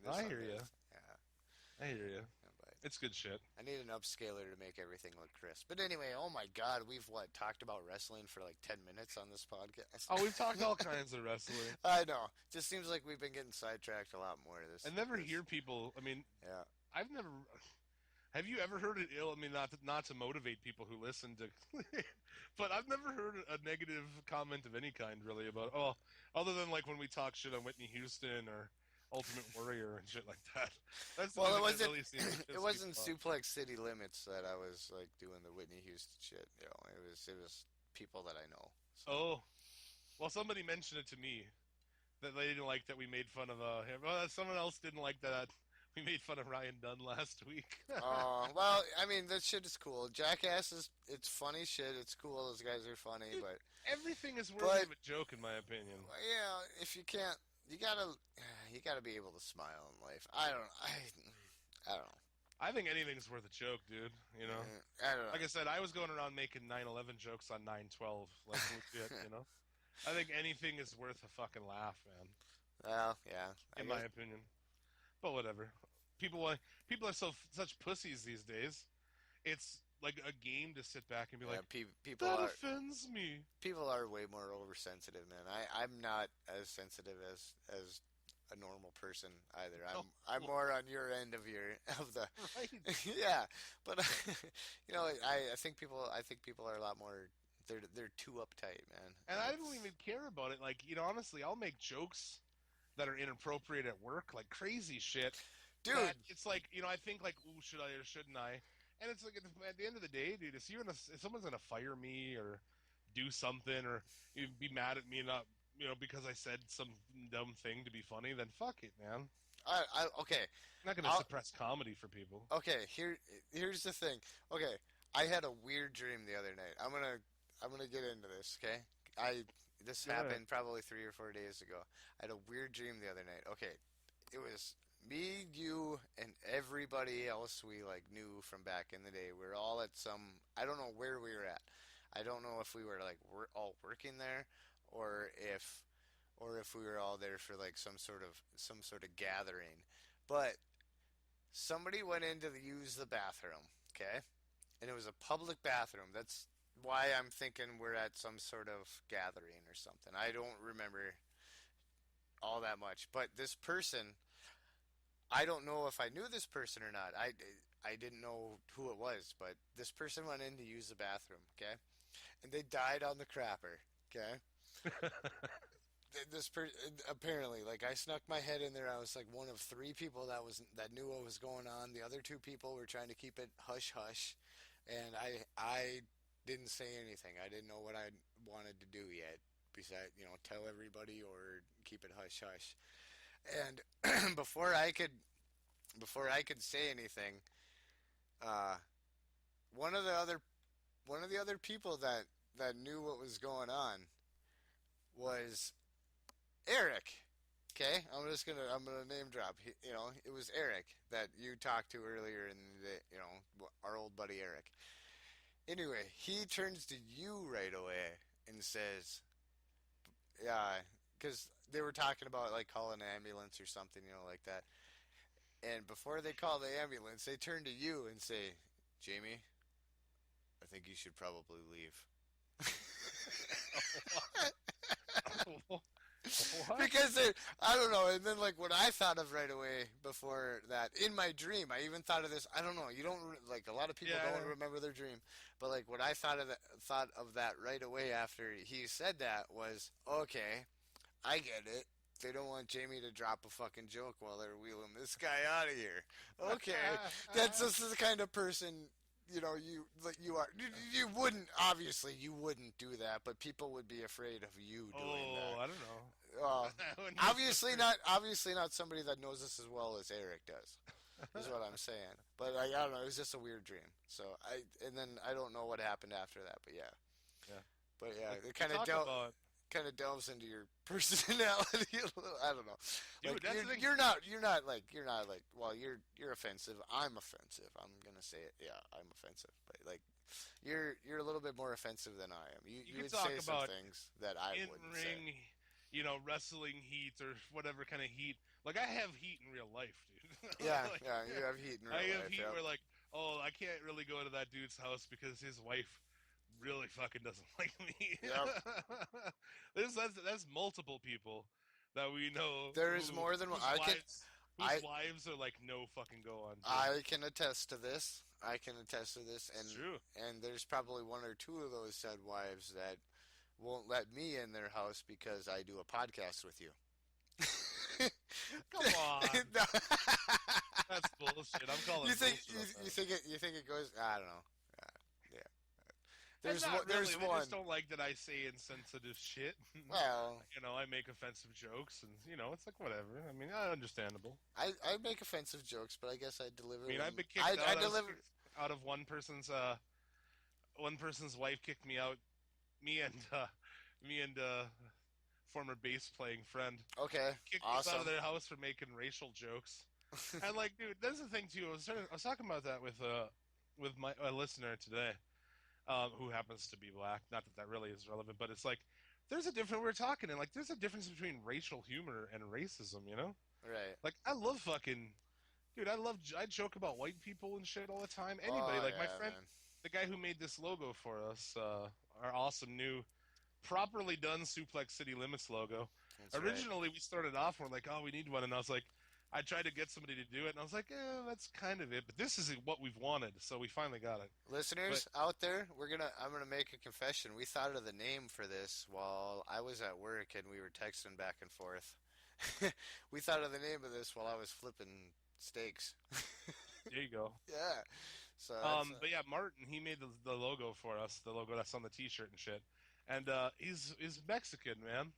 this I on hear this. ya. Yeah. I hear you. But It's good shit. I need an upscaler to make everything look crisp. But anyway, oh my god, we've talked about wrestling for like 10 minutes on this podcast. Oh, we've talked all kinds of wrestling. I know. Just seems like we've been getting sidetracked a lot more this. I never this- hear people. I mean, Yeah. I've never. Have you ever heard it ill? I mean, not to motivate people who listen to, but I've never heard a negative comment of any kind really about other than like when we talk shit on Whitney Houston or Ultimate Warrior and shit like that. That's the Well, only it thing that wasn't. really seems to piss It wasn't people off. Suplex City Limits that I was like doing the Whitney Houston shit. It was people that I know. So. Oh, well, somebody mentioned it to me that they didn't like that we made fun of him. Well, someone else didn't like that we made fun of Ryan Dunn last week. Oh, well, I mean, that shit is cool. Jackass it's funny shit. It's cool. Those guys are funny, Dude, but Everything is worthy But- of a joke, in my opinion. yeah, if you can't, you gotta be able to smile in life. I don't know. I think anything's worth a joke, dude. I don't know. Like I said, I was going around making 9/11 jokes on 9/12. Like legit, I think anything is worth a fucking laugh, man. Well, yeah. In my opinion. But whatever. People are such pussies these days. It's like a game to sit back and be like, people that are offends me. people are way more oversensitive, man. I'm not as sensitive as a normal person either. I'm more on your end of the Right. yeah, but I think people are a lot more. They're too uptight, man. And I don't even care about it. Like, honestly, I'll make jokes that are inappropriate at work, like crazy shit. Dude. that It's like, I think like, ooh, should I or shouldn't I? And it's like at the end of the day, dude, if someone's gonna fire me or do something or be mad at me not, because I said some dumb thing to be funny, then fuck it, man. Okay. I'm not gonna suppress comedy for people. Okay, here's the thing. Okay, I had a weird dream the other night. I'm gonna get into this. Okay, this Yeah. happened probably 3 or 4 days ago. I had a weird dream the other night. Okay, it was me, you, and everybody else we like knew from back in the day. We were all at some. I don't know where we were at. I don't know if we were like we're all working there, or if we were all there for like some sort of gathering. But somebody went in to use the bathroom, okay? And it was a public bathroom. That's why I'm thinking we're at some sort of gathering or something. I don't remember all that much. But this person, I don't know if I knew this person or not. I didn't know who it was, but this person went in to use the bathroom, okay? And they died on the crapper, okay? This person apparently, like, I snuck my head in there. I was like one of 3 people that knew what was going on. The other 2 people were trying to keep it hush hush, and I didn't say anything. I didn't know what I wanted to do yet, besides tell everybody or keep it hush hush. And before I could say anything, uh, one of the other people that knew what was going on was Eric. Okay, I'm gonna name drop. It was Eric that you talked to earlier in the our old buddy Eric. Anyway, he turns to you right away and says, "Yeah," because they were talking about like calling an ambulance or something, like that. And before they call the ambulance, they turn to you and say, "Jamie, I think you should probably leave." What? Because I don't know, and then like what I thought of right away before that in my dream, I even thought of this. I don't know. You don't like a lot of people don't remember their dream, but like what I thought of that right away after he said that was, okay, I get it. They don't want Jamie to drop a fucking joke while they're wheeling this guy out of here. Okay, that's just the kind of person. You are. You wouldn't do that, but people would be afraid of you doing that. I don't know. Obviously not somebody that knows us as well as Eric does. Is what I'm saying. But I don't know. It was just a weird dream. So and then I don't know what happened after that. But yeah. Yeah. But yeah, it kind of delves into your personality a little. I don't know. Dude, like you're not like well, you're offensive. I'm offensive. I'm gonna say it. Yeah, I'm offensive. But like you're a little bit more offensive than I am. You would say some things that I wouldn't say. In-ring, wrestling heat or whatever kind of heat. Like I have heat in real life, dude. Yeah, yeah, you have heat in real life. I have heat where like, I can't really go to that dude's house because his wife really fucking doesn't like me. Yep. That's multiple people that we know. There is more than one. Whose wives are like no fucking go on. I can attest to this. And It's true. And there's probably 1 or 2 of those said wives that won't let me in their house because I do a podcast with you. Come on. That's bullshit. I'm calling. You think it goes? I don't know. Yeah. There's They one. just don't like that I say insensitive shit. Well, I make offensive jokes, and it's like whatever. I mean, understandable. I make offensive jokes, but I guess I deliver. I mean, I've been kicked out of one person's wife kicked me out. Me and former bass playing friend. Okay, kicked awesome. us out of their house for making racial jokes. And like, dude, that's the thing too. I was talking about that with my listener today. Who happens to be black. Not that really is relevant, but it's like, there's a difference, we're talking, and like, there's a difference between racial humor and racism, Right. Like, I love fucking, dude, I joke about white people and shit all the time. Anybody, my friend, man. The guy who made this logo for us, our awesome new, properly done Suplex City Limits logo. That's Originally, we started off, and we're like, oh, we need one, and I was like, I tried to get somebody to do it, and I was like, that's kind of it. But this is what we've wanted, so we finally got it. Listeners out there, I'm gonna make a confession. We thought of the name for this while I was at work and we were texting back and forth. We thought of the name of this while I was flipping steaks. There you go. Yeah. So. But yeah, Martin, he made the logo for us, the logo that's on the T-shirt and shit. And he's Mexican, man.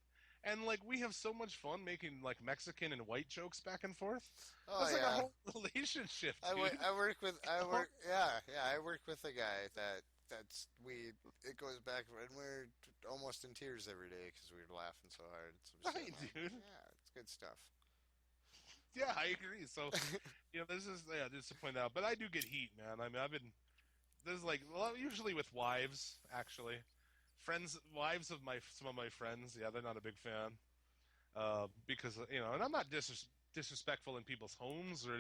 And like, we have so much fun making like Mexican and white jokes back and forth. Oh, That's like yeah. a whole relationship, dude. I work with a guy it goes back, and we're almost in tears every day because we were laughing so hard. Right, dude. Yeah, it's good stuff. Yeah, I agree. So, just to point out, but I do get heat, man. I mean, usually with wives, actually. Wives of some of my friends, yeah, they're not a big fan. Because, and I'm not disrespectful in people's homes, or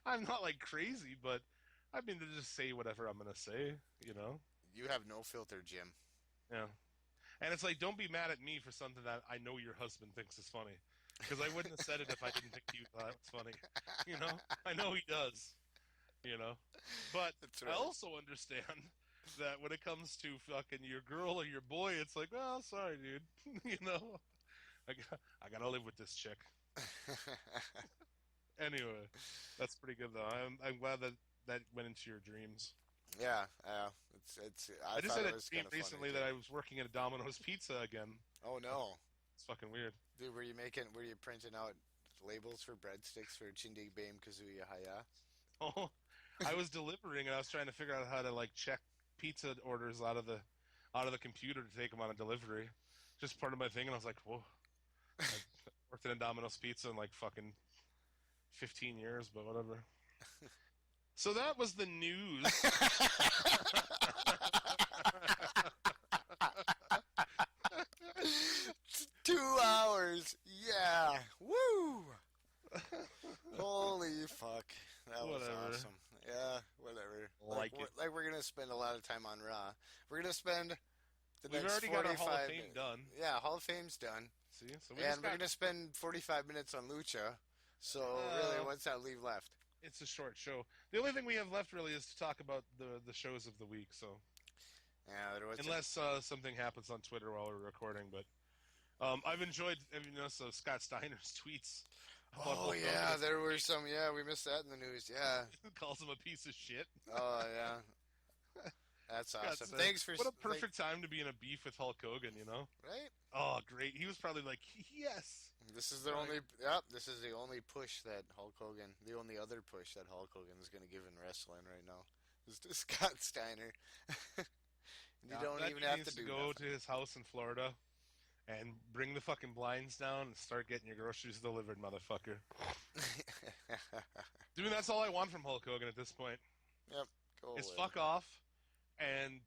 I'm not like crazy, but I mean to just say whatever I'm gonna say, you know? You have no filter, Jim. Yeah. And it's like, don't be mad at me for something that I know your husband thinks is funny, because I wouldn't have said it if I didn't think you thought it was funny. You know, I know he does. You know, but That's right. I also understand that when it comes to fucking your girl or your boy, it's like, well, sorry, dude. You know, I gotta live with this chick. Anyway, that's pretty good though. I'm glad that went into your dreams. Yeah, it's. I just thought had it a was dream kind of recently funny, that too. I was working at a Domino's Pizza again. Oh no, It's fucking weird. dude, were you printing out labels for breadsticks for Chindig Bame Kazuya Haya? Oh, I was delivering and I was trying to figure out how to like check pizza orders out of the computer to take them on a delivery. Just part of my thing, and I was like, whoa. I worked in a Domino's Pizza in like fucking 15 years, but whatever. So that was the news. 2 hours, yeah, woo! Holy fuck, that was Whatever. awesome. Yeah, whatever. Like it. We're gonna spend a lot of time on Raw. We're gonna spend the We've next already got our 45 Hall of Fame minutes. done. Yeah, Hall of Fame's done. See, so we And just we're got, going to spend 45 minutes on Lucha. So, really, what's that leave left? it's a short show. The only thing we have left really is to talk about the shows of the week. So Yeah, there was unless something happens on Twitter while we're recording, but I've enjoyed Scott Steiner's tweets. About Oh, Hulk yeah, Hogan. there were some. Yeah, we missed that in the news. Yeah. Calls him a piece of shit. Oh, yeah. That's awesome. Scott said, Thanks for... what a perfect time to be in a beef with Hulk Hogan, you know? Right? Oh, great. He was probably like, yes. This is the only... Yep, this is the only push that Hulk Hogan... The only other push that Hulk Hogan is going to give in wrestling right now. Is to Scott Steiner. You don't that even dude have needs to do go nothing. to his house in Florida and bring the fucking blinds down and start getting your groceries delivered, motherfucker. Dude, that's all I want from Hulk Hogan at this point. Yep, go Is away. fuck off and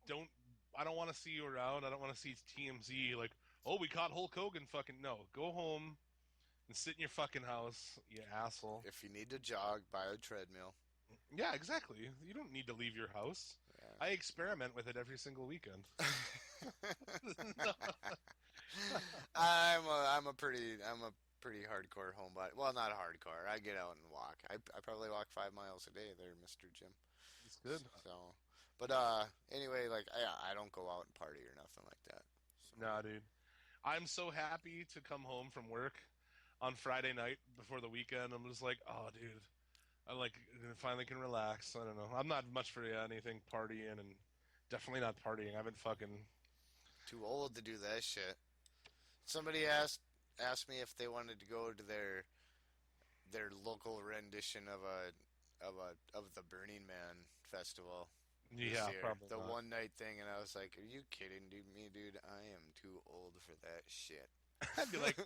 I don't want to see you around. I don't want to see TMZ like, oh, we caught Hulk Hogan. Fucking no. Go home and sit in your fucking house, you asshole. If you need to jog, buy a treadmill. Yeah, exactly. You don't need to leave your house. Yeah. I experiment with it every single weekend. I'm a pretty hardcore homebody. Well, not hardcore. I get out and walk. I probably walk 5 miles a day there, Mr. Jim. It's good. So, but anyway, like I don't go out and party or nothing like that. So. Nah, dude. I'm so happy to come home from work on Friday night before the weekend. I'm just like, oh, dude. I finally can relax. I don't know. I'm not much for anything partying, and definitely not partying. I've been fucking Too old to do that shit. Somebody asked me if they wanted to go to their local rendition of the Burning Man festival. This yeah, year. probably The not. one night thing, and I was like, "Are you kidding, dude? I am too old for that shit." I'd be like,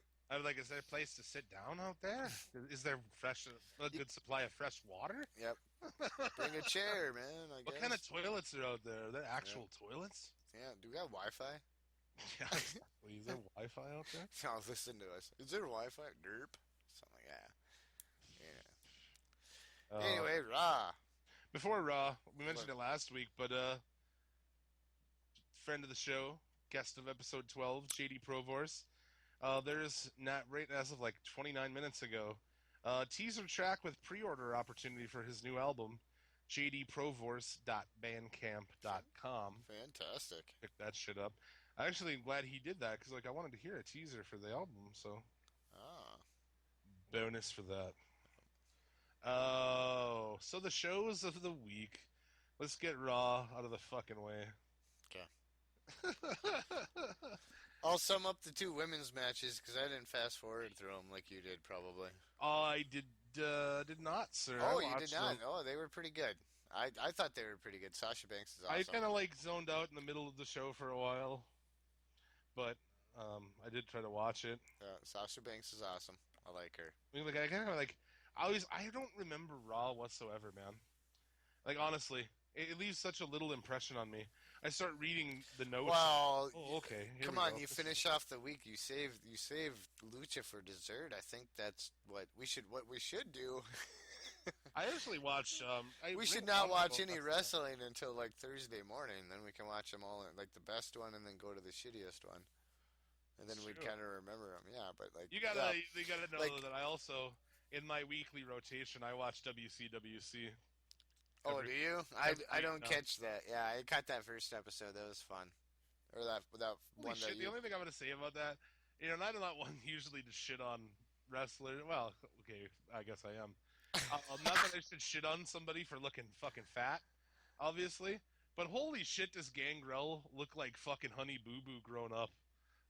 is there a place to sit down out there? Is there a good supply of fresh water? Yep. Bring a chair, man. I What guess. kind of toilets are out there? Are there actual toilets? Yeah. Do we have Wi-Fi? Yeah, exactly. Is there Wi-Fi out there? No, listen to us. Is there Wi-Fi? Derp. Something like that. Yeah. Anyway, Raw. Before Raw, we mentioned it last week, but friend of the show, guest of episode 12, JD Provorce. There's not right as of like 29 minutes ago, teaser track with pre-order opportunity for his new album, jdprovorce.bandcamp.com. Fantastic. Pick that shit up. I actually am glad he did that because I wanted to hear a teaser for the album, so Ah. bonus for that. Oh, so the shows of the week. Let's get Raw out of the fucking way. Okay. I'll sum up the 2 women's matches because I didn't fast forward through them like you did, probably. I did not, sir. Oh, I you did watched not? them. Oh, they were pretty good. I thought they were pretty good. Sasha Banks is awesome. I kind of zoned out in the middle of the show for a while, but I did try to watch it. Sasha Banks is awesome. I like her. I mean, I don't remember Raw whatsoever, man. Like honestly, it leaves such a little impression on me. I start reading the notes. Well, Oh, okay. Here come we on, go. you finish off the week. You saved Lucha for dessert. I think that's what we should do. I actually watch. We should not watch any wrestling until like Thursday morning. Then we can watch them all, like the best one, and then go to the shittiest one, and then we'd kind of remember them. Yeah, but like you gotta know that I also, in my weekly rotation, I watch WCWC. Oh, do you? I don't catch that. Yeah, I caught that first episode. That was fun. Or that one shit, that the only thing I'm gonna say about that, I'm not one usually to shit on wrestlers. Well, okay, I guess I am. Not that I should shit on somebody for looking fucking fat, obviously. But holy shit, does Gangrel look like fucking Honey Boo Boo grown up?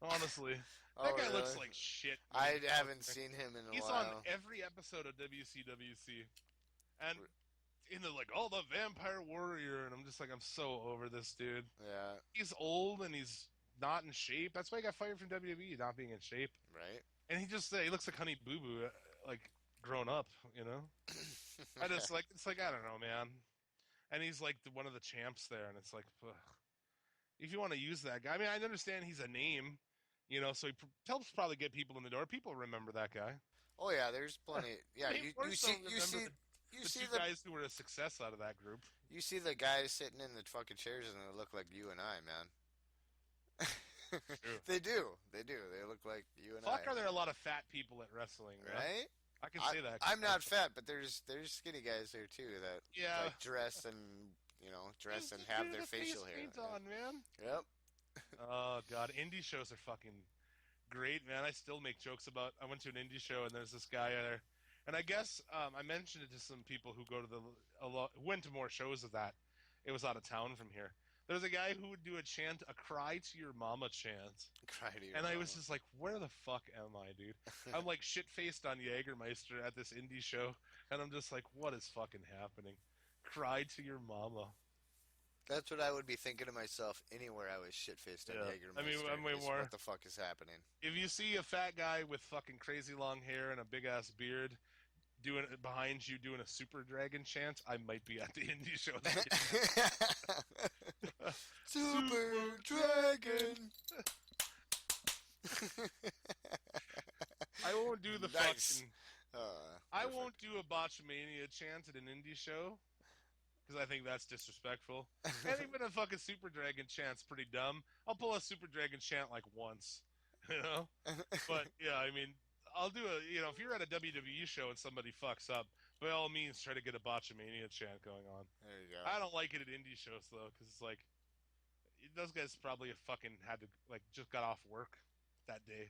Honestly, that guy looks like shit. I haven't seen him in a while. He's on every episode of WCWC, and they're like, oh, the Vampire Warrior, and I'm just like, I'm so over this dude. Yeah, he's old and he's not in shape. That's why he got fired from WWE, not being in shape. Right. And he looks like Honey Boo Boo, like grown up, I just like, it's like, I don't know, man. And he's like one of the champs there, and it's like, ugh. If you want to use that guy, I mean, I understand he's a name, so he helps probably get people in the door. People remember that guy. Oh yeah, there's plenty. Yeah, you see the guys who were a success out of that group. You see the guys sitting in the fucking chairs, and they look like you and I, man. They do. They look like you and I. Fuck, are there a lot of fat people at wrestling, right? I can say that. I'm not fat, but there's skinny guys there too that like dress and have their facial hair on, man. Yep. Oh god, indie shows are fucking great, man. I still make jokes about. I went to an indie show and there's this guy there, and I guess I mentioned it to some people who go to who went to more shows of that. It was out of town from here. There's a guy who would do a cry to your mama chant. Cry to your mama. I was just like, where the fuck am I, dude? I'm like shit-faced on Jägermeister at this indie show, and I'm just like, what is fucking happening? Cry to your mama. That's what I would be thinking to myself anywhere I was shit-faced on Jägermeister. I mean, I'm way more. What the fuck is happening? If you see a fat guy with fucking crazy long hair and a big-ass beard doing it behind you doing a Super Dragon chant, I might be at the indie show. Super Dragon. I won't do the fucking. I Perfect. won't do a Botchamania chant at an indie show because I think that's disrespectful. And even a fucking Super Dragon chant's pretty dumb. I'll pull a Super Dragon chant like once, But yeah, I mean, I'll do if you're at a WWE show and somebody fucks up, by all means try to get a Botchamania chant going on. There you go. I don't like it at indie shows though, because it's like those guys probably fucking had to just got off work that day,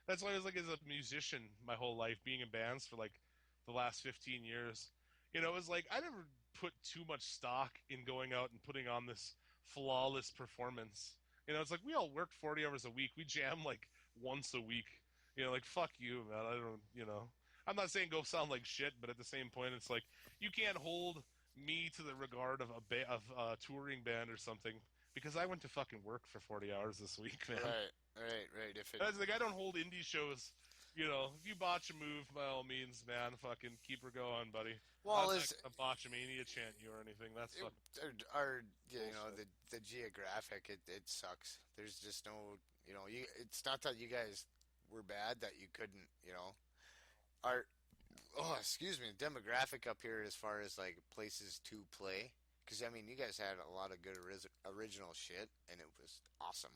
That's why I was like, as a musician, my whole life, being in bands for the last 15 years, it was like I never put too much stock in going out and putting on this flawless performance. It's like we all work 40 hours a week. We jam once a week. Fuck you, man. I don't, I'm not saying go sound like shit, but at the same point, it's like you can't hold me to the regard of a touring band or something because I went to fucking work for 40 hours this week, man. Right. That's like I don't hold indie shows. If you botch a move, by all means, man, fucking keep her going, buddy. Well, I'm not a Botchamania chant you or anything. That's fucking. The geographic, it sucks. There's just no, it's not that you guys were bad that you couldn't, demographic up here as far as places to play. Because I mean, you guys had a lot of good original shit, and it was awesome.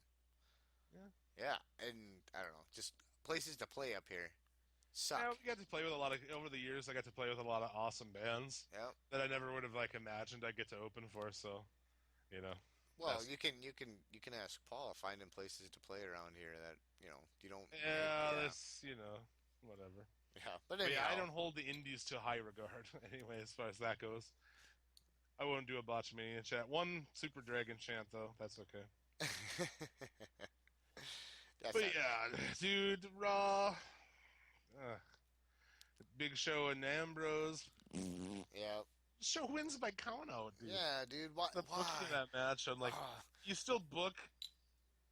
Yeah, and I don't know, just places to play up here suck. Yeah, we got to play with over the years. I got to play with a lot of awesome bands. Yep. That I never would have imagined I'd get to open for. So, Well, you can ask Paul finding places to play around here that you don't. Yeah, that's whatever. Yeah, but anyhow, I don't hold the indies to high regard anyway. As far as that goes, I won't do a Botchamania chant. One Super Dragon chant though. That's okay. Dude, Raw. Big Show and Ambrose. Yeah. Show wins by count out, dude. Yeah, dude. Why? Booking that match, I'm like, you still book.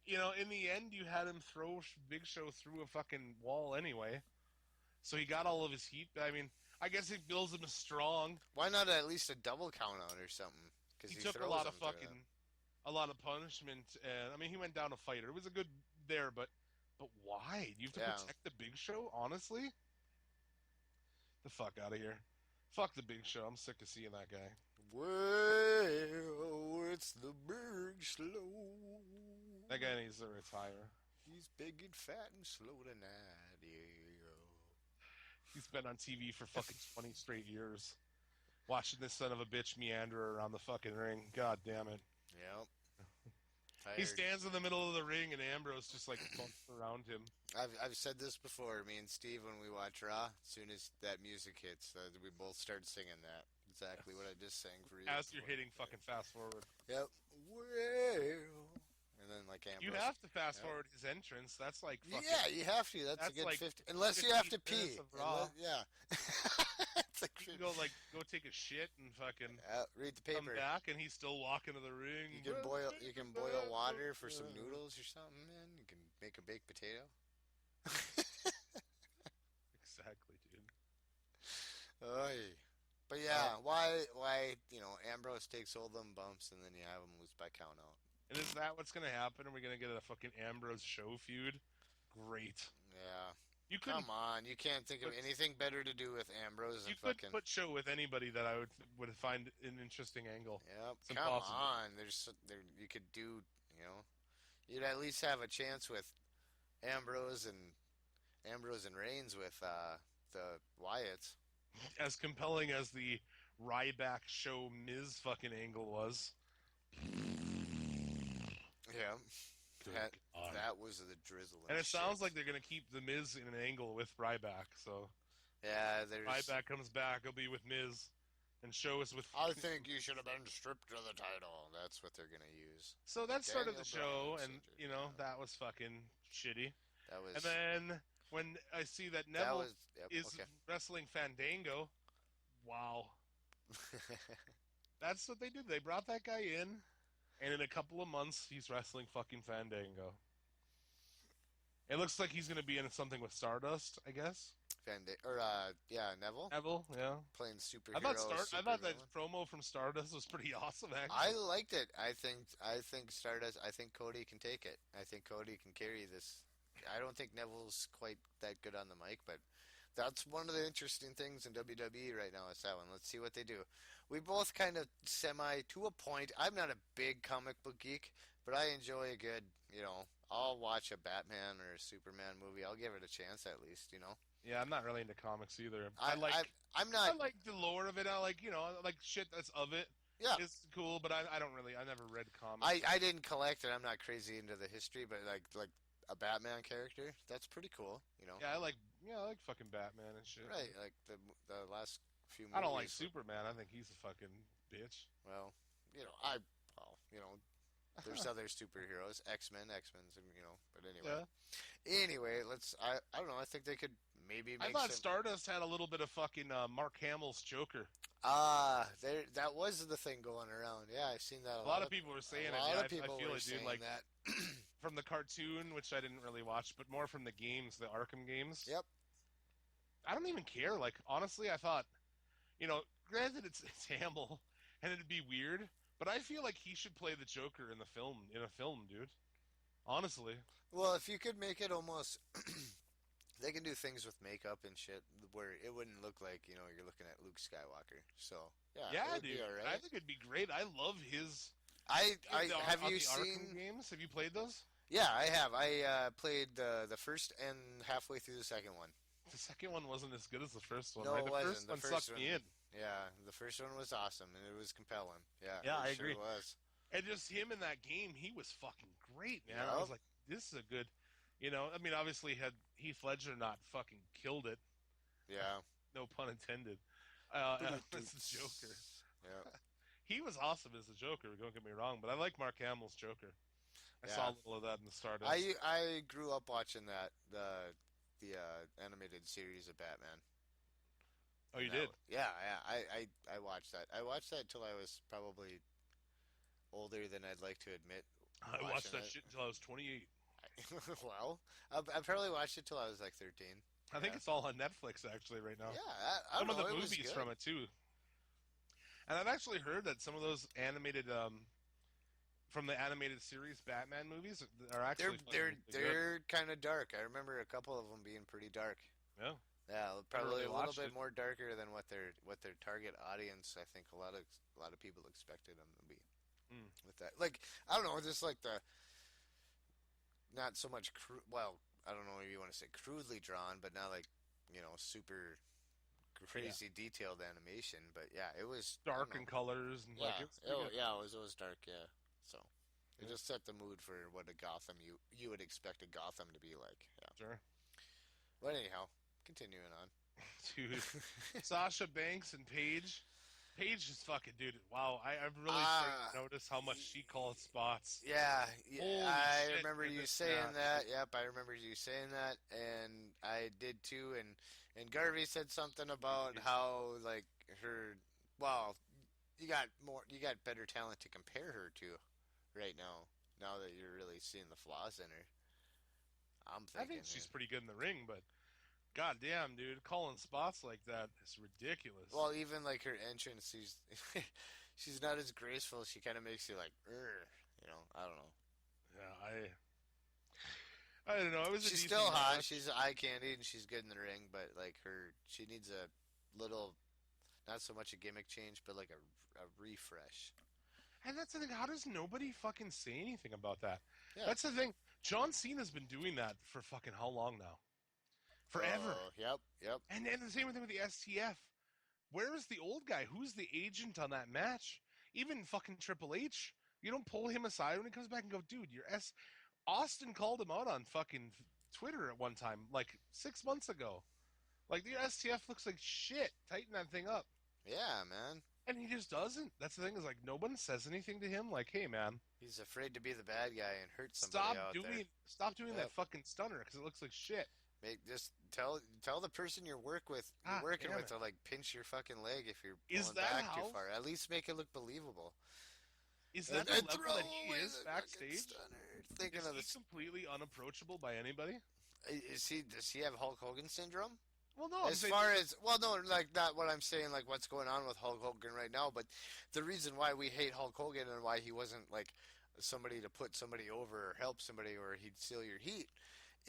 In the end, you had him throw Big Show through a fucking wall anyway. So he got all of his heat. I mean, I guess it builds him strong. Why not at least a double count out or something? because he took a lot of punishment, and I mean, he went down a fighter. It was a good there, but why? You have to protect the Big Show, honestly? The fuck out of here. Fuck the Big Show. I'm sick of seeing that guy. Well, it's the Big Show. That guy needs to retire. He's big and fat and slow tonight, yeah. He's been on TV for fucking 20 straight years. Watching this son of a bitch meander around the fucking ring. God damn it. Yep. He stands in the middle of the ring and Ambrose just like bumps around him. I've said this before. Me and Steve, when we watch Raw, as soon as that music hits, we both start singing that. Exactly what I just sang for you. As you're hitting fucking fast forward. Yep. Well. And then like Ambrose. You have to fast forward his entrance. That's like fucking... Yeah, you have to. That's a good like 50... Unless you have to pee. Yeah. It's like you go take a shit and fucking read the paper. Come back and he's still walking to the ring. You can boil water for some noodles or something, man. You can make a baked potato. Exactly, dude. Oy. But yeah, why Ambrose takes all them bumps and then you have him lose by count out. And is that what's gonna happen? Are we gonna get a fucking Ambrose show feud? Great. Yeah. You Come on, you can't think of anything better to do with Ambrose than fucking... You could put show with anybody that I would find an interesting angle. Yep. It's Come impossible. on, you could do, you'd at least have a chance with Ambrose and Reigns with the Wyatts. As compelling as the Ryback show Miz fucking angle was. Yeah. That was the drizzle. And it sounds like they're going to keep the Miz in an angle with Ryback, so... Yeah, Ryback comes back, he'll be with Miz, and show us with... I think you should have been stripped of the title. That's what they're going to use. So that started the show, and, that was fucking shitty. That was... And then, when I see that Neville is wrestling Fandango, wow. That's what they did. They brought that guy in, and in a couple of months, he's wrestling fucking Fandango. It looks like he's going to be in something with Stardust, I guess. Neville. Neville, yeah. Playing superhero. I thought that promo from Stardust was pretty awesome, actually. I liked it. I think Stardust, I think Cody can take it. I think Cody can carry this. I don't think Neville's quite that good on the mic, but that's one of the interesting things in WWE right now is that one. Let's see what they do. We both kind of to a point. I'm not a big comic book geek, but I enjoy a good, I'll watch a Batman or a Superman movie. I'll give it a chance at least, Yeah, I'm not really into comics either. I'm not. I like the lore of it. I like, like shit that's of it. Yeah. It's cool, but I don't really, I never read comics. I didn't collect it. I'm not crazy into the history, but like a Batman character, that's pretty cool, Yeah, I like fucking Batman and shit. Right, like the last few movies. I don't like Superman. I think he's a fucking bitch. Well, there's other superheroes, X-Men's, and but anyway. Yeah. Anyway, I don't know, I think they could maybe make I thought Stardust had a little bit of fucking Mark Hamill's Joker. That was the thing going around. Yeah, I've seen that a lot of people were saying it. A lot of people I feel were it, dude, saying like that. from the cartoon, which I didn't really watch, but more from the games, the Arkham games. Yep. I don't even care. Like, honestly, I thought, granted it's Hamill, and it'd be weird, but I feel like he should play the Joker in a film, dude. Honestly. Well, if you could make it almost... They can do things with makeup and shit where it wouldn't look like, you're looking at Luke Skywalker. So, yeah, dude. be all right. I think it'd be great. I love his... Have you seen... Arkham games? Have you played those? Yeah, I have. I played the first and halfway through the second one. The second one wasn't as good as the first one. No, right? it wasn't. The first one sucked me in. Yeah, the first one was awesome, and it was compelling. Yeah, I sure agree. Was. And just him in that game, he was fucking great, man. Yep. I was like, this is a good... I mean, obviously, had Heath Ledger not fucking killed it. Yeah. No pun intended. As the Joker. Yeah. He was awesome as the Joker, don't get me wrong, but I like Mark Hamill's Joker. I saw a little of that in the Stardust. I grew up watching the animated series of Batman. Oh, you did? Yeah. I watched that. I watched that until I was probably older than I'd like to admit. I watched that shit until I was 28. Well, I probably watched it till I was like 13. I think it's all on Netflix actually right now. Yeah, I some don't of know, the movies from it too. And I've actually heard that some of those animated, from the animated series Batman movies are actually they're kind of dark. I remember a couple of them being pretty dark. Yeah. Yeah, Never probably really a little watched bit it. more darker than what their target audience. I think a lot of people expected them to be with that. Like I don't know, just like the not so much well, I don't know if you want to say crudely drawn, but not like super crazy detailed animation. But yeah, it was Dark in colors and like it's pretty good. it was dark. Yeah, so it just set the mood for what a Gotham you would expect a Gotham to be like. Yeah, Sure. but anyhow, continuing on. Dude, Sasha Banks and Paige. Paige is fucking dude. Wow, I've really started to notice how much she calls spots. Yeah, Holy I shit, remember in you this saying match. that. Yep, I remember you saying that, and I did too. And Garvey said something about how like her. Well, you got better talent to compare her to right now. Now that you're really seeing the flaws in her, I'm I thinking think she's pretty good in the ring, but goddamn, dude, calling spots like that is ridiculous. Well, even like her entrance, she's not as graceful. She kind of makes you like, I don't know. Yeah, I don't know. It was She's a still decent hot. match. She's eye candy and she's good in the ring, but like she needs a little, not so much a gimmick change, but like a refresh. And that's the thing. How does nobody fucking say anything about that? Yeah. That's the thing. John Cena's been doing that for fucking how long now? Forever. Yep. And the same thing with the STF. Where is the old guy? Who's the agent on that match? Even fucking Triple H. You don't pull him aside when he comes back and go, dude, Austin called him out on fucking Twitter at one time, like 6 months ago. Like, the STF looks like shit. Tighten that thing up. Yeah, man. And he just doesn't. That's the thing, is like, no one says anything to him. Like, hey, man. He's afraid to be the bad guy and hurt somebody out there. Stop doing that fucking stunner, because it looks like shit. Just tell the person you're working with to like pinch your fucking leg if you're pulling back too far. At least make it look believable. Is that the level that he is backstage? Is he this completely unapproachable by anybody? Does he have Hulk Hogan syndrome? Well, no. Like not what I'm saying, like what's going on with Hulk Hogan right now, but the reason why we hate Hulk Hogan and why he wasn't like somebody to put somebody over or help somebody or he'd steal your heat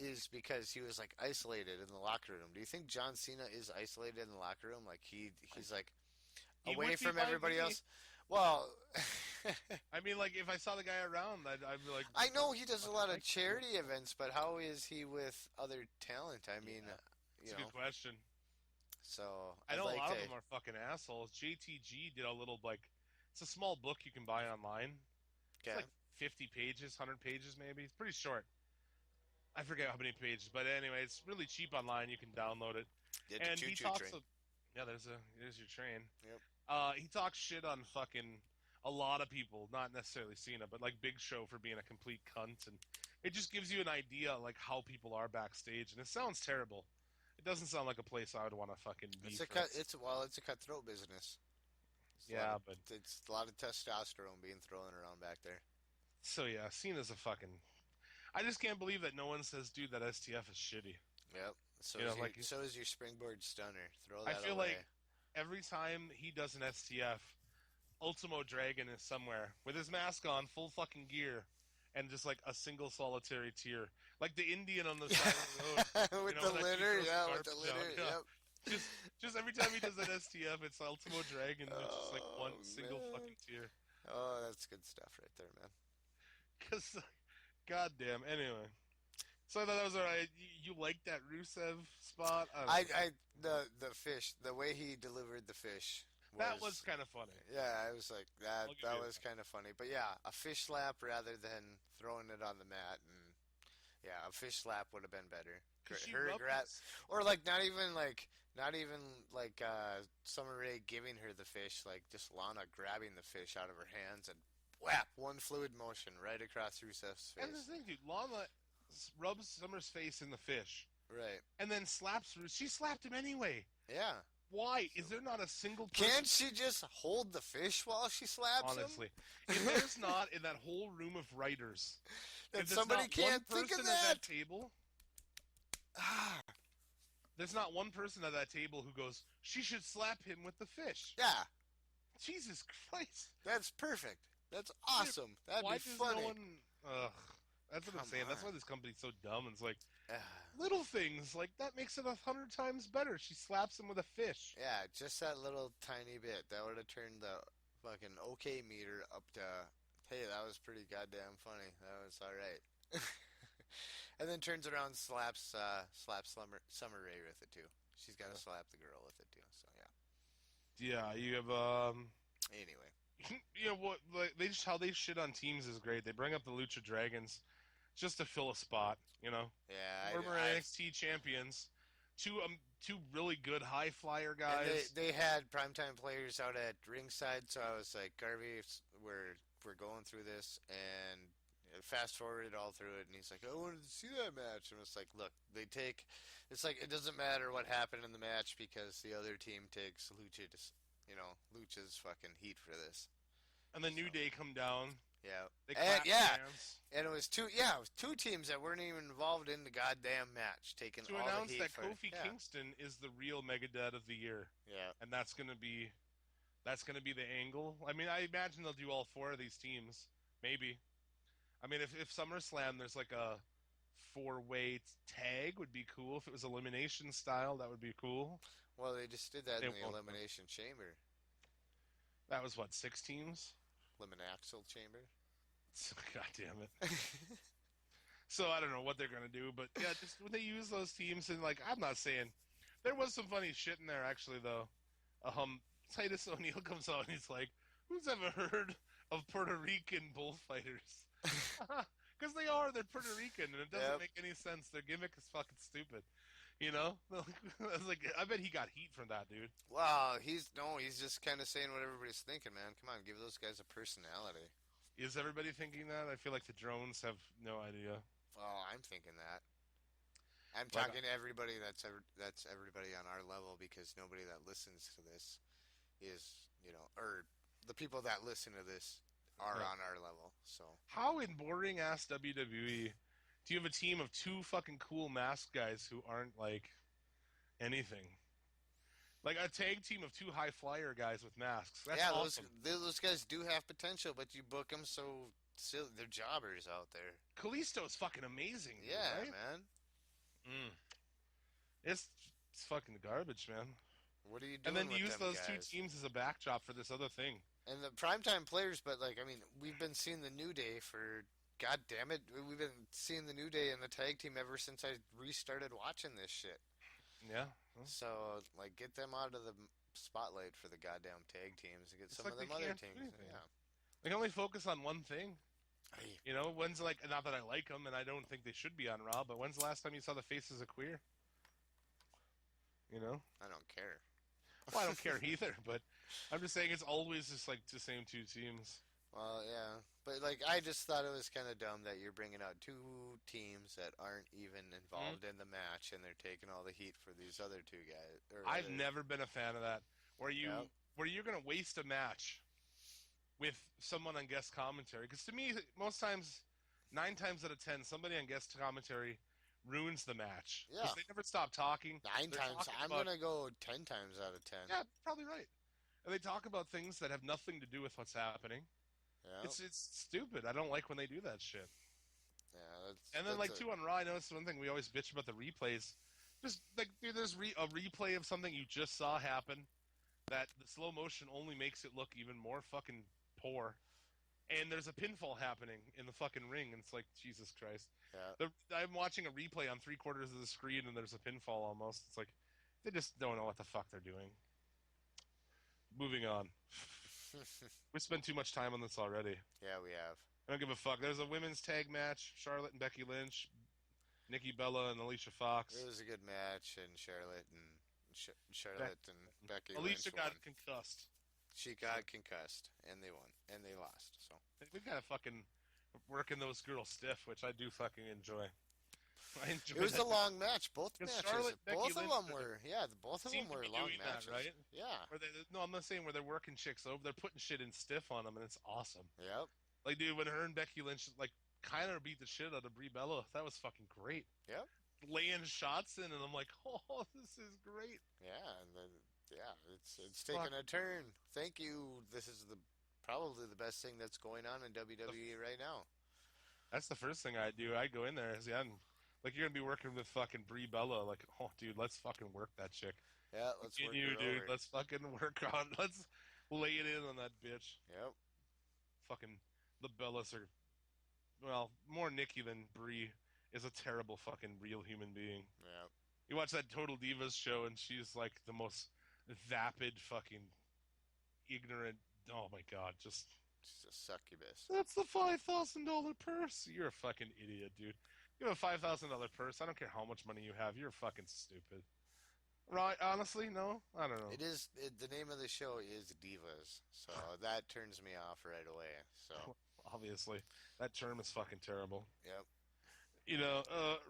is because he was like isolated in the locker room. Do you think John Cena is isolated in the locker room? Like he's like away from everybody else? Well, I mean, like if I saw the guy around, I'd be like. I know he does a lot of charity events, but how is he with other talent? I mean, That's a good question. So I know a lot of them are fucking assholes. JTG did a little it's a small book you can buy online. Okay. It's like 50 pages, 100 pages maybe. It's pretty short. I forget how many pages, but anyway, it's really cheap online. You can download it. And he talks. There's your train. Yep. He talks shit on fucking a lot of people, not necessarily Cena, but like Big Show for being a complete cunt, and it just gives you an idea like how people are backstage, and it sounds terrible. It doesn't sound like a place I would want to fucking be. It's a cutthroat business. It's a lot of testosterone being thrown around back there. So yeah, Cena's a fucking. I just can't believe that no one says, dude, that STF is shitty. Yep. So is your springboard stunner. Throw that away. I feel like every time he does an STF, Ultimo Dragon is somewhere with his mask on, full fucking gear, and just like a single solitary tear. Like the Indian on the side of the road. With the litter, with the litter, yep. Just every time he does an STF, it's Ultimo Dragon, and it's just like one single fucking tear. Oh, that's good stuff right there, man. Because, goddamn, anyway. So I thought that was alright. You liked that Rusev spot? The fish, the way he delivered the fish. That was kind of funny. Yeah, I was like, that was kind of funny. But yeah, a fish slap rather than throwing it on the mat. And yeah, a fish slap would have been better. Or like not even like Summer Rae giving her the fish, like just Lana grabbing the fish out of her hands and whap, one fluid motion right across Rusev's face. And the thing, dude, Lana rubs Summer's face in the fish. Right. And then slaps Rusev. She slapped him anyway. Yeah. Why? Is there not a single person? Can't she just hold the fish while she slaps him? Honestly. If there's not, in that whole room of writers, that somebody can't think of that. At that table, there's not one person at that table who goes, she should slap him with the fish. Yeah. Jesus Christ. That's perfect. That's awesome. That'd Why be does funny. no one... Ugh. That's what I'm Come saying. That's on. why this company's so dumb. It's like, Ah, little things, like, that makes it 100 times better. She slaps him with a fish. yeah, just that little tiny bit. That would have turned the fucking okay meter up to, hey, that was pretty goddamn funny. That was all right. And then turns around, slaps Summer Rae with it too. She's got to slap the girl with it too. So yeah. Yeah, you have, Anyway, you know what? Like, how they shit on teams is great. They bring up the Lucha Dragons just to fill a spot. You know, yeah, former NXT champions, two really good high flyer guys. and they had primetime players out at ringside, so I was like, Garvey, we're going through this, and fast forwarded all through it, and he's like, I wanted to see that match, and it's like, look, it's like it doesn't matter what happened in the match because the other team takes Lucha's fucking heat for this. And the New Day come down. Yeah, They and, clap yeah, hands and it was two teams that weren't even involved in the goddamn match, taking to all the announce heat that for Kofi yeah. Kingston is the real Megadeth of the year, Yeah, and that's gonna be the angle. I mean, I imagine they'll do all four of these teams, maybe. I mean, if SummerSlam there's like a four-way tag would be cool. If it was elimination style, that would be cool. well, they just did that They in the won't. Elimination Chamber, That was what, 6 teams? Eliminaxle Chamber. God damn it. So I don't know what they're gonna do, but yeah, just when they use those teams and like, I'm not saying there was some funny shit in there actually though. Titus O'Neil comes out and he's like, "Who's ever heard of Puerto Rican bullfighters?" Because they're Puerto Rican, and it doesn't make any sense. Their gimmick is fucking stupid. You know, I was like, I bet he got heat from that, dude. Wow, he's just kind of saying what everybody's thinking, man. Come on, give those guys a personality. Is everybody thinking that? I feel like the drones have no idea. Oh, I'm thinking that. I'm Like, talking to everybody that's everybody on our level, because nobody that listens to this is, or the people that listen to this are Yeah. on our level. So how in boring ass WWE do you have a team of two fucking cool masked guys who aren't like anything? Like a tag team of two high flyer guys with masks. That's yeah, awesome. those guys do have potential, but you book them so silly. They're jobbers out there. Kalisto is fucking amazing. Yeah, right? man. It's fucking garbage, man. What are you doing? And then with use them those guys? two teams as a backdrop for this other thing. And the primetime players, but like, I mean, we've been seeing the New Day for, god damn it, we've been seeing the New Day and the tag team ever since I restarted watching this shit. Yeah. So, like, get them out of the spotlight for the goddamn tag teams and get some like of them they other can't do teams. anything. Yeah. They can only focus on one thing. Hey, You know, when's like, not that I like them and I don't think they should be on Raw, but when's the last time you saw the faces of queer? You know? I don't care. Well, I don't care either, but I'm just saying it's always just like the same two teams. Well, yeah. But, like, I just thought it was kind of dumb that you're bringing out two teams that aren't even involved in the match, and they're taking all the heat for these other two guys. I've never been a fan of that. Where you're going to waste a match with someone on guest commentary. Because to me, most times, 9 times out of 10, somebody on guest commentary ruins the match. Yeah. Because they never stop talking. 9 They're times. talking I'm about- going to go 10 times out of 10. Yeah, probably right. And they talk about things that have nothing to do with what's happening. Yeah. It's stupid. I don't like when they do that shit. Yeah, And then, like, too, on Raw, I noticed one thing we always bitch about the replays. Just, like, dude, there's a replay of something you just saw happen that the slow motion only makes it look even more fucking poor. And there's a pinfall happening in the fucking ring, and it's like, Jesus Christ. Yeah. I'm watching a replay on 3/4 of the screen, and there's a pinfall almost. It's like, they just don't know what the fuck they're doing. Moving on. We spent too much time on this already. Yeah, we have. I don't give a fuck. There's a women's tag match. Charlotte and Becky Lynch, Nikki Bella and Alicia Fox. It was a good match, and Charlotte and Becky Alicia Lynch got won. concussed. She got concussed, and they won, and they lost. So We got to fucking working those girls stiff, which I do fucking enjoy. I enjoy it was that. a long match. Both Because matches, Charlotte, Becky both of Lynch them were. Yeah, both of seem them to were be long doing that, matches. right? Yeah. No, I'm not saying where they're working chicks over. They're putting shit in stiff on them, and it's awesome. Yep. Like, dude, when her and Becky Lynch like kind of beat the shit out of Brie Bella, that was fucking great. Yep. Laying shots in, and I'm like, oh, this is great. Yeah, and then Yeah, it's taken a turn. Thank you. This is probably the best thing that's going on in WWE right now. That's the first thing I do. I go in there, yeah, and like you're gonna be working with fucking Brie Bella. Like, oh, dude, let's fucking work that chick. Yeah, let's work her dude. over. Let's fucking work on. Let's lay it in on that bitch. Yep. Fucking the Bellas are, well, more Nikki than Brie is a terrible fucking real human being. Yep. You watch that Total Divas show, and she's like the most vapid, fucking ignorant. Oh my god, just. She's a succubus. That's the $5,000 purse. You're a fucking idiot, dude. You have a $5,000 purse. I don't care how much money you have. You're fucking stupid. Right? Honestly, no. I don't know. It is the name of the show is Divas, so that turns me off right away. So obviously, that term is fucking terrible. Yep. You know,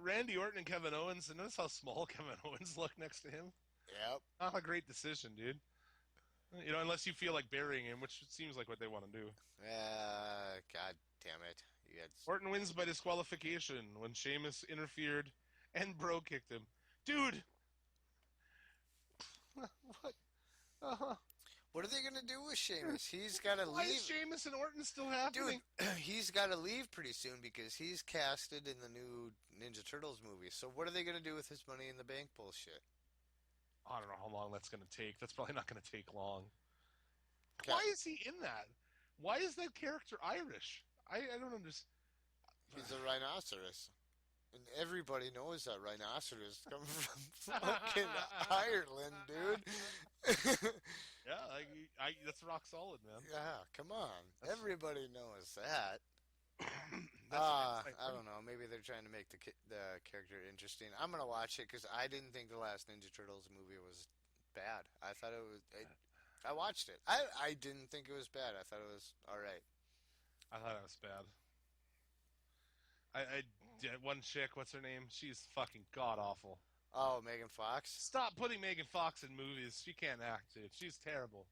Randy Orton and Kevin Owens. And notice how small Kevin Owens look next to him. Yep. Not a great decision, dude. You know, unless you feel like burying him, which seems like what they want to do. God damn it. Orton wins by disqualification when Sheamus interfered and bro kicked him. Dude! What? What are they going to do with Sheamus? He's got to leave. Why is Sheamus and Orton still happening? Dude, he's got to leave pretty soon because he's casted in the new Ninja Turtles movie. So what are they going to do with his Money in the Bank bullshit? I don't know how long that's going to take. That's probably not going to take long. Why is he in that? Why is that character Irish? I don't understand. He's a rhinoceros. And everybody knows that rhinoceros come from fucking Ireland, dude. Yeah, that's rock solid, man. Yeah, come on. Everybody knows that. I don't know. Maybe they're trying to make the character interesting. I'm gonna watch it because I didn't think the last Ninja Turtles movie was bad. I thought it was. I watched it. I didn't think it was bad. I thought it was all right. I thought it was bad. I one chick. What's her name? She's fucking god awful. Oh, Megan Fox. Stop putting Megan Fox in movies. She can't act, dude. She's terrible.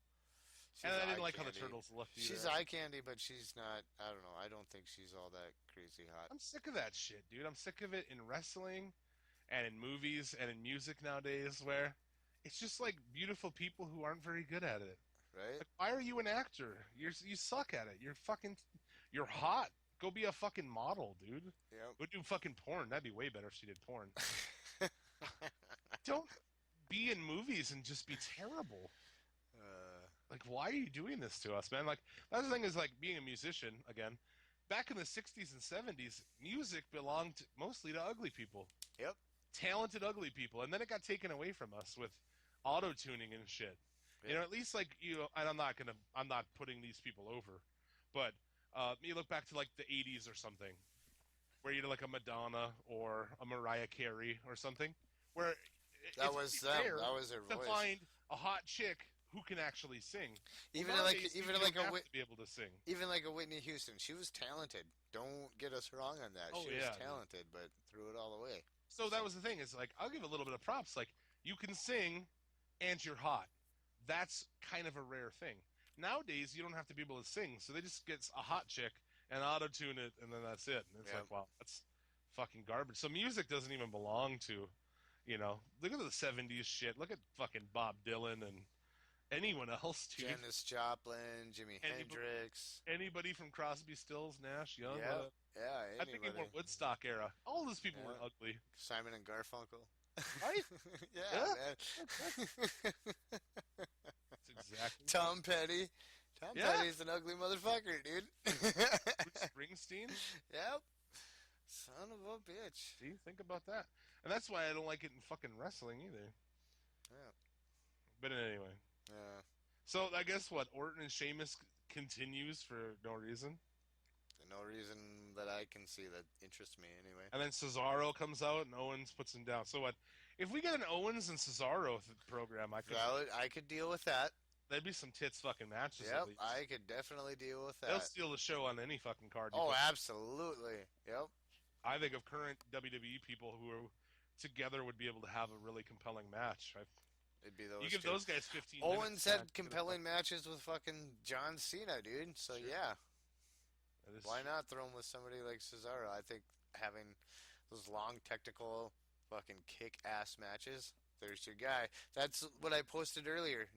And I didn't like how the Turtles looked either. She's eye candy, but she's not. I don't know. I don't think she's all that crazy hot. I'm sick of that shit, dude. I'm sick of it in wrestling, and in movies, and in music nowadays, where it's just like beautiful people who aren't very good at it. Right? Like, why are you an actor? You suck at it. You're hot. Go be a fucking model, dude. Yep. Go do fucking porn. That'd be way better if she did porn. Don't be in movies and just be terrible. Like, why are you doing this to us, man? Like, that's the thing is, like, being a musician, again, back in the 60s and 70s, music belonged mostly to ugly people. Yep. Talented ugly people. And then it got taken away from us with auto-tuning and shit. Yep. You know, at least, like, and I'm not putting these people over, but you look back to, like, the 80s or something, where you had, like, a Madonna or a Mariah Carey or something, where that was them. That was their voice. To find a hot chick who can actually sing. Even well, like to be able to sing. Even like a Whitney Houston, she was talented. Don't get us wrong on that. She was talented, but threw it all away. So that was the thing. Is like I'll give a little bit of props. Like you can sing, and you're hot. That's kind of a rare thing. Nowadays, you don't have to be able to sing, so they just get a hot chick and auto tune it, and then that's it. And it's like, wow, that's fucking garbage. So music doesn't even belong to, look at the 70s shit. Look at fucking Bob Dylan and anyone else, dude. Janis Joplin, Jimi Hendrix. Anybody from Crosby, Stills, Nash, Young. Yeah, I think in more Woodstock era. All those people were ugly. Simon and Garfunkel. Right? yeah, man. That's exactly. Tom Petty. Tom Petty's an ugly motherfucker, dude. Bruce Springsteen? Yep. Son of a bitch. See, think about that. And that's why I don't like it in fucking wrestling either. Yeah. But anyway. Yeah. So I guess what? Orton and Sheamus continues for no reason? No reason that I can see that interests me anyway. And then Cesaro comes out and Owens puts him down. So what? If we get an Owens and Cesaro program, I could deal with that. There'd be some tits fucking matches. Yep, I could definitely deal with that. They'll steal the show on any fucking card. Oh, absolutely. Yep. I think of current WWE people who are together would be able to have a really compelling match. It'd be those. You give those guys 15 Owens had compelling matches with fucking John Cena, dude. So yeah. Why not throw him with somebody like Cesaro? I think having those long technical fucking kick-ass matches, there's your guy. That's what I posted earlier.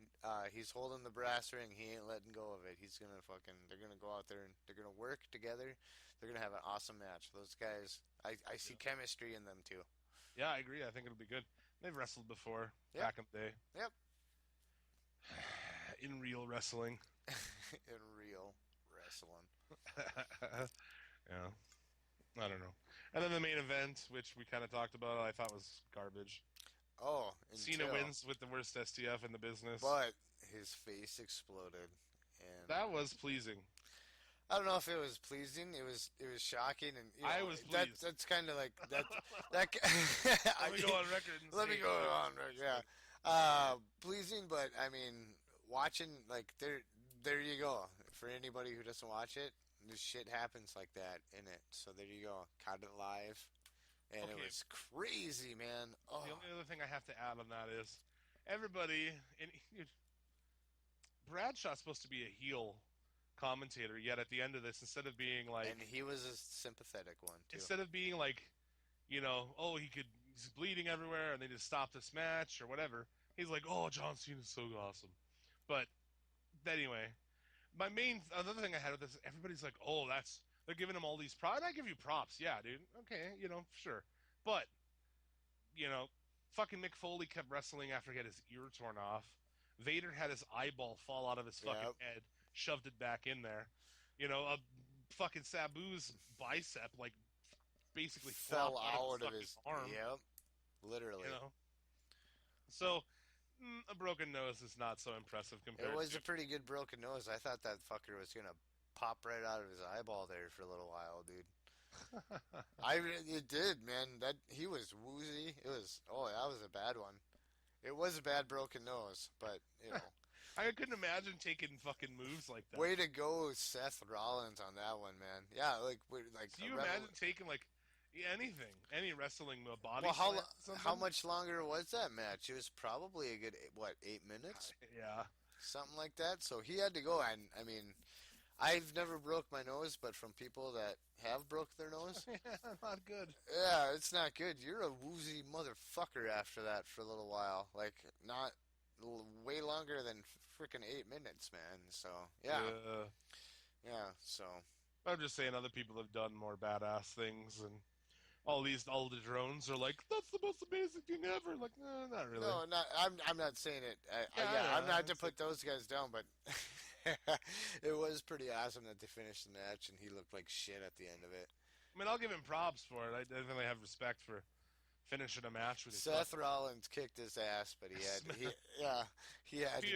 He's holding the brass ring. He ain't letting go of it. He's gonna fucking. They're gonna go out there and they're gonna work together. They're gonna have an awesome match. Those guys, I see chemistry in them too. Yeah, I agree. I think it'll be good. They've wrestled before Yep. back in the day. Yep. In real wrestling. In real wrestling. Yeah. I don't know. And then the main event, which we kind of talked about, I thought was garbage. Oh, Cena until- wins with the worst STF in the business. but his face exploded, and That was pleasing. I don't know if it was pleasing. It was shocking, and you know, I was pleased. That's kind of like that. That Let me go on record and Let say me go on. Yeah, pleasing, but I mean, watching like there you go. For anybody who doesn't watch it, this shit happens like that in it. So there you go. Caught it live, and it Okay. was crazy, man. Oh, The only other thing I have to add on that is everybody. Bradshaw's supposed to be a heel commentator, yet at the end of this, instead of being like, and he was a sympathetic one too. instead of being like, oh, he's bleeding everywhere, and they just stop this match or whatever. He's like, oh, John Cena's so awesome. But anyway, another thing I had with this, everybody's like, oh, they're giving him all these props. I give you props, yeah, dude. Okay, sure. But fucking Mick Foley kept wrestling after he had his ear torn off. Vader had his eyeball fall out of his fucking Yep. head, shoved it back in there. A fucking Sabu's bicep, like, basically Fell flopped out of fucking his arm. Yep, literally. So, a broken nose is not so impressive compared It was to... a pretty good broken nose. I thought that fucker was gonna pop right out of his eyeball there for a little while, dude. It did, man. That he was woozy. That was a bad one. It was a bad broken nose, but I couldn't imagine taking fucking moves like that. way to go, Seth Rollins on that one, man. Yeah, like So you imagine taking like anything, any wrestling body Well, slam or something? how much longer was that match? It was probably a good 8 minutes, Yeah. something like that. So he had to go, and I mean, I've never broke my nose, but from people that have broke their nose, Not good. yeah, it's not good. You're a woozy motherfucker after that for a little while, like not way longer than freaking 8 minutes, man. So yeah. So I'm just saying, other people have done more badass things, and all the drones are like, "That's the most amazing thing ever." Like, no, not really. no, I'm not saying it. I'm not to put those guys down, but it was pretty awesome that they finished the match and he looked like shit at the end of it. I mean, I'll give him props for it. I definitely have respect for finishing a match with his Seth Rollins kicked his ass, but he had.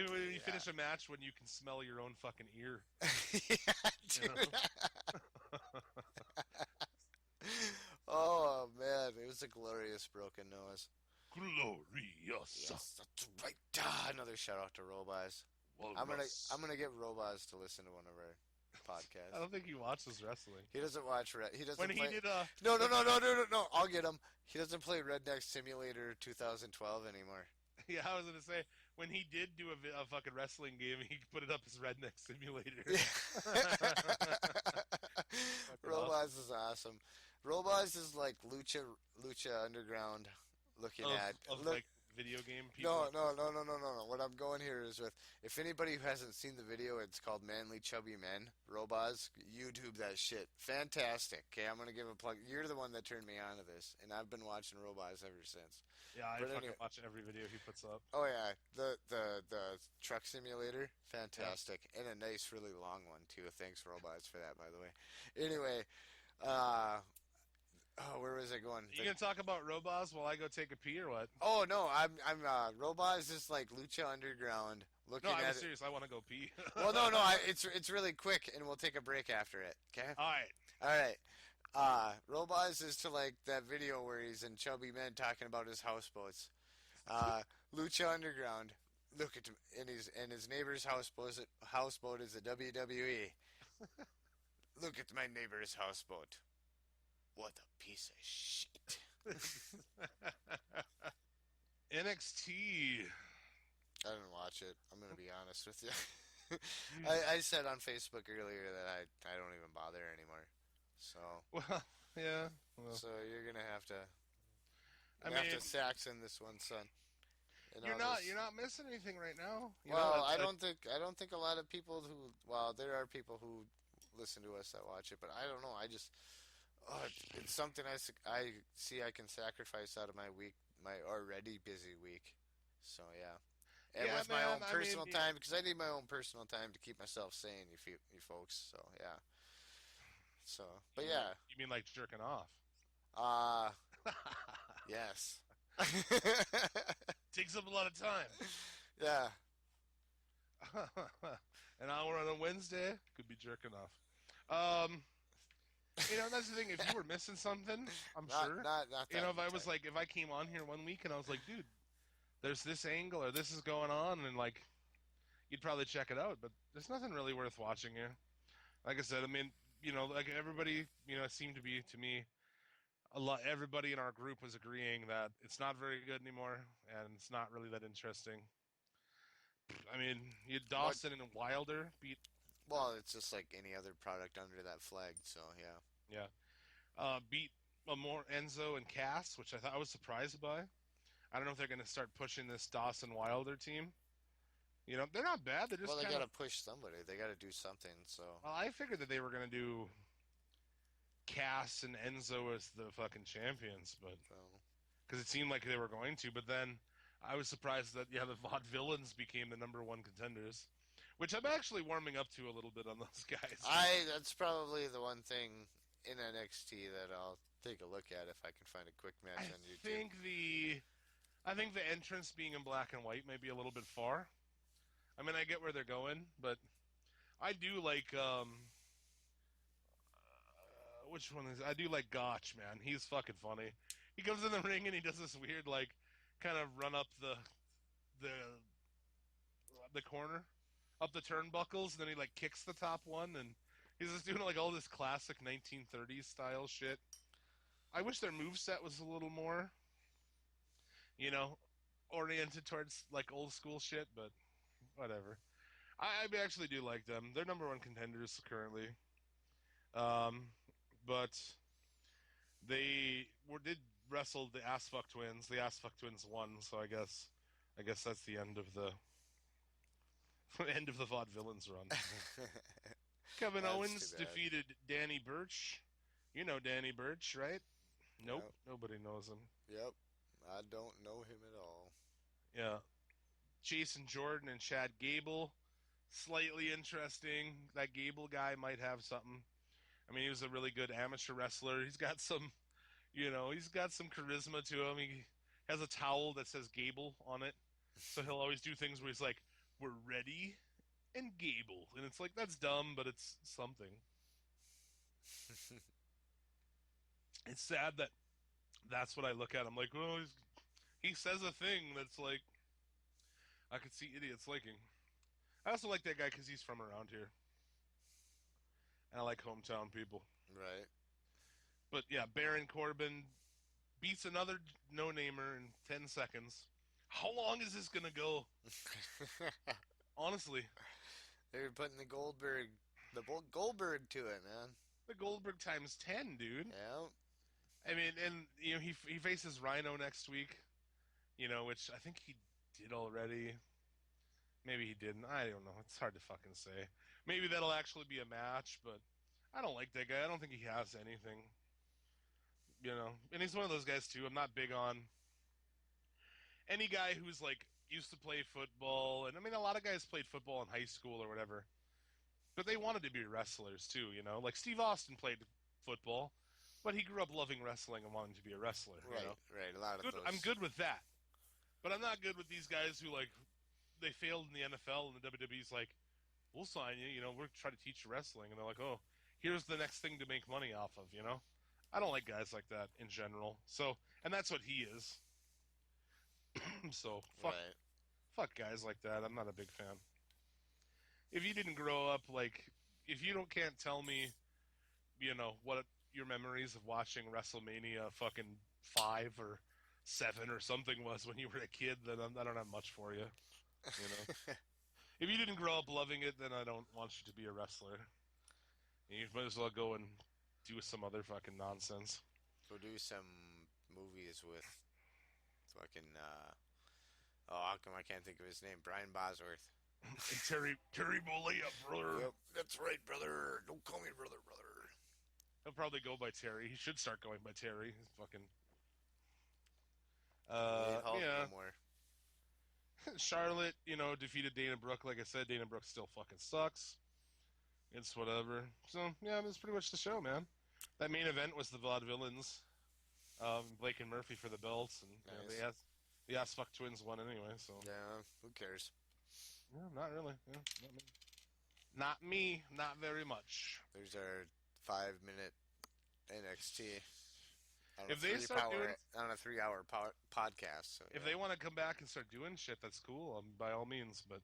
When you finish a match when you can smell your own fucking ear. Yeah, You dude. Oh man, it was a glorious broken nose. Glorious. Yes, that's right. Another shout out to Robaz. I'm gonna get Robaz to listen to one of our podcasts. I don't think he watches wrestling. He doesn't watch. He doesn't. When play, he did No. I'll get him. He doesn't play Redneck Simulator 2012 anymore. yeah, I was gonna say when he did do a fucking wrestling game, he put it up as Redneck Simulator. Robaz is awesome. Robaz is like Lucha Underground looking at. Like video game people. No. What I'm going here is with, if anybody who hasn't seen the video, it's called Manly Chubby Men. Robaz, YouTube that shit. Fantastic. Okay, I'm going to give a plug. You're the one that turned me on to this, and I've been watching Robaz ever since. Yeah, I But fucking anyway- watch every video he puts up. Oh, yeah. The truck simulator, fantastic. And a nice, really long one, too. Thanks, Robaz, for that, by the way. Anyway, where was I going? You gonna talk about Robaz while I go take a pee or what? Oh no, I'm Robaz is like Lucha Underground looking No, I'm at it. serious. I want to go pee. Well, no, it's really quick, and we'll take a break after it. Okay. All right. Robaz is to like that video where he's in Chubby Men talking about his houseboats. Lucha Underground. Look at him, and his neighbor's houseboat is a WWE. Look at my neighbor's houseboat. What a piece of shit. NXT. I didn't watch it. I'm gonna be honest with you. I said on Facebook earlier that I don't even bother anymore. So Well, yeah. Well, so you're gonna have to. I You have mean, to Saxon this one, son. And you're all not this. you're not missing anything right now. Well, I don't think a lot of people who, well, there are people who listen to us that watch it, but I don't know. I just, it's something I see I can sacrifice out of my week, my already busy week. So yeah, and Yeah, with my man. own I mean, personal time, because I need my own personal time to keep myself sane, you folks. So yeah. So, but yeah, you mean like jerking off? uh yes. Takes up a lot of time. Yeah. An hour on a Wednesday could be jerking off. That's the thing. If you were missing something, I'm sure. Not that If I was type. like, if I came on here one week and I was like, dude, there's this angle or this is going on, and like, you'd probably check it out. But there's nothing really worth watching here. Like I said, I mean, like everybody, it seemed to be to me a lot. Everybody in our group was agreeing that it's not very good anymore, and it's not really that interesting. I mean, What? Dawson and Wilder beat, Well, it's just like any other product under that flag. So yeah. yeah, beat more Enzo and Cass, which I was surprised by. I don't know if they're going to start pushing this Dawson Wilder team. They're not bad. They're Well, just they kind got of. to push somebody. They got to do something. So. Well, I figured that they were going to do Cass and Enzo as the fucking champions, but Well, because it seemed like they were going to, but then I was surprised that the Vaudevillains became the number one contenders, which I'm actually warming up to a little bit on those guys. that's probably the one thing in NXT that I'll take a look at if I can find a quick match on YouTube. I think the entrance being in black and white may be a little bit far. I mean, I get where they're going, but I do like which one is? I do like Gotch, man. He's fucking funny. He comes in the ring and he does this weird like kind of run up the the corner, up the turnbuckles, and then he like kicks the top one, and he's just doing like all this classic 1930s style shit. I wish their moveset was a little more, you know, oriented towards like old school shit, but whatever. I actually do like them. They're number one contenders currently. Um, but did wrestle the Ass Fuck Twins. The Ass Fuck Twins won, so I guess that's the end of the end of the Vaudevillains run. Kevin That's Owens too bad. defeated Danny Burch. You know Danny Burch, right? Nope, Yep. nobody knows him. Yep. I don't know him at all. Yeah. Jason Jordan and Chad Gable. Slightly interesting. That Gable guy might have something. I mean, he was a really good amateur wrestler. He's got some, he's got some charisma to him. He has a towel that says Gable on it. So he'll always do things where he's like, "We're ready," and Gable. And it's like, that's dumb, but it's something. It's sad that that's what I look at. I'm like, well, he says a thing that's like, I could see idiots liking. I also like that guy because he's from around here. And I like hometown people. Right. But yeah, Baron Corbin beats another no-namer in 10 seconds. How long is this going to go? Honestly. They're putting the Goldberg to it, man. The Goldberg times 10, dude. Yeah. I mean, and he faces Rhino next week, which I think he did already. Maybe he didn't. I don't know. It's hard to fucking say. Maybe that'll actually be a match, but I don't like that guy. I don't think he has anything. And he's one of those guys too. I'm not big on any guy who's like used to play football, and I mean a lot of guys played football in high school or whatever, but they wanted to be wrestlers too. Like Steve Austin played football, but he grew up loving wrestling and wanting to be a wrestler. Right. Right. A lot of those. I'm good with that, but I'm not good with these guys who like they failed in the NFL and the WWE's like, we'll sign you. We're trying to teach you wrestling, and they're like, oh, here's the next thing to make money off of. I don't like guys like that in general. So, and that's what he is. So fuck guys like that. I'm not a big fan. If you didn't grow up if you can't tell me, what your memories of watching WrestleMania fucking 5 or 7 or something was when you were a kid, then I don't have much for you. If you didn't grow up loving it, then I don't want you to be a wrestler. You might as well go and do some other fucking nonsense. Go do some movies with Fucking, how come I can't think of his name? Brian Bosworth. And Terry Bollea, brother. Yep, that's right, brother. Don't call me brother. He'll probably go by Terry. He should start going by Terry. He's fucking. Wade Hulk Yeah. no more. Charlotte, defeated Dana Brooke. Like I said, Dana Brooke still fucking sucks. It's whatever. So, yeah, that's pretty much the show, man. That main event was the Vaudevillains. Blake and Murphy for the belts. And Nice. the Ass Fuck Twins won anyway, so. Yeah, who cares? Yeah, not really. Yeah, not me. Not very much. There's our 5-minute NXT on If they start on a 3-hour podcast. So, If they want to come back and start doing shit, that's cool, by all means. But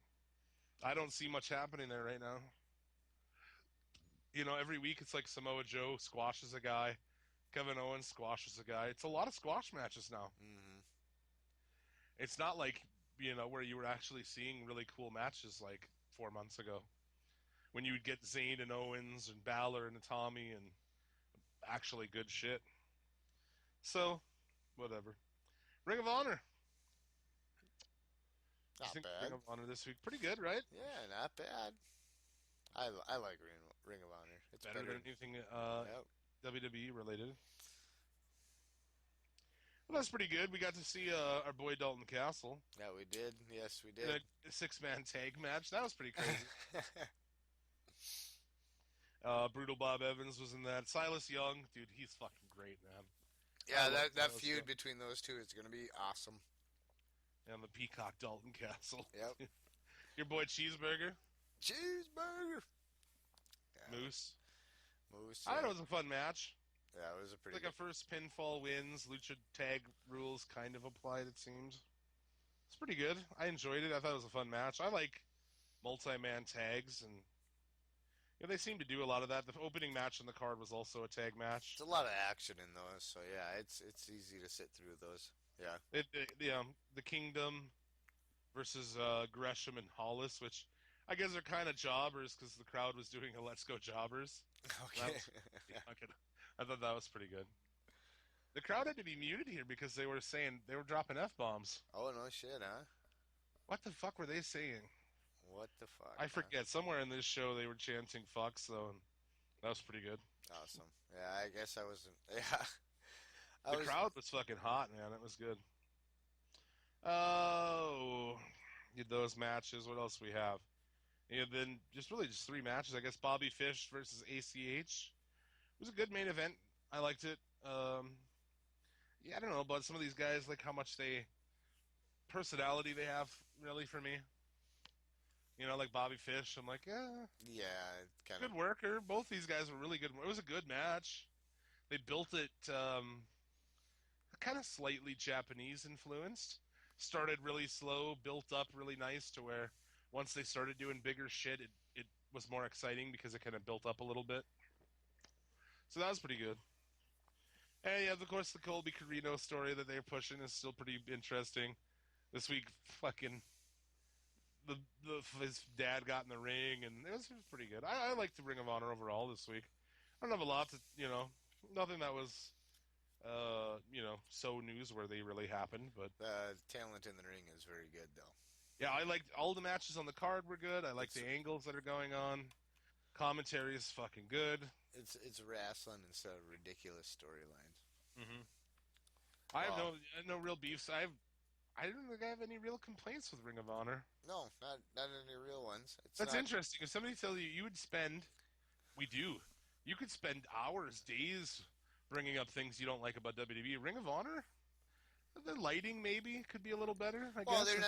I don't see much happening there right now. Every week it's like Samoa Joe squashes a guy, Kevin Owens squashes a guy. It's a lot of squash matches now. Mm-hmm. It's not like where you were actually seeing really cool matches like 4 months ago, when you would get Zayn and Owens and Balor and Tommy and actually good shit. So, whatever. Ring of Honor. Not bad. Ring of Honor this week, pretty good, right? Yeah, not bad. I like Ring of Honor. It's better than anything Yep. WWE related. Well, that's pretty good. We got to see our boy Dalton Castle Yeah, we did. Yes, we in did. a 6-man tag match. That was pretty crazy. Brutal Bob Evans was in that. Silas Young, dude, he's fucking great, man. Yeah, that Silas feud Young. between those two is going to be awesome. And the Peacock Dalton Castle. Yep. Your boy Cheeseburger, Cheeseburger. Yeah. Moose. Moose. I thought it was a fun match. Yeah, it was a pretty Like a first pinfall wins. Lucha tag rules kind of applied, it seems. It's pretty good. I enjoyed it. I thought it was a fun match. I like multi-man tags, and they seem to do a lot of that. The opening match on the card was also a tag match. It's a lot of action in those, so yeah, it's easy to sit through those. Yeah. The Kingdom versus Gresham and Hollis, which I guess are kind of jobbers because the crowd was doing a Let's Go Jobbers. Okay. I thought that was pretty good. The crowd had to be muted here because they were dropping F-bombs. Oh, no shit, huh? What the fuck were they saying? What the fuck? I forget. Somewhere in this show they were chanting fuck, so that was pretty good. Awesome. Yeah, I guess I wasn't. Yeah. The crowd was fucking hot, man. It was good. Oh, those matches. What else we have? Then just 3 matches. I guess Bobby Fish versus ACH. It was a good main event. I liked it. I don't know about some of these guys, like how much personality they have, really, for me. Like Bobby Fish. I'm like, yeah. Yeah, kind of. Good worker. Both these guys were really good. It was a good match. They built it kind of slightly Japanese influenced. Started really slow, built up really nice to where once they started doing bigger shit, it was more exciting because it kind of built up a little bit. So that was pretty good. And yeah, of course, the Colby Carino story that they're pushing is still pretty interesting. This week, fucking his dad got in the ring, and it was pretty good. I liked the Ring of Honor overall this week. I don't have a lot to, nothing that was, so newsworthy really happened, but The talent in the ring is very good, though. yeah, I liked all the matches on the card were good. I liked the angles that are going on. Commentary is fucking good. It's wrestling instead of ridiculous storylines. Mm-hmm. I have no real beefs. I don't think I have any real complaints with Ring of Honor. No, not any real ones. That's interesting. If somebody tells you would spend, you could spend hours, days, bringing up things you don't like about WWE. Ring of Honor, the lighting maybe could be a little better. I guess. They're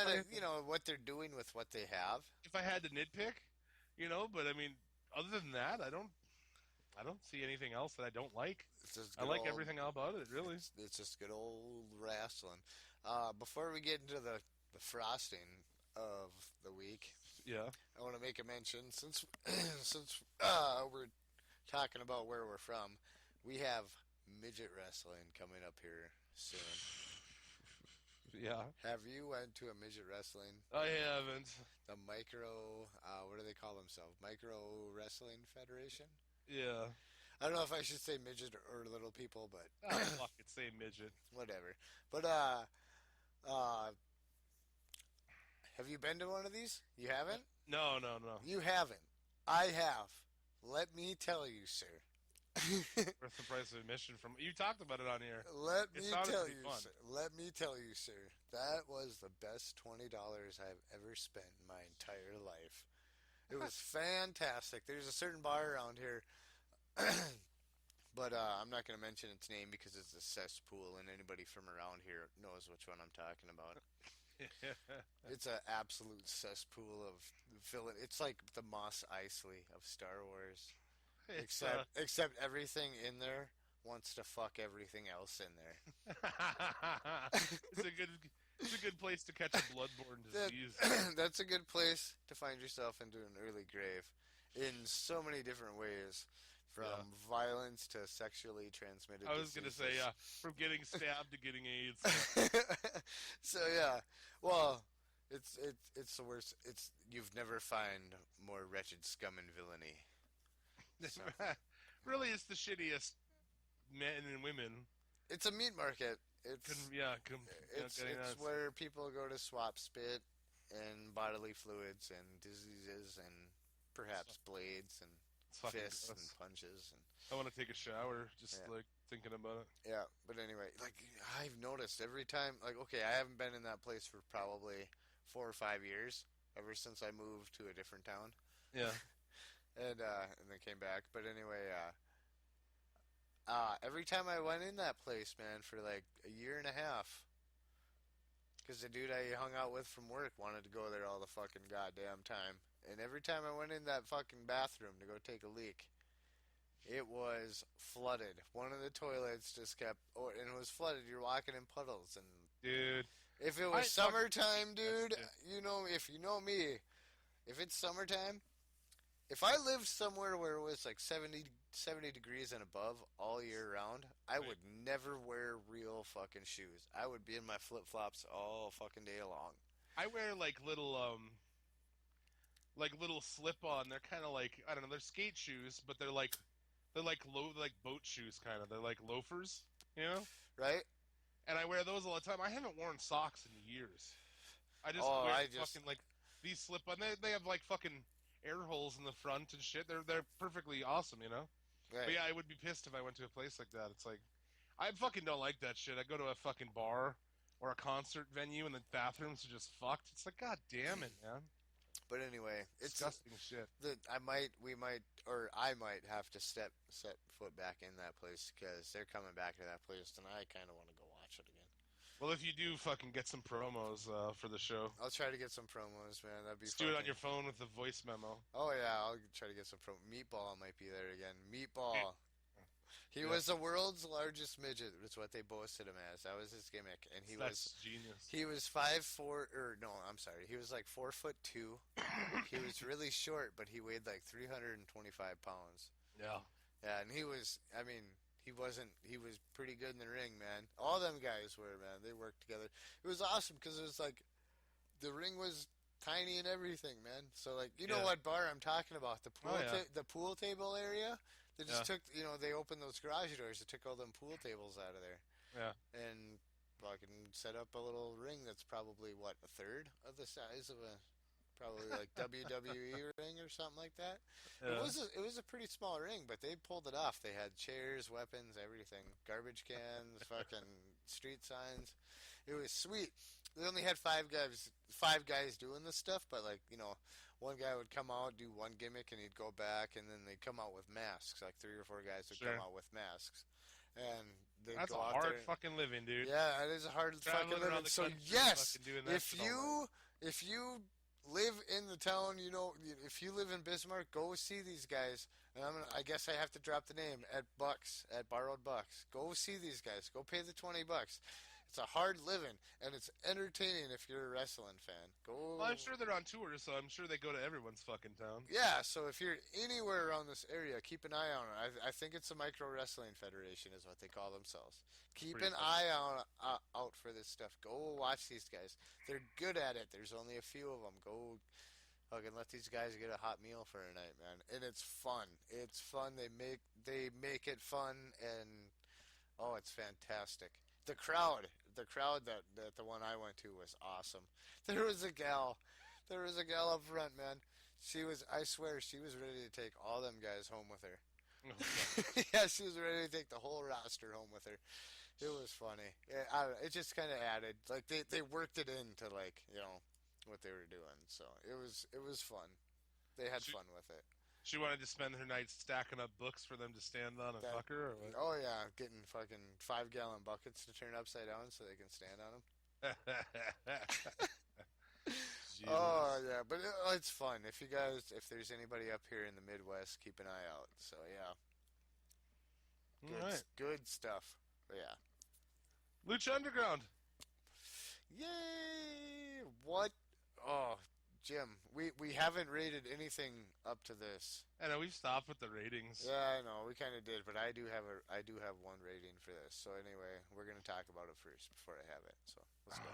not what they're doing with what they have. If I had to nitpick, but I mean, other than that, I don't see anything else that I don't like. I like everything about it, really. It's just good old wrestling. Before we get into the frosting of the week, yeah, I want to make a mention since we're talking about where we're from, we have midget wrestling coming up here soon. Yeah. Have you went to a midget wrestling? I haven't. The micro, what do they call themselves? Micro Wrestling Federation? Yeah. I don't know if I should say midget or little people, but Fuck it, say midget. whatever. But Have you been to one of these? You haven't? No. You haven't. I have. Let me tell you, sir. Worth the price of admission from. You talked about it on here. Let It me sounded tell to be you, fun. sir. Let me tell you, sir. That was the best $20 I've ever spent in my entire life. It was fantastic. There's a certain bar around here, but I'm not going to mention its name because it's a cesspool, and anybody from around here knows which one I'm talking about. It's an absolute cesspool of villain. It's like the Mos Eisley of Star Wars. Except everything in there wants to fuck everything else in there. It's a good place to catch a bloodborne disease. That's a good place to find yourself into an early grave in so many different ways, from violence to sexually transmitted I was diseases. gonna say, from getting stabbed to getting AIDS. So yeah, well, it's the worst. You've never found more wretched scum and villainy. So. Really, it's the shittiest men and women. It's a meat market. It's where people go to swap spit and bodily fluids and diseases and perhaps blades and fists and punches. And I want to take a shower just like thinking about it. Yeah, but anyway, like I've noticed every time, like okay, I haven't been in that place for probably 4 or 5 years ever since I moved to a different town. Yeah. And then came back. But anyway, every time I went in that place, man, for like a year and a half, because the dude I hung out with from work wanted to go there all the fucking goddamn time. And every time I went in that fucking bathroom to go take a leak, it was flooded. One of the toilets just kept, and it was flooded. You're walking in puddles. And dude, if it was summertime, dude, you know, if you know me, if it's summertime, if I lived somewhere where it was like 70 degrees and above all year round, I would never wear real fucking shoes. I would be in my flip-flops all fucking day long. I wear like little slip-on. They're kind of like, I don't know, they're skate shoes, but they're like boat shoes kind of. They're like loafers, you know? Right? And I wear those all the time. I haven't worn socks in years. I just wear fucking like these slip-on. They have like fucking air holes in the front and shit. They're perfectly awesome, you know? Right. But yeah, I would be pissed if I went to a place like that. It's like, I fucking don't like that shit. I go to a fucking bar or a concert venue and the bathrooms are just fucked. It's like, god damn it, man. But anyway, it's disgusting shit. I might have to set foot back in that place because they're coming back to that place, and I kind of want to go watch it again. Well, if you do fucking get some promos for the show. I'll try to get some promos, man. That'd be Just do it on your phone with the voice memo. Oh, yeah, I'll try to get some Meatball might be there again. Meatball. He was the world's largest midget, is what they boasted him as. That was his gimmick. And That's genius. He was 5'4", he was like 4'2". He was really short, but he weighed like 325 pounds. Yeah. Yeah, and he was pretty good in the ring, man. All them guys were, man. They worked together. It was awesome because it was like the ring was tiny and everything, man. So like, you know what bar I'm talking about? The pool, the pool table area. They just took, they opened those garage doors. They took all them pool tables out of there. Yeah. And fucking set up a little ring that's probably a third of the size of a probably like WWE ring or something like that. Yeah. It was a pretty small ring, but they pulled it off. They had chairs, weapons, everything, garbage cans, fucking street signs. It was sweet. They only had five guys doing this stuff, but like one guy would come out, do one gimmick, and he'd go back, and then they'd come out with masks. Like 3 or 4 guys would come out with masks, and they'd that's go a out hard there. fucking living, dude. Yeah, it is a hard fucking living. So yes, if you live in the town, if you live in Bismarck, go see these guys. And I guess I have to drop the name at Borrowed Bucks. Go see these guys. Go pay the $20. It's a hard living, and it's entertaining if you're a wrestling fan. Go. Well, I'm sure they're on tour, so I'm sure they go to everyone's fucking town. Yeah, so if you're anywhere around this area, keep an eye on it. I think it's the Micro Wrestling Federation is what they call themselves. Keep an eye out for this stuff. Go watch these guys. They're good at it. There's only a few of them. Go fucking let these guys get a hot meal for a night, man. And it's fun. It's fun. They make it fun, and it's fantastic. The crowd, the crowd that the one I went to was awesome. There was a gal up front, man. I swear, she was ready to take all them guys home with her. Yeah, she was ready to take the whole roster home with her. It was funny. It just kind of added, like they worked it into like what they were doing. So it was fun. They had fun with it. She wanted to spend her night stacking up books for them to stand on and fuck her, or what? Oh yeah, getting fucking 5-gallon buckets to turn upside down so they can stand on them. Oh yeah, but it's fun. If there's anybody up here in the Midwest, keep an eye out. So yeah, good stuff. But yeah, Lucha Underground. Yay! What? Oh, Jim, we haven't rated anything up to this. I know we've stopped with the ratings. Yeah, I know we kind of did, but I do have one rating for this. So anyway, we're gonna talk about it first before I have it. So let's go.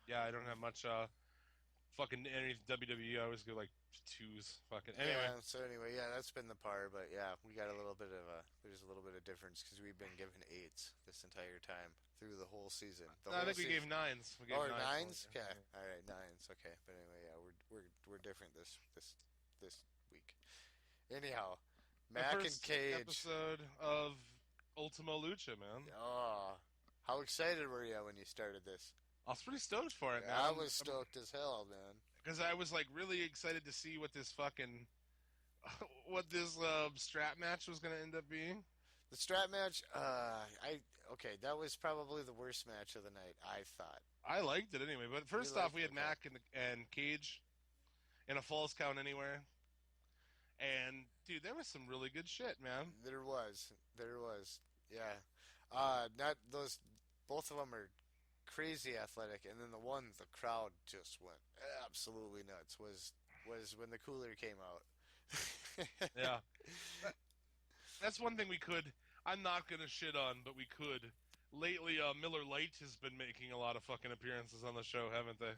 Yeah, I don't have much. Fucking any WWE, I always go like 2s. Fucking anyway. Yeah, so anyway, that's been the par, but yeah, we got there's a little bit of difference because we've been given 8s this entire time through the whole season. I think we gave 9s. We gave 9s? Okay, all right, 9s. Okay, but anyway, yeah, we're different this week. Anyhow, Mac and Cage episode of Ultimo Lucha, man. Oh, how excited were you when you started this? I was pretty stoked for it, man. I was stoked as hell, man. Because I was like really excited to see what this strap match was going to end up being. The strap match, that was probably the worst match of the night, I thought. I liked it anyway, but first off, we had Mac and Cage in a Falls Count Anywhere. And, dude, there was some really good shit, man. There was, yeah. Both of them are crazy athletic, and then the crowd just went absolutely nuts was when the cooler came out. Yeah. That's one thing I'm not going to shit on, but we could. Lately, Miller Lite has been making a lot of fucking appearances on the show, haven't they?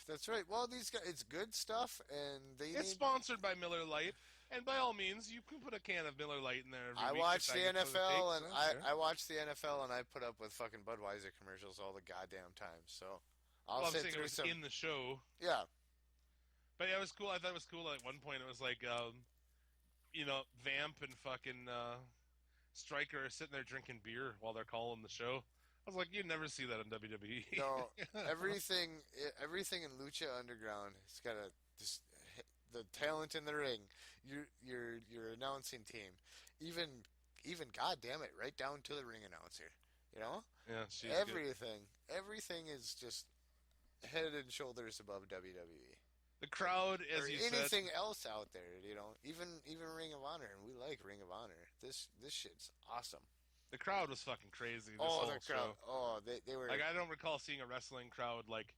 That's right. Well, these guys, it's good stuff, and it's sponsored by Miller Lite, and by all means, you can put a can of Miller Lite in there. I watch the NFL, and I watch the NFL, and I put up with fucking Budweiser commercials all the goddamn time. So I'm saying it was in the show. Yeah, but yeah, it was cool. I thought it was cool. At one point, it was like, Vamp and fucking Stryker are sitting there drinking beer while they're calling the show. I was like, you'd never see that on WWE. No, everything in Lucha Underground has got the talent in the ring, your announcing team, even God damn it, right down to the ring announcer. Yeah, she's everything. Good. Everything is just head and shoulders above WWE. The crowd, as you said, anything else out there, even Ring of Honor, and we like Ring of Honor. This shit's awesome. The crowd was fucking crazy. The crowd! Show. Oh, they were like, I don't recall seeing a wrestling crowd like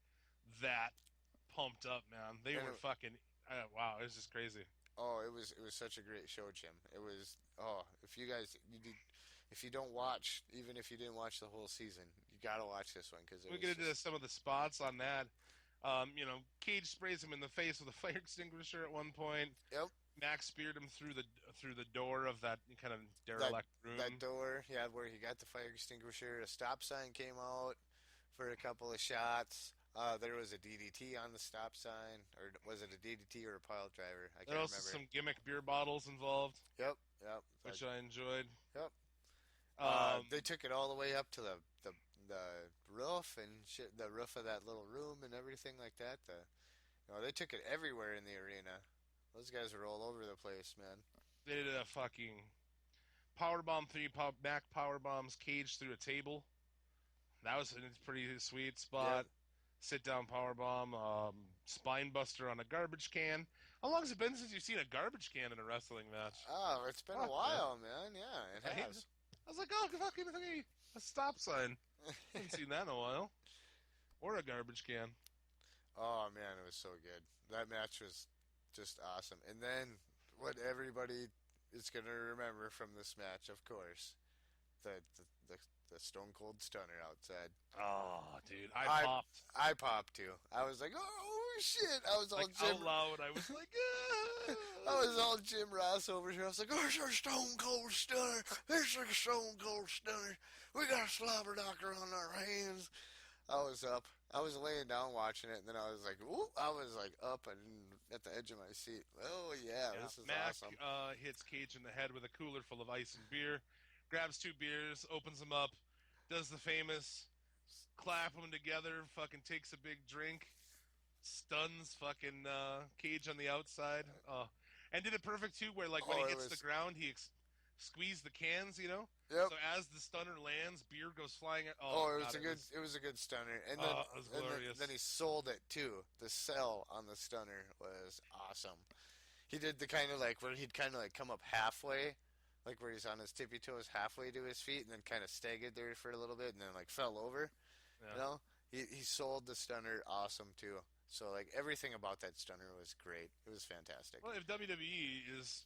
that pumped up, man. They were fucking wow! It was just crazy. Oh, it was such a great show, Jim. It was if you don't watch, even if you didn't watch the whole season, you gotta watch this one because we get into some of the spots on that. Cage sprays him in the face with a fire extinguisher at one point. Yep. Max speared him through the door of that kind of derelict room. That door, yeah, where he got the fire extinguisher. A stop sign came out for a couple of shots. There was a DDT on the stop sign, or was it a DDT or a pile driver? I can't remember. There was some gimmick beer bottles involved. Yep. Which I enjoyed. Yep. They took it all the way up to the roof and shit, the roof of that little room and everything like that. They took it everywhere in the arena. Those guys were all over the place, man. They did a fucking powerbomb 3, Mac powerbombs Cage through a table. That was a pretty sweet spot. Yep. Sit down powerbomb, spine buster on a garbage can. How long has it been since you've seen a garbage can in a wrestling match? Oh, it's been a while, man. Yeah, it has. I was like, oh, fucking a stop sign. I haven't seen that in a while. Or a garbage can. Oh, man, it was so good. That match was just awesome. And then what everybody is going to remember from this match, of course, the Stone Cold Stunner outside. Oh, dude, I popped. I popped too. I was like, oh shit! I was all Like Jim. out loud, I was like, I was all Jim Ross over here. I was like, "There's our Stone Cold Stunner. There's our Stone Cold Stunner. We got a slobber knocker on our hands." I was up. I was laying down watching it, and then I was like, "Ooh!" I was like up and at the edge of my seat. Oh yeah, this is Mac awesome. hits Cage in the head with a cooler full of ice and beer, grabs 2 beers, opens them up, does the famous clap them together, fucking takes a big drink, stuns fucking Cage on the outside. And did it perfect too, where like when he Oh, it hits the was. ground, he squeezed the cans, you know. Yep. So as the stunner lands, beer goes flying. Oh, it was God, a good. It was a good stunner, and then it was glorious. then he sold it too. The sell on the stunner was awesome. He did the kind of like where he'd kind of like come up halfway, like where he's on his tippy toes halfway to his feet, and then kind of staggered there for a little bit, and then like fell over. Yeah. You know, he sold the stunner awesome too. So like everything about that stunner was great. It was fantastic. Well, if WWE is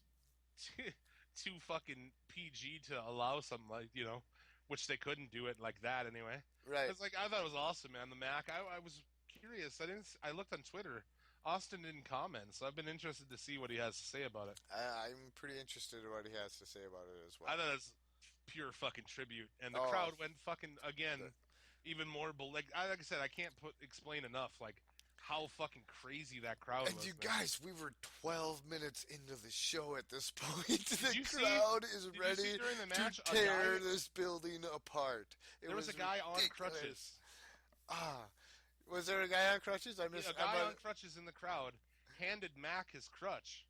too fucking PG to allow something like, you know, which they couldn't do it like that anyway. Right. It's like I thought it was awesome, man. The Mac. I was curious. I looked on Twitter. Austin didn't comment, so I've been interested to see what he has to say about it. I'm pretty interested in what he has to say about it as well. I thought it was pure fucking tribute, and the Oh. crowd went fucking again, even more. Like I said, I can't explain enough like how fucking crazy that crowd And was. you man. guys, we were 12 minutes into the show at this point. The you see- crowd is Did you ready see during the match, to a tear guy- this building apart. There was a guy on ridiculous. crutches. Was there a guy on crutches? I A missed. guy on crutches in the crowd handed Mac his crutch,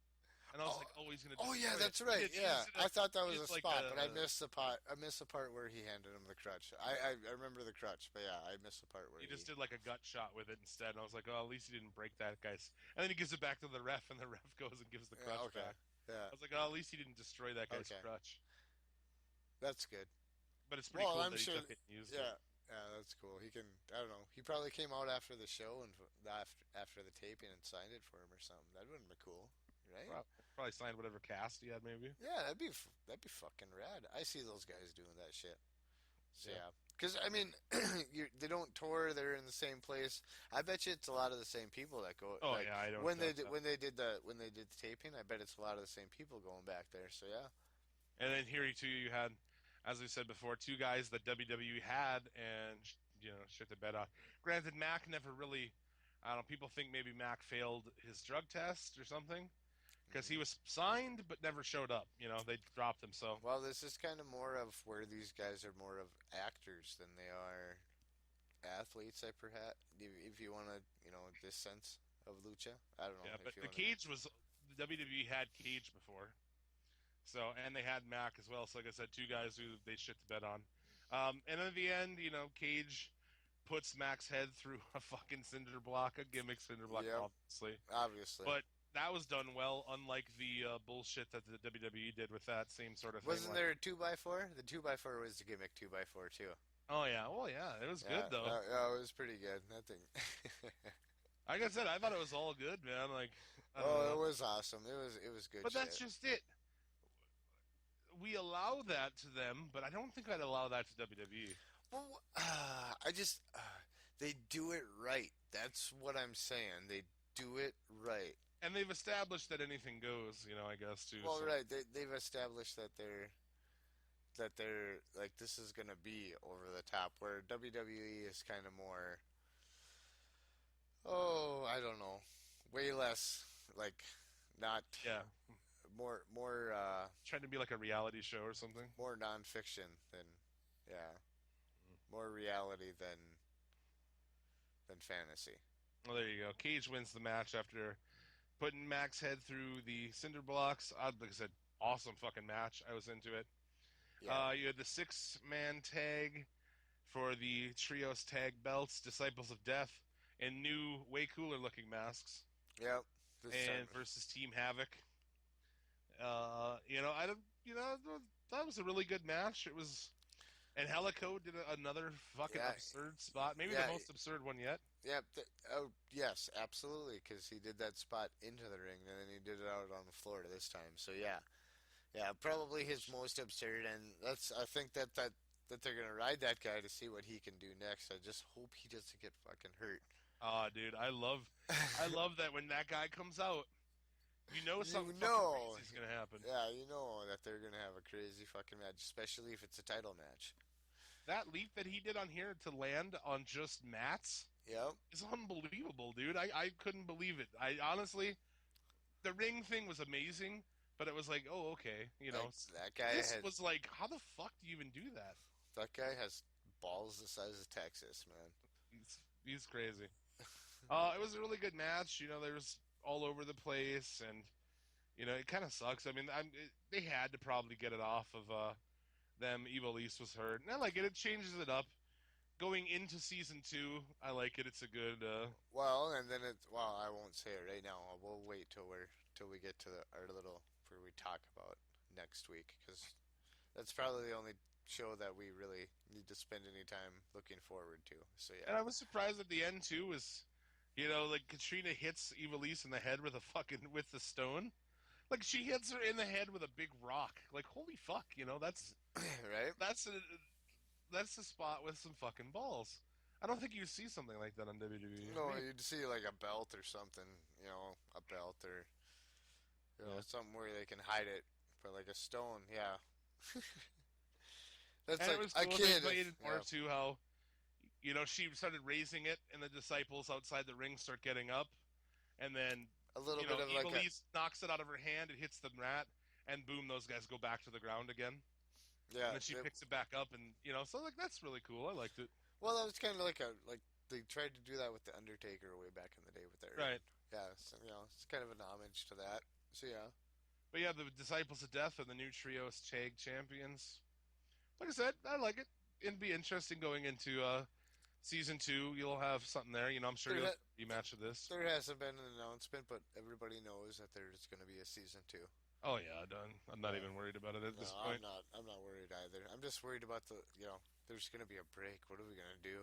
and I was like, "Oh, he's gonna." Oh yeah, destroy that's it. right. It's Yeah, I thought that was a it's like spot, but I missed the part. I missed the part where he handed him the crutch. I remember the crutch, but yeah, I missed the part where He just did like a gut shot with it instead, and I was like, "Oh, at least he didn't break that guy's." And then he gives it back to the ref, and the ref goes and gives the crutch okay. back. Yeah, I was like, "Oh, at least he didn't destroy that guy's Okay. crutch." that's good. But it's pretty Well, cool I'm that sure. he took it and used Yeah, it. yeah, that's cool. He can. I don't know. He probably came out after the show and after the taping and signed it for him or something. That would have been cool, right? Probably signed whatever cast he had, maybe. Yeah, that'd be fucking rad. I see those guys doing that shit. So yeah, because I mean, they don't tour. They're in the same place. I bet you it's a lot of the same people that go. Oh, yeah, I don't when doubt they that. when they did the taping, I bet it's a lot of the same people going back there. So yeah, And then here too, you had, as we said before, 2 guys that WWE had, and shit the bed on. Granted, Mac never really. I don't know. People think maybe Mac failed his drug test or something, because he was signed but never showed up. They dropped him. So well, this is kind of more of where these guys are more of actors than they are athletes. I perhaps, if you want to, this sense of lucha. I don't know. yeah, if but you the wanna- Cage was the WWE had Cage before, so and they had Mac as well. So like I said, 2 guys who they shit the bed on. And at the end, Cage puts Mac's head through a fucking cinder block, a gimmick cinder block, Yep. obviously. Obviously, But that was done well, unlike the bullshit that the WWE did with that same sort of thing. wasn't there a 2x4? The 2x4 was the gimmick 2x4 too. Oh yeah, well yeah, it was good though. Yeah, it was pretty good. That thing. Like I said, I thought it was all good, man. Like, I don't Oh, know. it was awesome. It was good. But that's shit. just it. We allow that to them, but I don't think I'd allow that to WWE. Well, they do it right. That's what I'm saying. They do it right. And they've established that anything goes, I guess too. Well, so. right. They've established that they're like this is gonna be over the top. Where WWE is kind of more. Oh, I don't know. Way less like not Yeah, more trying to be like a reality show or something. more nonfiction than more reality than fantasy. Well, there you go. Cage wins the match after putting Mac's head through the cinder blocks. Like I said, awesome fucking match. I was into it. Yeah. You had the 6-man tag for the trios tag belts, Disciples of Death, and new, way cooler looking masks. Yep. This And time- versus Team Havoc. That was a really good match. It was, and Helico did another fucking Yeah. absurd spot, maybe Yeah. the most absurd one yet. Yep. Yes, absolutely. Because he did that spot into the ring, and then he did it out on the floor this time. So yeah, probably his most absurd, and I think that they're gonna ride that guy to see what he can do next. I just hope he doesn't get fucking hurt. Oh, dude, I love that when that guy comes out, something fucking know, crazy is gonna happen. yeah, you know that they're gonna have a crazy fucking match, especially if it's a title match. That leap that he did on here to land on just mats Yep. is unbelievable, dude. I couldn't believe it. I honestly, the ring thing was amazing, but it was like, oh, okay, That guy this has was like, how the fuck do you even do that? balls the size of Texas, man. He's crazy. It was a really good match. There was all over the place, and it kind of sucks. I mean, they had to probably get it off of them. Evil East was hurt, and I like it. It changes it up. Going into season 2, I like it. It's a good. Well, and then I won't say it right now. We'll wait till we get to our little where we talk about next week, because that's probably the only show that we really need to spend any time looking forward to. So yeah. And I was surprised at the end too. Was like Katrina hits Evil East in the head with with the stone. Like she hits her in the head with a big rock. Like holy fuck, that's Right? that's a spot with some fucking balls. I don't think you see something like that on WWE. No, you'd see like a belt or something, a belt or something where they can hide it, but like a stone, yeah. That's And like it was a cool. kid. They played more too how she started raising it, and the disciples outside the ring start getting up, and then A little bit of like Evil East knocks it out of her hand. It hits the mat, and boom, those guys go back to the ground again. yeah. And then she picks it back up, and so like that's really cool. I liked it. Well, that was kind of like they tried to do that with the Undertaker way back in the day with their Right. Yeah, so, it's kind of an homage to that. So yeah. But yeah, the Disciples of Death are the new trios tag champions. Like I said, I like it. It'd be interesting going into season 2. You'll have something there. I'm sure you'll have a rematch of this. There hasn't been an announcement, but everybody knows that there's going to be a season 2. Oh yeah, done. I'm not even worried about it at this point. I'm not worried either. I'm just worried about there's going to be a break. What are we going to do?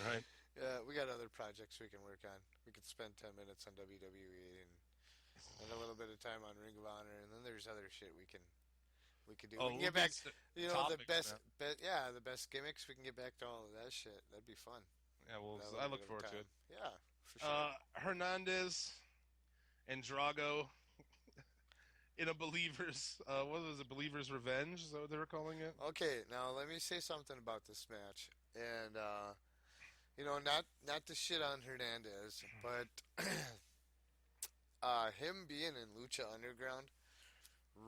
Right. Yeah, we got other projects we can work on. We could spend 10 minutes on WWE and a little bit of time on Ring of Honor, and then there's other shit we can do. Oh, We can get we'll back, get the topics, the best gimmicks. We can get back to all of that shit. That'd be fun. Yeah, well, That I little look bit of forward to time. it. Yeah, for sure. Hernandez and Drago in a Believers, what was it, Believers Revenge? Is that what they were calling it? Okay, now let me say something about this match, and not to shit on Hernandez, but him being in Lucha Underground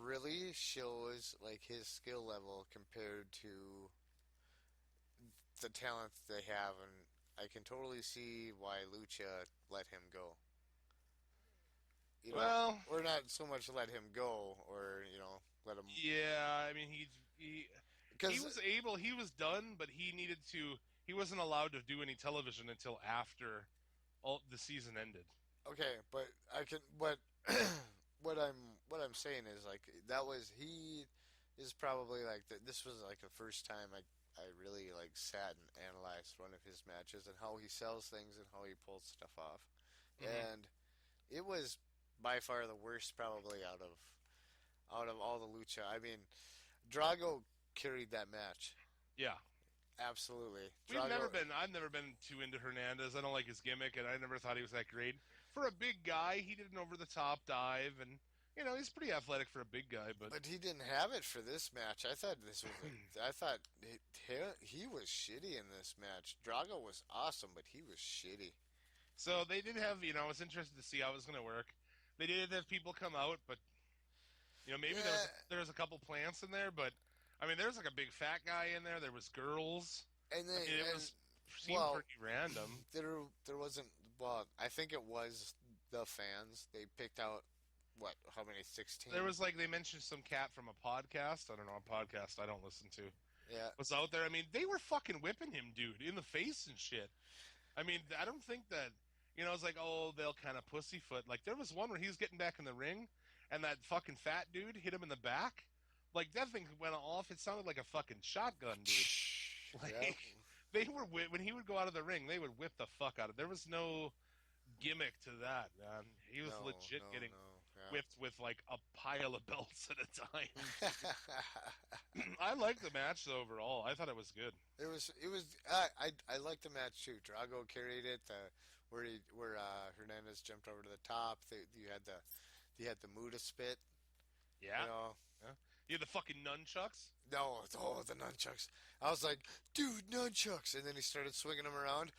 really shows like his skill level compared to the talent they have, and I can totally see why Lucha let him go. Well, or not so much let him go, or let him. yeah, I mean he was able, he was done, but he wasn't allowed to do any television until after all the season ended. Okay, but I can. But what I'm saying is like he is probably like this was like the first time I really like sat and analyzed one of his matches and how he sells things and how he pulls stuff off, and it was by far the worst probably out of all the lucha. I mean, Drago carried that match. Yeah. Absolutely. I've never been too into Hernandez. I don't like his gimmick, and I never thought he was that great. For a big guy, he did an over-the-top dive, and, he's pretty athletic for a big guy. But he didn't have it for this match. I thought he was shitty in this match. Drago was awesome, but he was shitty. So they did have, I was interested to see how it was going to work. They did have people come out, but, maybe there was a couple plants in there, but... I mean, there was like a big fat guy in there. There was girls. And then it seemed pretty random. There wasn't. Well, I think it was the fans. They picked out how many? 16. There was they mentioned some cat from a podcast. I don't know, a podcast I don't listen to. Yeah, was out there. I mean, they were fucking whipping him, dude, in the face and shit. I mean, I don't think that it's like, oh, they'll kind of pussyfoot. Like there was one where he was getting back in the ring, and that fucking fat dude hit him in the back. Like, that thing went off. It sounded like a fucking shotgun, dude. Like, they were when he would go out of the ring, they would whip the fuck out of it. There was no gimmick to that, man. He was legit getting... No. whipped with like a pile of belts at a time. I liked the match though, overall. I thought it was good. It was. I liked the match too. Drago carried it. Where Hernandez jumped over to the top. You had the Muda spit. Yeah. You know. Yeah. You had the fucking nunchucks. No, the nunchucks. I was like, dude, nunchucks, and then he started swinging them around.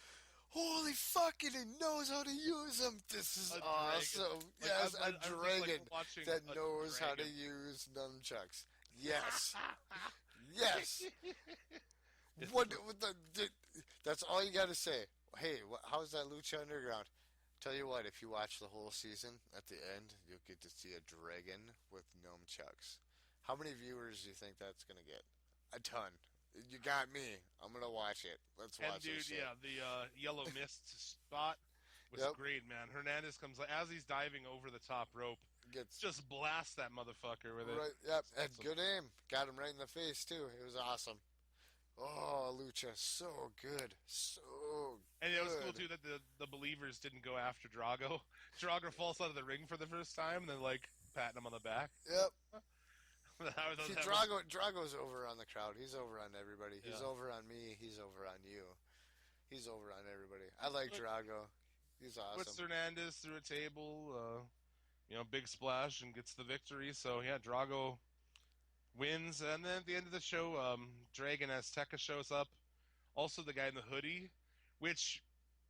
Holy fucking, he knows how to use them. This is awesome. Like, yes, I a was dragon watching that a knows how to dragon. use nunchucks. Yes. Yes. What that's all you got to say. Hey, how's that Lucha Underground? Tell you what, if you watch the whole season, at the end, you'll get to see a dragon with nunchucks. How many viewers do you think that's going to get? A ton. You got me. I'm going to watch it. Let's watch And dude, this shit. yeah, the yellow mist spot was great, man. Hernandez comes as he's diving over the top rope, just blast that motherfucker with it. Right, yep, and awesome. good aim. Got him right in the face, too. It was awesome. Oh, Lucha, so good. So And it was good. cool, too, that the believers didn't go after Drago. Drago falls out of the ring for the first time, and then, like, patting him on the back. Yep. See, that Drago's over on the crowd. He's over on everybody. He's Yeah. over on me. He's over on you. He's over on everybody. I like Drago. He's puts awesome. Hernandez through a table, big splash, and gets the victory. So, yeah, Drago wins. And then at the end of the show, Dragon Azteca shows up. Also, the guy in the hoodie, which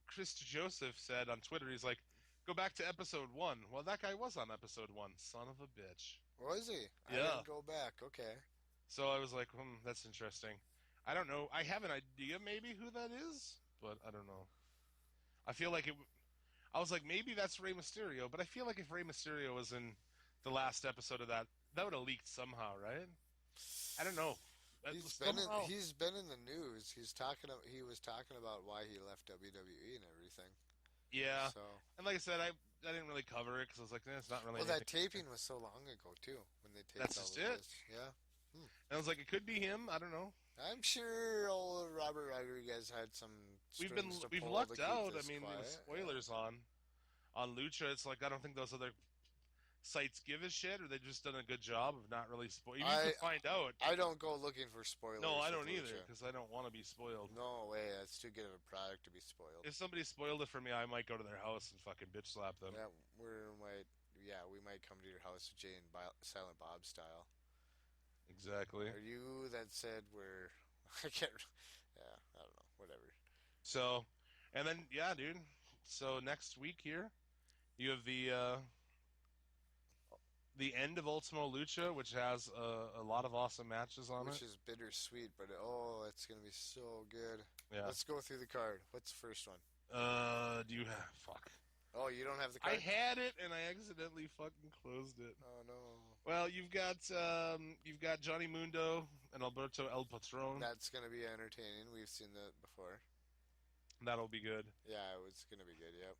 Chris Joseph said on Twitter, he's like, go back to episode 1. Well, that guy was on episode 1. Son of a bitch. Was he? I Yeah. didn't go back. Okay. So I was like, that's interesting. I don't know. I have an idea maybe who that is, but I don't know. I feel like I was like, maybe that's Rey Mysterio, but I feel like if Rey Mysterio was in the last episode of that would have leaked somehow, right? I don't know. He's been in the news. He was talking about why he left WWE and everything. Yeah. So. And like I said, I didn't really cover it because I was like, it's not really. Well, that taping was so long ago too. When they taped That's all just of it. this. Yeah. And I was like, it could be him. I don't know. I'm sure old Robert Rodriguez had some. We've lucked out. I mean, quiet. the spoilers on Lucha. It's like I don't think those other sites give a shit, or they've just done a good job of not really spoiling. You need to find out. I don't go looking for spoilers. No, I don't with either Lucha. because I don't want to be spoiled. No way. That's too good of a product to be spoiled. If somebody spoiled it for me, I might go to their house and fucking bitch slap them. Yeah, we might come to your house, Jay and Silent Bob style. Exactly. Are you that said we're? I can't. Yeah, I don't know. Whatever. So, and then yeah, dude. So next week here, you have the end of Ultimo Lucha, which has a lot of awesome matches on Which it. is bittersweet, but it's gonna be so good. Yeah. Let's go through the card. What's the first one? Do you have fuck? Oh, you don't have the card? I had it and I accidentally fucking closed it. Oh no. Well, you've got Johnny Mundo and Alberto El Patron. That's gonna be entertaining. We've seen that before. That'll be good. Yeah, it's gonna be good. Yep.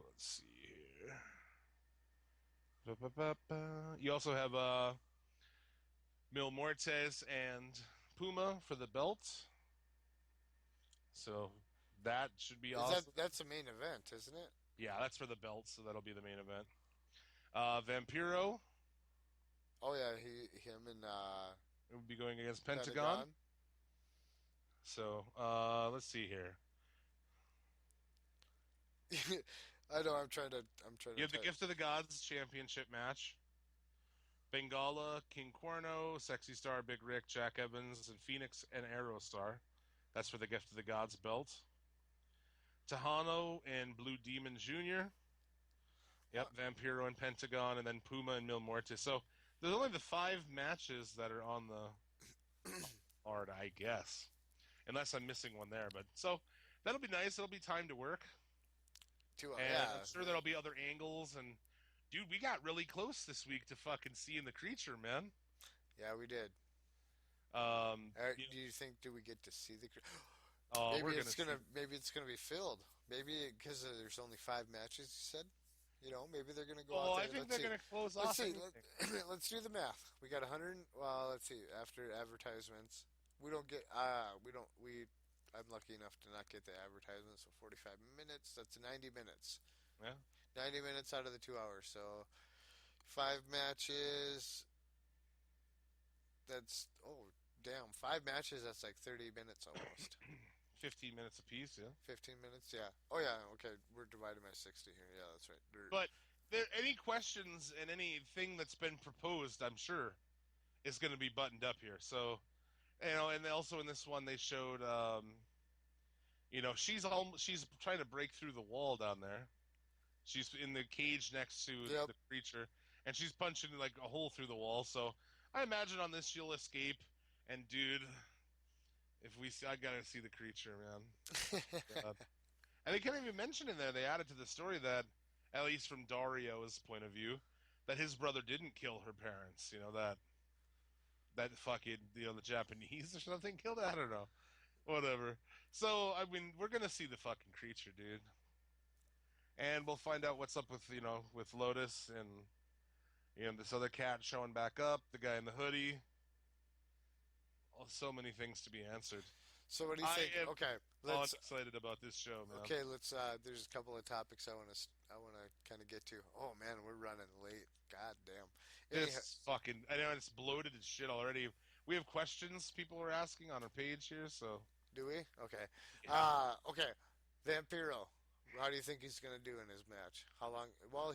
Let's see here. You also have Mil Muertes and Puma for the belt. So that should be awesome. That's a main event, isn't it? Yeah, that's for the belt, so that'll be the main event. Vampiro. Oh yeah, him and It would be going against Pentagon. So let's see here. I know. I'm trying to. You have the Gift of the Gods championship match. Bengala, King Cuerno, Sexy Star, Big Rick, Jack Evans, and Phoenix and Aerostar. That's for the Gift of the Gods belt. Tejano and Blue Demon Jr. Yep, Vampiro and Pentagon, and then Puma and Mil Muertes. So there's only the 5 matches that are on the card, I guess. Unless I'm missing one there. But so that'll be nice. It'll be time to work. I'm sure there'll be other angles. And dude, we got really close this week to fucking seeing the creature, man. Yeah, we did. Do we get to see the creature? Maybe it's gonna be filled. Maybe because there's only 5 matches. You said, maybe they're gonna go. I think they're gonna close off. Let's see. Let's do the math. We got 100. Well, let's see. After advertisements, we don't get. I'm lucky enough to not get the advertisements. So 45 minutes. That's 90 minutes. Yeah. 90 minutes out of the 2 hours. So 5 matches. That's, oh, damn. 5 matches, that's like 30 minutes almost. 15 minutes apiece, yeah. 15 minutes, yeah. Oh, yeah, okay. We're dividing by 60 here. Yeah, that's right. But any questions and anything that's been proposed, I'm sure, is going to be buttoned up here. So, and also in this one they showed, she's trying to break through the wall down there. She's in the cage next to the creature, and she's punching like a hole through the wall. So I imagine on this she'll escape. And dude, I gotta see the creature, man. And they can't even mention in there. They added to the story that, at least from Dario's point of view, that his brother didn't kill her parents. That fucking the Japanese or something killed it. I don't know, whatever. So I mean, we're gonna see the fucking creature, dude. And we'll find out what's up with Lotus and this other cat showing back up, the guy in the hoodie. Oh, so many things to be answered. So what do you think? Okay, I'm excited about this show, man. Okay, let's. There's a couple of topics I want to kind of get to. Oh man, we're running late. God damn. It's fucking. I know it's bloated as shit already. We have questions people are asking on our page here, so. Do we? Okay. Yeah. Okay. Vampiro. How do you think he's gonna do in his match? How long? Well,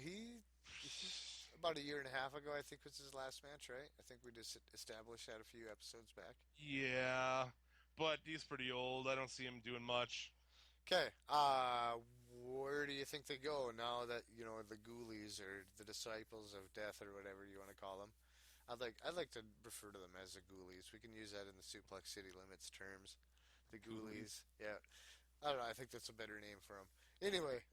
about a year and a half ago, I think was his last match, right? I think we just established that a few episodes back. Yeah, but he's pretty old. I don't see him doing much. Okay. Where do you think they go now that the ghoulies or the disciples of death or whatever you want to call them? I'd like to refer to them as the ghoulies. We can use that in the Suplex City Limits terms. The ghoulies. Yeah. I don't know. I think that's a better name for them. Anyway,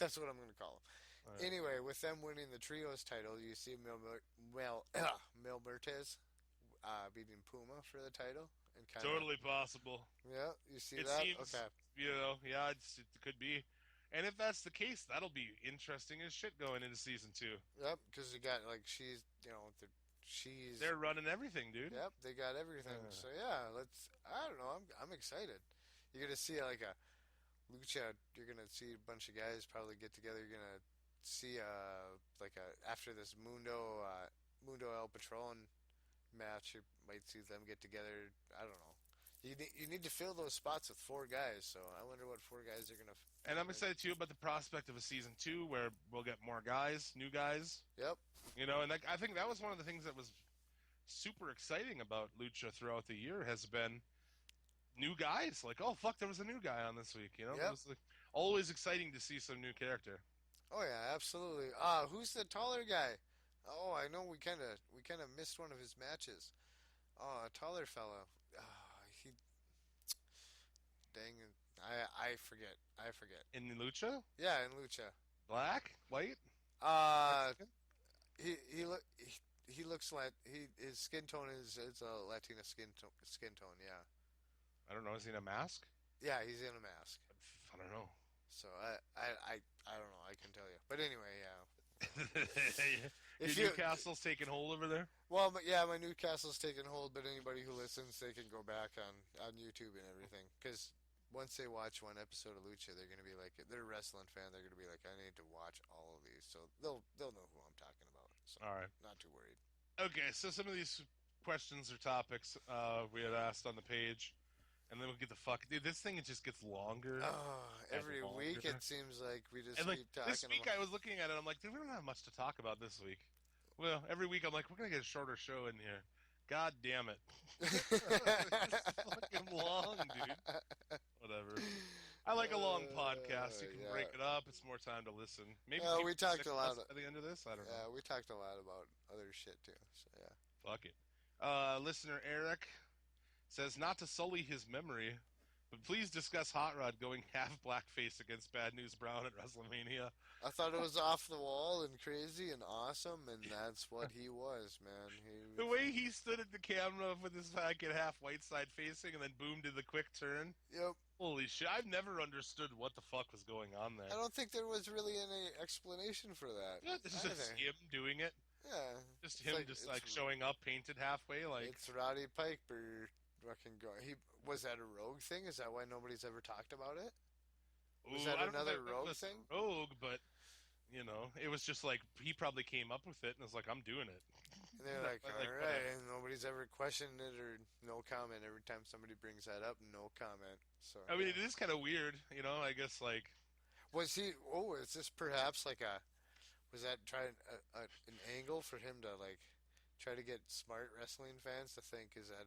that's what I'm going to call them. Right. Anyway, with them winning the trios title, you see Mil Mertes beating Puma for the title. And totally possible. Yeah, you see it that? Seems, okay. Yeah, it could be. And if that's the case, that'll be interesting as shit going into season 2. Yep, because you got, they're running everything, dude. Yep, they got everything. So, yeah, I don't know, I'm excited. You're going to see, like, a lucha, you're going to see a bunch of guys probably get together. You're going to see, after this Mundo El Patron match, you might see them get together. I don't know. You need to fill those spots with 4 guys, so I wonder what 4 guys are going to... And I'm excited, too, about the prospect of a Season 2 where we'll get more guys, new guys. Yep. And I think that was one of the things that was super exciting about Lucha throughout the year has been new guys. Like, oh, fuck, there was a new guy on this week, Yep. It was always exciting to see some new character. Oh, yeah, absolutely. Who's the taller guy? Oh, I know we kind of missed one of his matches. Oh, a taller fella. Dang it. I forget. In Lucha? Yeah, in Lucha. Black? White? He looks like his skin tone is a Latina skin tone. Yeah. I don't know. Is he in a mask? Yeah, he's in a mask. I don't know. So I don't know. I can tell you. But anyway, yeah. Your Newcastle's taking hold over there? Well, yeah, my Newcastle's taking hold, but anybody who listens, they can go back on YouTube and everything. Because once they watch one episode of Lucha, they're going to be like, they're a wrestling fan, they're going to be like, I need to watch all of these. So they'll know who I'm talking about. So all right. Not too worried. Okay, so some of these questions or topics we had asked on the page. And then we'll get the fuck... Dude, this thing, it just gets longer. Every week, it seems like we just keep talking this week, I was looking at it, I'm like, dude, we don't have much to talk about this week. Well, every week, I'm like, we're going to get a shorter show in here. God damn it. It's fucking long, dude. Whatever. I like a long podcast. You can break it up. It's more time to listen. Maybe we talked a lot at the end of this. I don't know. Yeah, we talked a lot about other shit, too. So, yeah. Fuck it. Listener Eric says, not to sully his memory, but please discuss Hot Rod going half blackface against Bad News Brown at WrestleMania. I thought it was off the wall and crazy and awesome, and that's what he was, man. The way he stood at the camera with his fucking half white side facing and then boom did the quick turn. Yep. Holy shit, I've never understood what the fuck was going on there. I don't think there was really any explanation for that. Yeah, it's just him doing it. Yeah. Just him showing up painted halfway like... It's Roddy Piper. Fucking go. Was that a Rogue thing? Is that why nobody's ever talked about it? Was that another Rogue thing? Rogue, but You know, it was just like he probably came up with it and was like, "I'm doing it." And they're like, all Like, right, and nobody's ever questioned it or no comment. Every time somebody brings that up, no comment. So I mean, yeah. it is kind of weird, you know. I guess like, Was he? Oh, is this perhaps like a? Was that trying an angle for him to like try to get smart wrestling fans to think is that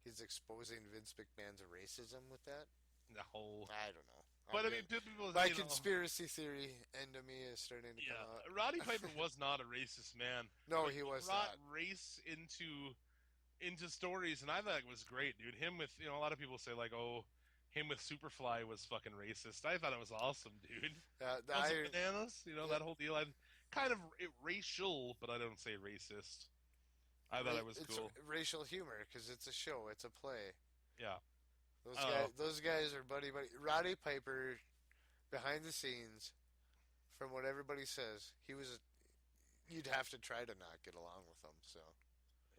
he's exposing Vince McMahon's racism with that? the whole. I don't know. But I mean, people, My you know, conspiracy theory end of me is starting to come yeah, out. Roddy Piper was not a racist man. No, But he was brought not. race into stories, and I thought it was great, dude. Him with, you know, a lot of people say like, "Oh, him with Superfly was fucking racist." I thought it was awesome, dude. The Those iron, bananas, you know, yeah. that whole deal. I kind of racial, but I don't say racist. I thought it was It's cool. racial humor because it's a show, it's a play. Yeah. Those guys are buddy buddy. Roddy Piper, behind the scenes, from what everybody says, he was. You'd have to try to not get along with him. So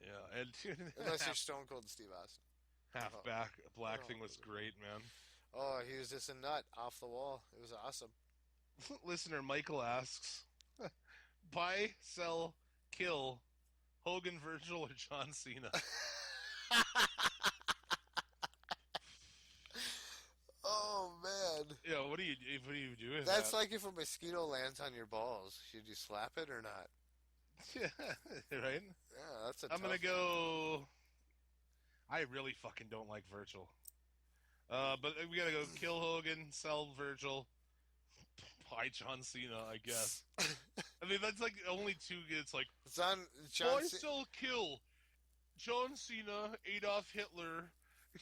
Yeah, and dude, unless you're Stone Cold Steve Austin. half Oh, back black oh. thing was great, man. Oh, he was just a nut off the wall. It was awesome. Listener Michael asks, buy, sell, kill Hogan, Virgil, or John Cena? Oh man. Yeah, what do you do with That's that? like if a mosquito lands on your balls. Should you slap it or not? Yeah, right. Yeah, that's a I'm gonna tough go. I really fucking don't like Virgil. But we gotta go kill Hogan, sell Virgil, buy John Cena, I guess. I mean, that's like only two. It's like It's on buy, John. sell, kill John Cena, Adolf Hitler,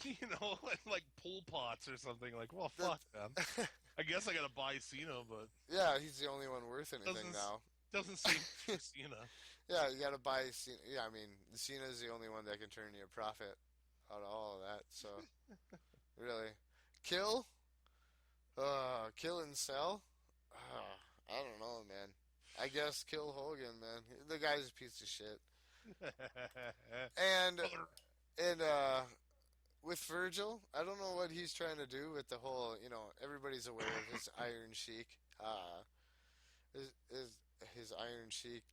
you know, and like Pol Pots or something. Like, well, fuck, man. I guess I gotta buy Cena, but Yeah, he's the only one worth anything doesn't now. doesn't seem for Cena. Yeah, you got to buy Cena. Yeah, I mean, Cena's the only one that can turn you a profit out of all of that. So, really, kill, kill and sell. I don't know, man. I guess kill Hogan, man. The guy's a piece of shit. And and with Virgil, I don't know what he's trying to do with the whole. You know, everybody's aware of his Iron Sheik, his Iron Sheik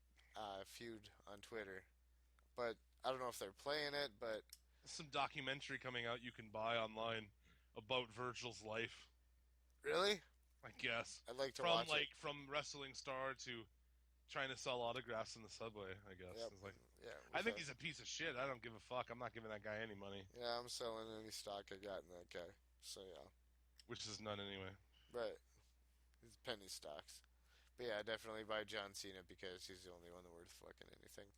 feud on Twitter, but I don't know if they're playing it. But Some documentary coming out you can buy online about Virgil's life. really, I guess I'd like to from watch like from wrestling star to trying to sell autographs in the subway. I guess it. Yep. it's like Yeah, I think he's a piece of shit. I don't give a fuck. I'm not giving that guy any money, yeah. I'm selling any stock I got in that guy. So yeah, which is none anyway. right. He's penny stocks. But yeah, definitely buy John Cena because he's the only one worth fucking anything.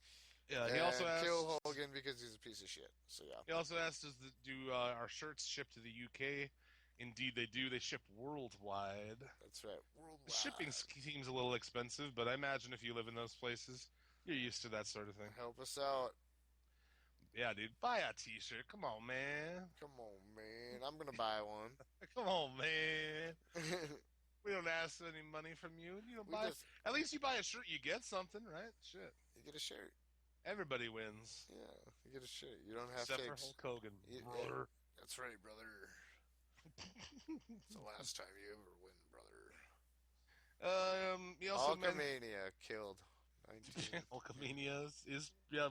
Yeah, And he also kill asked. Hogan because he's a piece of shit. So yeah. He also asked, do our shirts ship to the UK? Indeed, they do. They ship worldwide. That's right. The shipping seems a little expensive, but I imagine if you live in those places, you're used to that sort of thing. Help us out. Yeah, dude, buy a T-shirt. Come on, man. Come on, man. I'm gonna buy one. Come on, man. We don't ask any money from you. You don't buy. At least you buy a shirt, you get something, right? Shit. You get a shirt. Everybody wins. Yeah, you get a shirt. You don't have Except to. for Hulk Hogan, brother. That's right, brother. It's the last time you ever win, brother. He also mentioned Hulkamania killed. 19... Hulkamania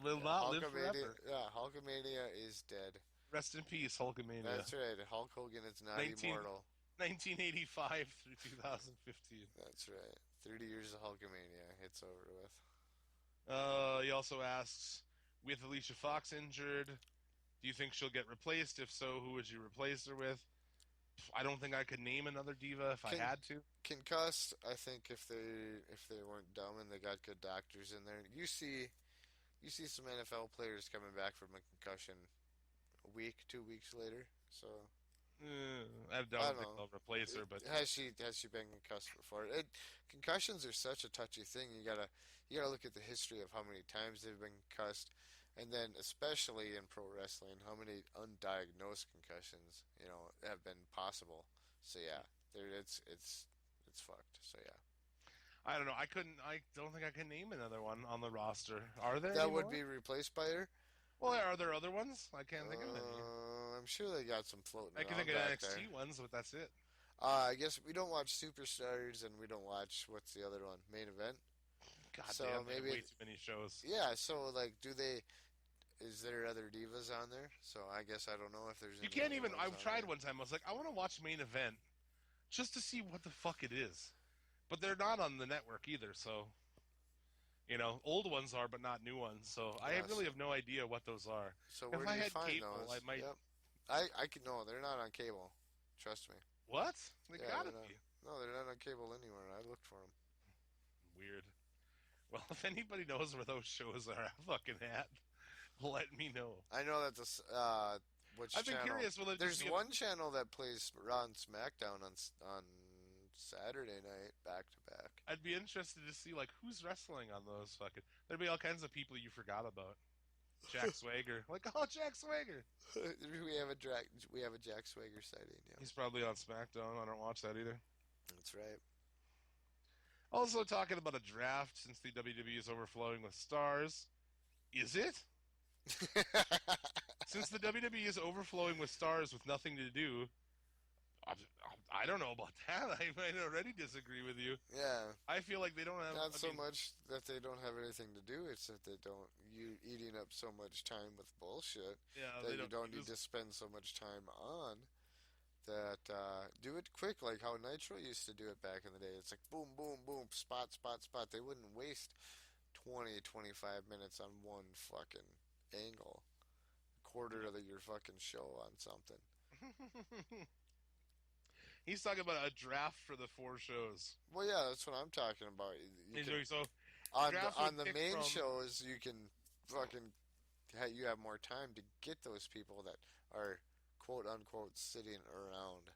will not live forever. Yeah, Hulkamania is dead. Rest in peace, Hulkamania. That's right. Hulk Hogan is not immortal. 1985 through 2015. That's right. 30 years of Hulkamania. It's over with. He also asks, with Alicia Fox injured, do you think she'll get replaced? If so, who would you replace her with? I don't think I could name another diva if I had to. Concussed, I think if they weren't dumb and they got good doctors in there. You see some NFL players coming back from a concussion a week, 2 weeks later. So I don't think they'll replace her, but has she been concussed before? Concussions are such a touchy thing. You gotta look at the history of how many times they've been concussed, and then especially in pro wrestling, how many undiagnosed concussions have been possible. So yeah, it's fucked. So yeah. I don't know. I don't think I can name another one on the roster. Are there? That would be replaced by her. Well, are there other ones? I can't think of any. I'm sure they got some floating. I can think of NXT ones, but that's it. I guess we don't watch Superstars, and we don't watch, what's the other one? Main Event? God So damn, they have maybe, way too many shows. yeah, so, like, is there other divas on there? So I guess I don't know if there's You any can't other even. ones I on tried there. one time. I was like, I want to watch Main Event just to see what the fuck it is. But they're not on the network either, so old ones are, but not new ones. So I Yes. really have no idea what those are. So If where do I you had find cable, I those? might. Yep. I can no, they're not on cable. Trust me. What? They Yeah, gotta they're not. be No, they're not on cable anywhere. I looked for them. weird. Well, if anybody knows where those shows are, fucking at, let me know. I know that this which I've been channel? curious. Will it There's just be one channel that plays Raw and SmackDown on Saturday night back to back. I'd be interested to see like who's wrestling on those fucking. There'd be all kinds of people you forgot about. Jack Swagger, like Jack Swagger. we have a Jack Swagger sighting. Yeah, He's probably on SmackDown. I don't watch that either. that's right. Also talking about a draft since the WWE is overflowing with stars. Is it? Since the WWE is overflowing with stars with nothing to do, I don't know about that. I might already disagree with you. Yeah. I feel like they don't have. Not so much that they don't have anything to do, it's that they don't. You eating up so much time with bullshit Yeah, that they you don't need to spend so much time on. That do it quick, like how Nitro used to do it back in the day. It's like boom, boom, boom, spot, spot, spot. They wouldn't waste 20, 25 minutes on one fucking angle. Quarter of your fucking show on something. He's talking about a draft for the 4 shows. Well, yeah, that's what I'm talking about. So On the pick main from- shows, you can fucking you have more time to get those people that are quote unquote sitting around.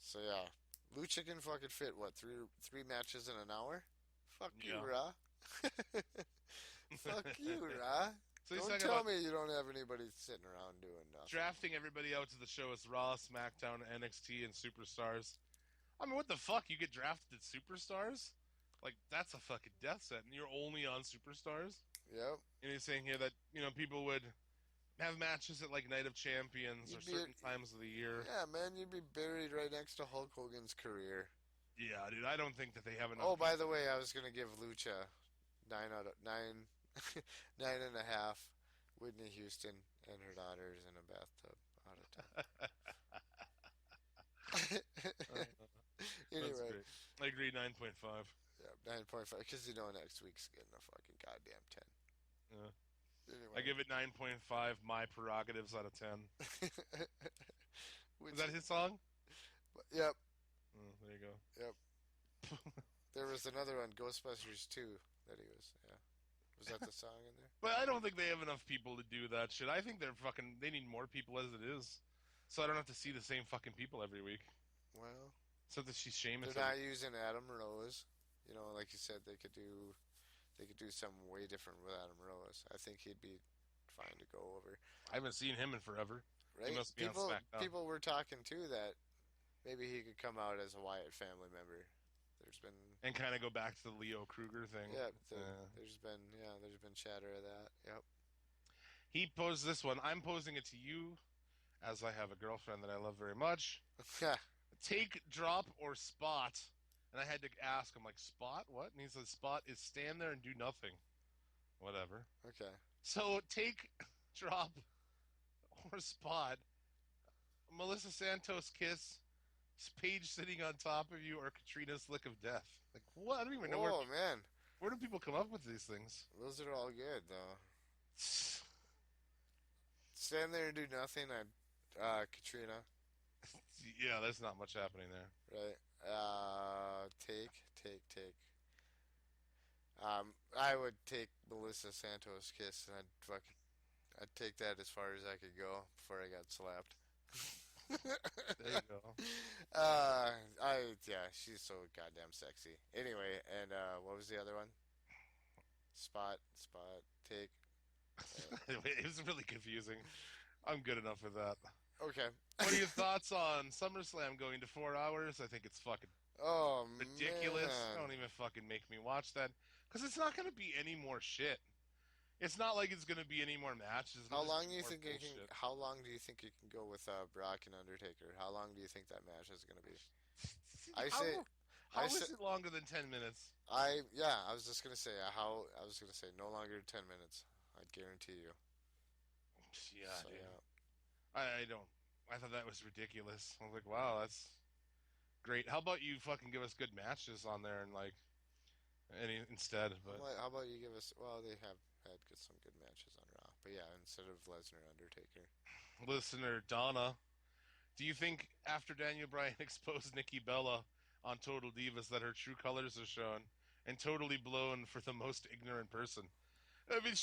So yeah, Lucha can fucking fit what three matches in an hour? Fuck you, Yeah. Ra. Fuck you, Ra. So he's Don't talking tell about me you don't have anybody sitting around doing nothing. drafting everybody out to the show as Raw, SmackDown, NXT, and Superstars. I mean, what the fuck? You get drafted at Superstars? Like, that's a fucking death set, and you're only on Superstars? Yep. And he's saying here that, people would have matches at, like, Night of Champions or You'd be- certain times of the year. Yeah, man, you'd be buried right next to Hulk Hogan's career. Yeah, dude, I don't think that they have enough. Oh, by the way, I was gonna give Lucha 9 and a half. Whitney Houston and her daughters in a bathtub out of town. Anyway, That's great. I agree, 9.5. yeah, 9.5 because next week's getting a fucking goddamn 10. Yeah. Anyway, I give it 9.5, my prerogatives out of 10. Is that his song? Yep. Oh, there you go. Yep. There was another one, Ghostbusters 2, that he was. Yeah. Was that the song in there? But I don't think they have enough people to do that shit. I think they need more people as it is. So I don't have to see the same fucking people every week. Well, So that she's Sheamus. they're not using Adam Rose. Like you said, they could do something way different with Adam Rose. I think he'd be fine to go over. I haven't seen him in forever. Right? He must be on SmackDown. People were talking too that maybe he could come out as a Wyatt family member. There's been And kind of go back to the Leo Kruger thing. there's been chatter of that. Yep. He posed this one. I'm posing it to you, as I have a girlfriend that I love very much. Take, drop, or spot. And I had to ask him, like, spot? What? And he said, spot is stand there and do nothing. Whatever. Okay. So take, drop, or spot. Melissa Santos kiss, Paige sitting on top of you, or Katrina's lick of death. Like, what? I don't even know Oh man, where do people come up with these things. those are all good though. Stand there and do nothing. Katrina. Yeah, there's not much happening there. Right. Take. I would take Melissa Santos kiss, and I'd take that as far as I could go before I got slapped. There you go. She's so goddamn sexy. Anyway, and what was the other one? Spot, take. It was really confusing. I'm good enough with that. Okay. What are your thoughts on SummerSlam going to 4 hours? I think it's fucking Oh, ridiculous. man. Don't even fucking make me watch that. Because it's not going to be any more shit. It's not like it's going to be any more matches. How There's long just do you more think you can? bullshit. How long do you think you can go with Brock and Undertaker? How long do you think that match is going to be? I say, How I say, is it longer than 10 minutes? yeah. I was just gonna say how. I was gonna say no longer than 10 minutes. I guarantee you. Yeah, So dude. yeah. I don't. I thought that was ridiculous. I was like, wow, that's great. How about you fucking give us good matches on there and like any instead? But How about you give us? Well, they have had some good matches on Raw, but yeah, instead of Lesnar Undertaker. listener Donna, do you think after Daniel Bryan exposed Nikki Bella on Total Divas that her true colors are shown and totally blown for the most ignorant person? I mean,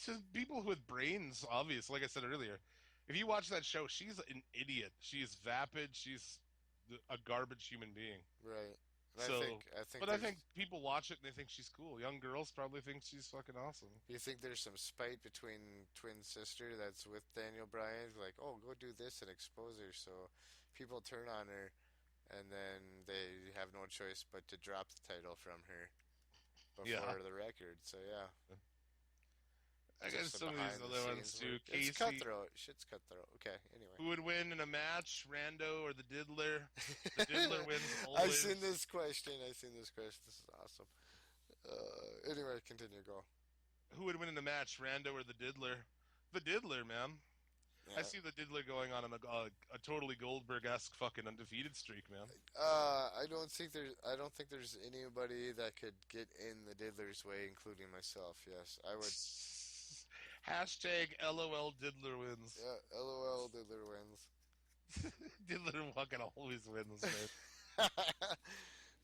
to people with brains, obvious. Like I said earlier, if you watch that show, she's an idiot. She's vapid. She's a garbage human being. Right. And So, I think but I there's. think people watch it and they think she's cool. Young girls probably think she's fucking awesome. You think there's some spite between twin sister that's with Daniel Bryan? Like, oh, go do this and expose her, so people turn on her, and then they have no choice but to drop the title from her Yeah, before the record. So yeah, I guess just some of these behind the other ones scenes too. work. It's Casey, cutthroat. Shit's cutthroat. Okay. Anyway. who would win in a match, Rando or the Diddler? The Diddler wins I always. seen this question. This is awesome. Anyway, continue. Go. Who would win in a match, Rando or the Diddler? The Diddler, man. Yeah. I see the Diddler going on a totally Goldberg-esque fucking undefeated streak, man. I don't think there's anybody that could get in the Diddler's way, including myself. Yes, I would. Hashtag LOL Diddler wins. Yeah, LOL Diddler wins. Diddler fucking always wins, man.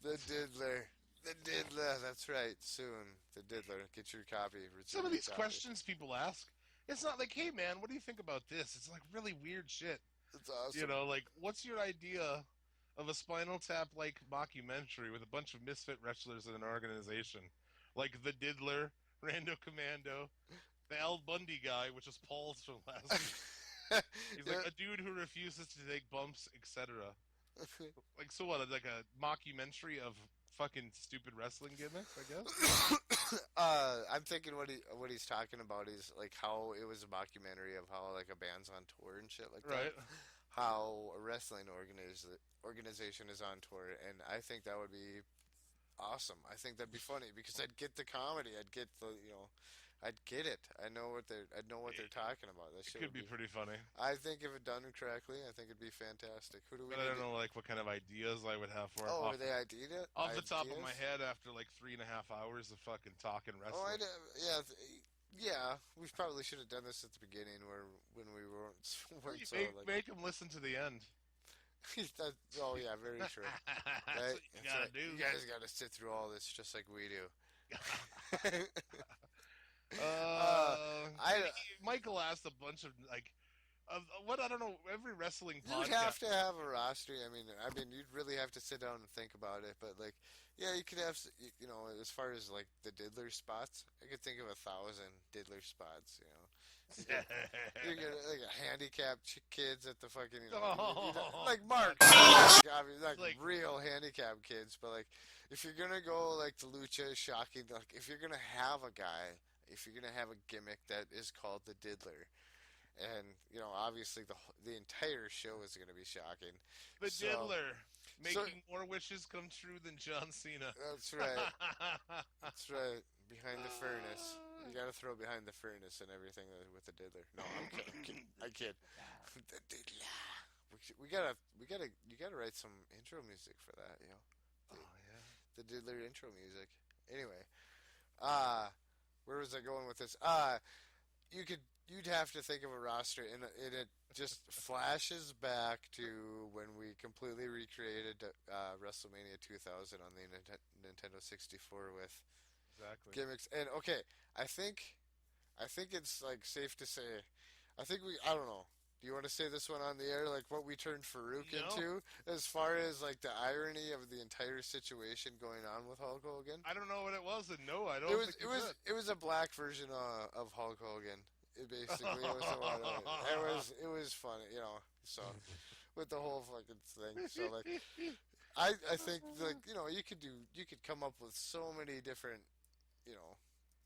The Diddler. The Diddler. That's right. Soon, the Diddler. Get your copy. Some of these questions people ask, it's not like, hey man, what do you think about this? It's like really weird shit. It's awesome. You know, like, what's your idea of a Spinal Tap like mockumentary with a bunch of misfit wrestlers in an organization, like the Diddler, Rando Commando, the Al Bundy guy, which is Paul's from last week. He's Yeah. like a dude who refuses to take bumps, etc. Like, so what? Like a mockumentary of fucking stupid wrestling gimmicks, I guess. I'm thinking what he's talking about is like how it was a documentary of how like a band's on tour and shit like that. Right. How a wrestling organization is on tour, and I think that would be awesome. I think that'd be funny because I'd get the comedy, I'd get the I'd get it. I know what they're talking about. That It shit could would be pretty funny. I think if it done correctly, I think it'd be fantastic. Who do we? But I don't know like what kind of ideas I would have for it. Oh, off, are they ideas? off the top of my head after like 3.5 hours of fucking talking wrestling. Oh, yeah. We probably should have done this at the beginning, when we weren't so like. Make them listen to the end. Oh yeah, very true. That's Right? what you It's gotta like, do. You guys got to sit through all this just like we do. Michael asked a bunch of like, what I don't know. Every wrestling podcast. You'd have to have a roster. I mean, you'd really have to sit down and think about it. But like, yeah, you could have, as far as like the diddler spots, I could think of 1,000 diddler spots. You get like a handicapped kids at the fucking, like Mark, like real handicapped kids. But like, if you're gonna go like the lucha shocking, like if you're gonna have a guy, if you're gonna have a gimmick that is called the diddler. And obviously the entire show is going to be shocking. The Diddler making more wishes come true than John Cena. That's right. That's right. Behind the furnace, you got to throw behind the furnace and everything with the Diddler. No, I'm kidding. I kid. The Diddler. You gotta write some intro music for that. The Diddler intro music. Anyway, where was I going with this? You'd have to think of a roster, and it just flashes back to when we completely recreated WrestleMania 2000 on the Nintendo 64 with gimmicks. And okay, I think it's like safe to say, I don't know. Do you want to say this one on the air, like what we turned Farouk into, as far as like the irony of the entire situation going on with Hulk Hogan? I don't know what it was, and no, I don't. It was a black version of Hulk Hogan. It basically it was funny, so with the whole fucking thing. So like I think like you could come up with so many different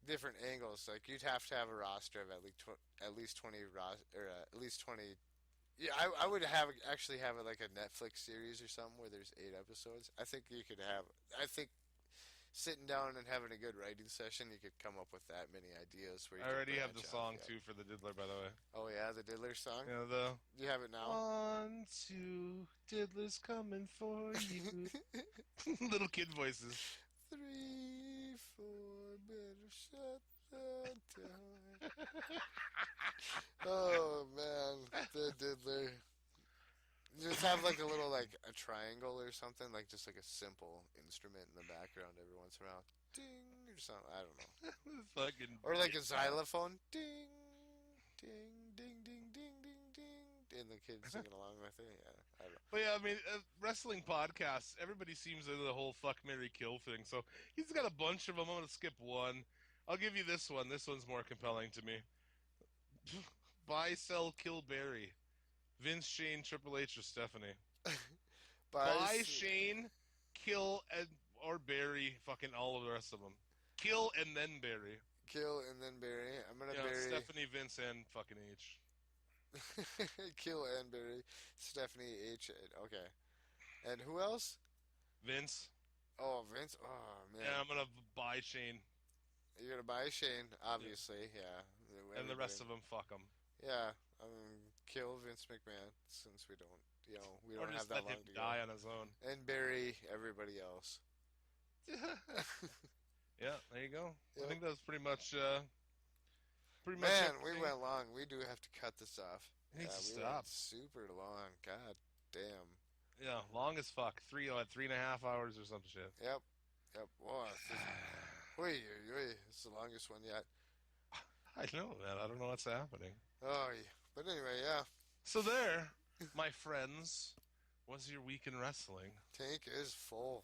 different angles. Like you'd have to have a roster of at least 20 at least 20. Yeah, I would actually have it like a Netflix series or something where there's 8 episodes. I think you could have. I think sitting down and having a good writing session, you could come up with that many ideas. Where you I already have the branch song off, too for the Diddler, by the way. Oh yeah, the Diddler song. You know the You have it now. 1, 2, Diddler's coming for you. Little kid voices. 3, 4, better shut the door. Oh man, the Diddler. Just have like a little like a triangle or something, like just like a simple instrument in the background every once in a while, ding or something. I don't know. Fucking Or like a xylophone, ding, ding, ding, ding, ding, ding, ding, and the kids singing along with it. Yeah, I don't know. But yeah, I mean, wrestling podcasts, everybody seems into the whole fuck, marry, kill thing. So he's got a bunch of them. I'm going to skip one. I'll give you this one. This one's more compelling to me. Buy, sell, kill, Barry. Vince, Shane, Triple H, or Stephanie. Buy Shane, kill, or Barry, fucking all of the rest of them. Kill and then Barry. Kill and then Barry. I'm going to bury Stephanie, Vince, and fucking H. Kill and Barry. Stephanie, H. Okay. And who else? Vince. Oh, Vince. Oh, man. Yeah, I'm going to buy Shane. You're going to buy Shane, obviously, yeah. And the rest of them, fuck them. Yeah, kill Vince McMahon, since we don't have that long to go. Die on his own. And bury everybody else. Yeah, there you go. Yep. I think that was pretty much Man, we went long. We do have to cut this off. We need to we stop. went super long. God damn. Yeah, long as fuck. 3.5 hours or some shit. Yep. Whoa. It's the longest one yet. I know, man. I don't know what's happening. Oh, yeah. But anyway, yeah. So there, my friends, was your week in wrestling. Tank is full.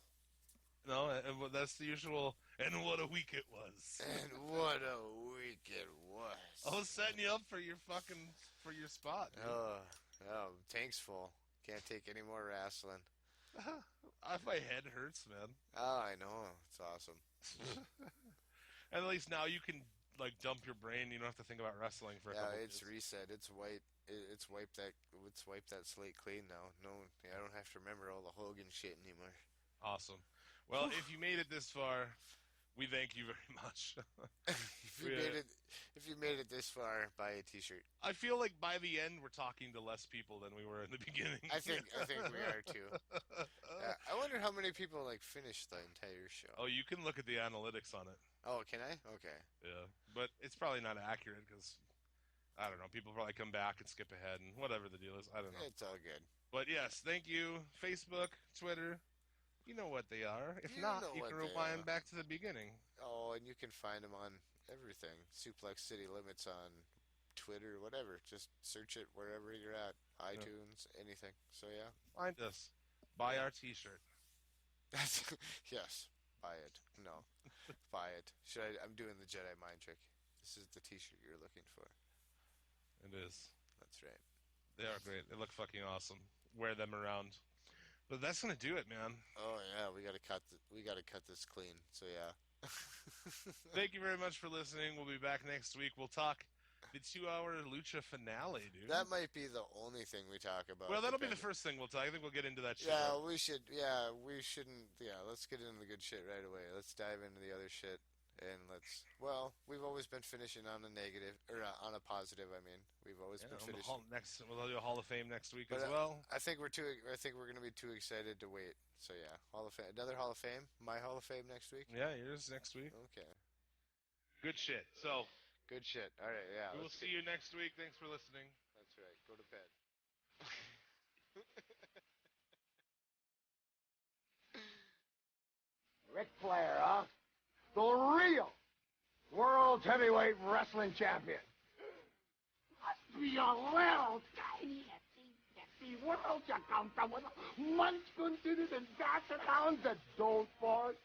No, and that's the usual, and what a week it was. And what a week it was. I was setting you up for your spot. Dude. Oh, Tank's full. Can't take any more wrestling. My head hurts, man. Oh, I know. It's awesome. And at least now you can dump your brain. You don't have to think about wrestling for a couple Yeah, it's days. reset. It's wiped that slate clean now. No, I don't have to remember all the Hogan shit anymore. Awesome. Well, if you made it this far, we thank you very much. If you made it this far, buy a T-shirt. I feel like by the end we're talking to less people than we were in the beginning. I think we are too. I wonder how many people finished the entire show. Oh, you can look at the analytics on it. Oh, can I? Okay. Yeah, but it's probably not accurate because I don't know. People probably come back and skip ahead and whatever the deal is. I don't know. It's all good. But yes, thank you, Facebook, Twitter. You know what they are. If not, you can rewind back to the beginning. Oh, and you can find them on everything. Suplex City Limits on Twitter, whatever. Just search it wherever you're at. iTunes, anything. So, yeah. Find us. Buy our T-shirt. Yes. Buy it. No. Buy it. I'm doing the Jedi mind trick. This is the T-shirt you're looking for. It is. That's right. They are great. They look fucking awesome. Wear them around. But that's gonna do it, man. Oh yeah, we gotta cut this clean. So yeah. Thank you very much for listening. We'll be back next week. We'll talk the 2-hour Lucha finale, dude. That might be the only thing we talk about. Well, that'll be the first thing we'll talk. I think we'll get into that shit. Yeah, we should. Yeah, we shouldn't. Yeah, let's get into the good shit right away. Let's dive into the other shit. And we've always been finishing on a negative, or on a positive, I mean. We've always been finishing. We'll do a Hall of Fame next week as well. I think we're going to be too excited to wait. So yeah, Hall of Fame. Another Hall of Fame? My Hall of Fame next week? Yeah, yours next week. Okay. Good shit. So. Good shit. All right, yeah. We'll see you next week. Thanks for listening. That's right. Go to bed. Ric Flair, huh? The real World Heavyweight Wrestling Champion. Must be a little tiny, itsy world you come from with munchkins and bastard hounds that don't fart.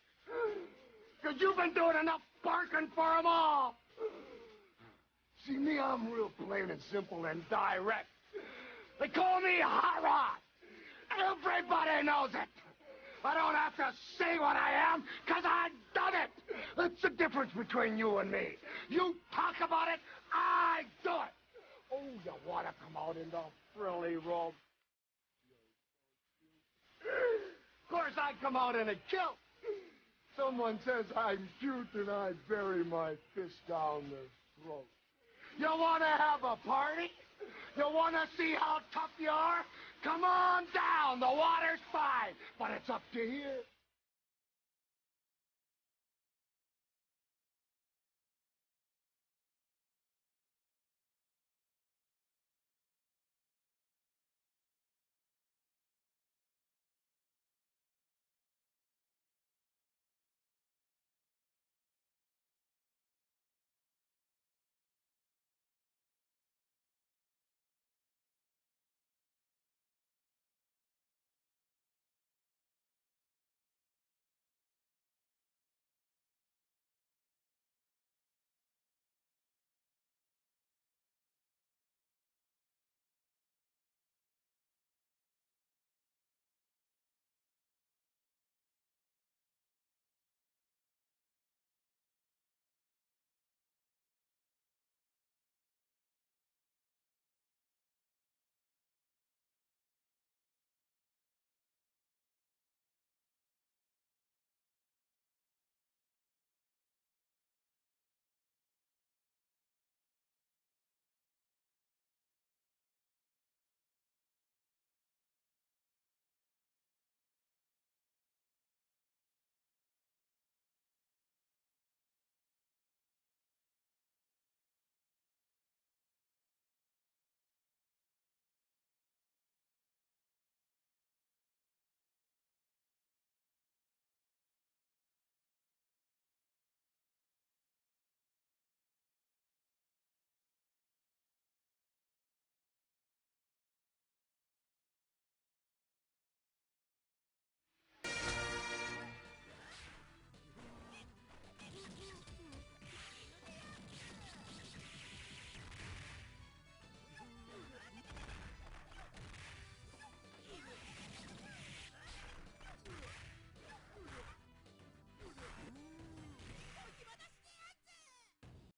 Because you've been doing enough barking for them all. See me, I'm real plain and simple and direct. They call me Hot Rod. Everybody knows it. I don't have to say what I am, because I've done it. That's the difference between you and me. You talk about it, I do it. Oh, you want to come out in the frilly robe? Of course, I come out in a kilt. Someone says I'm cute, and I bury my fist down their throat. You want to have a party? You want to see how tough you are? Come on down. The water's fine, but it's up to here.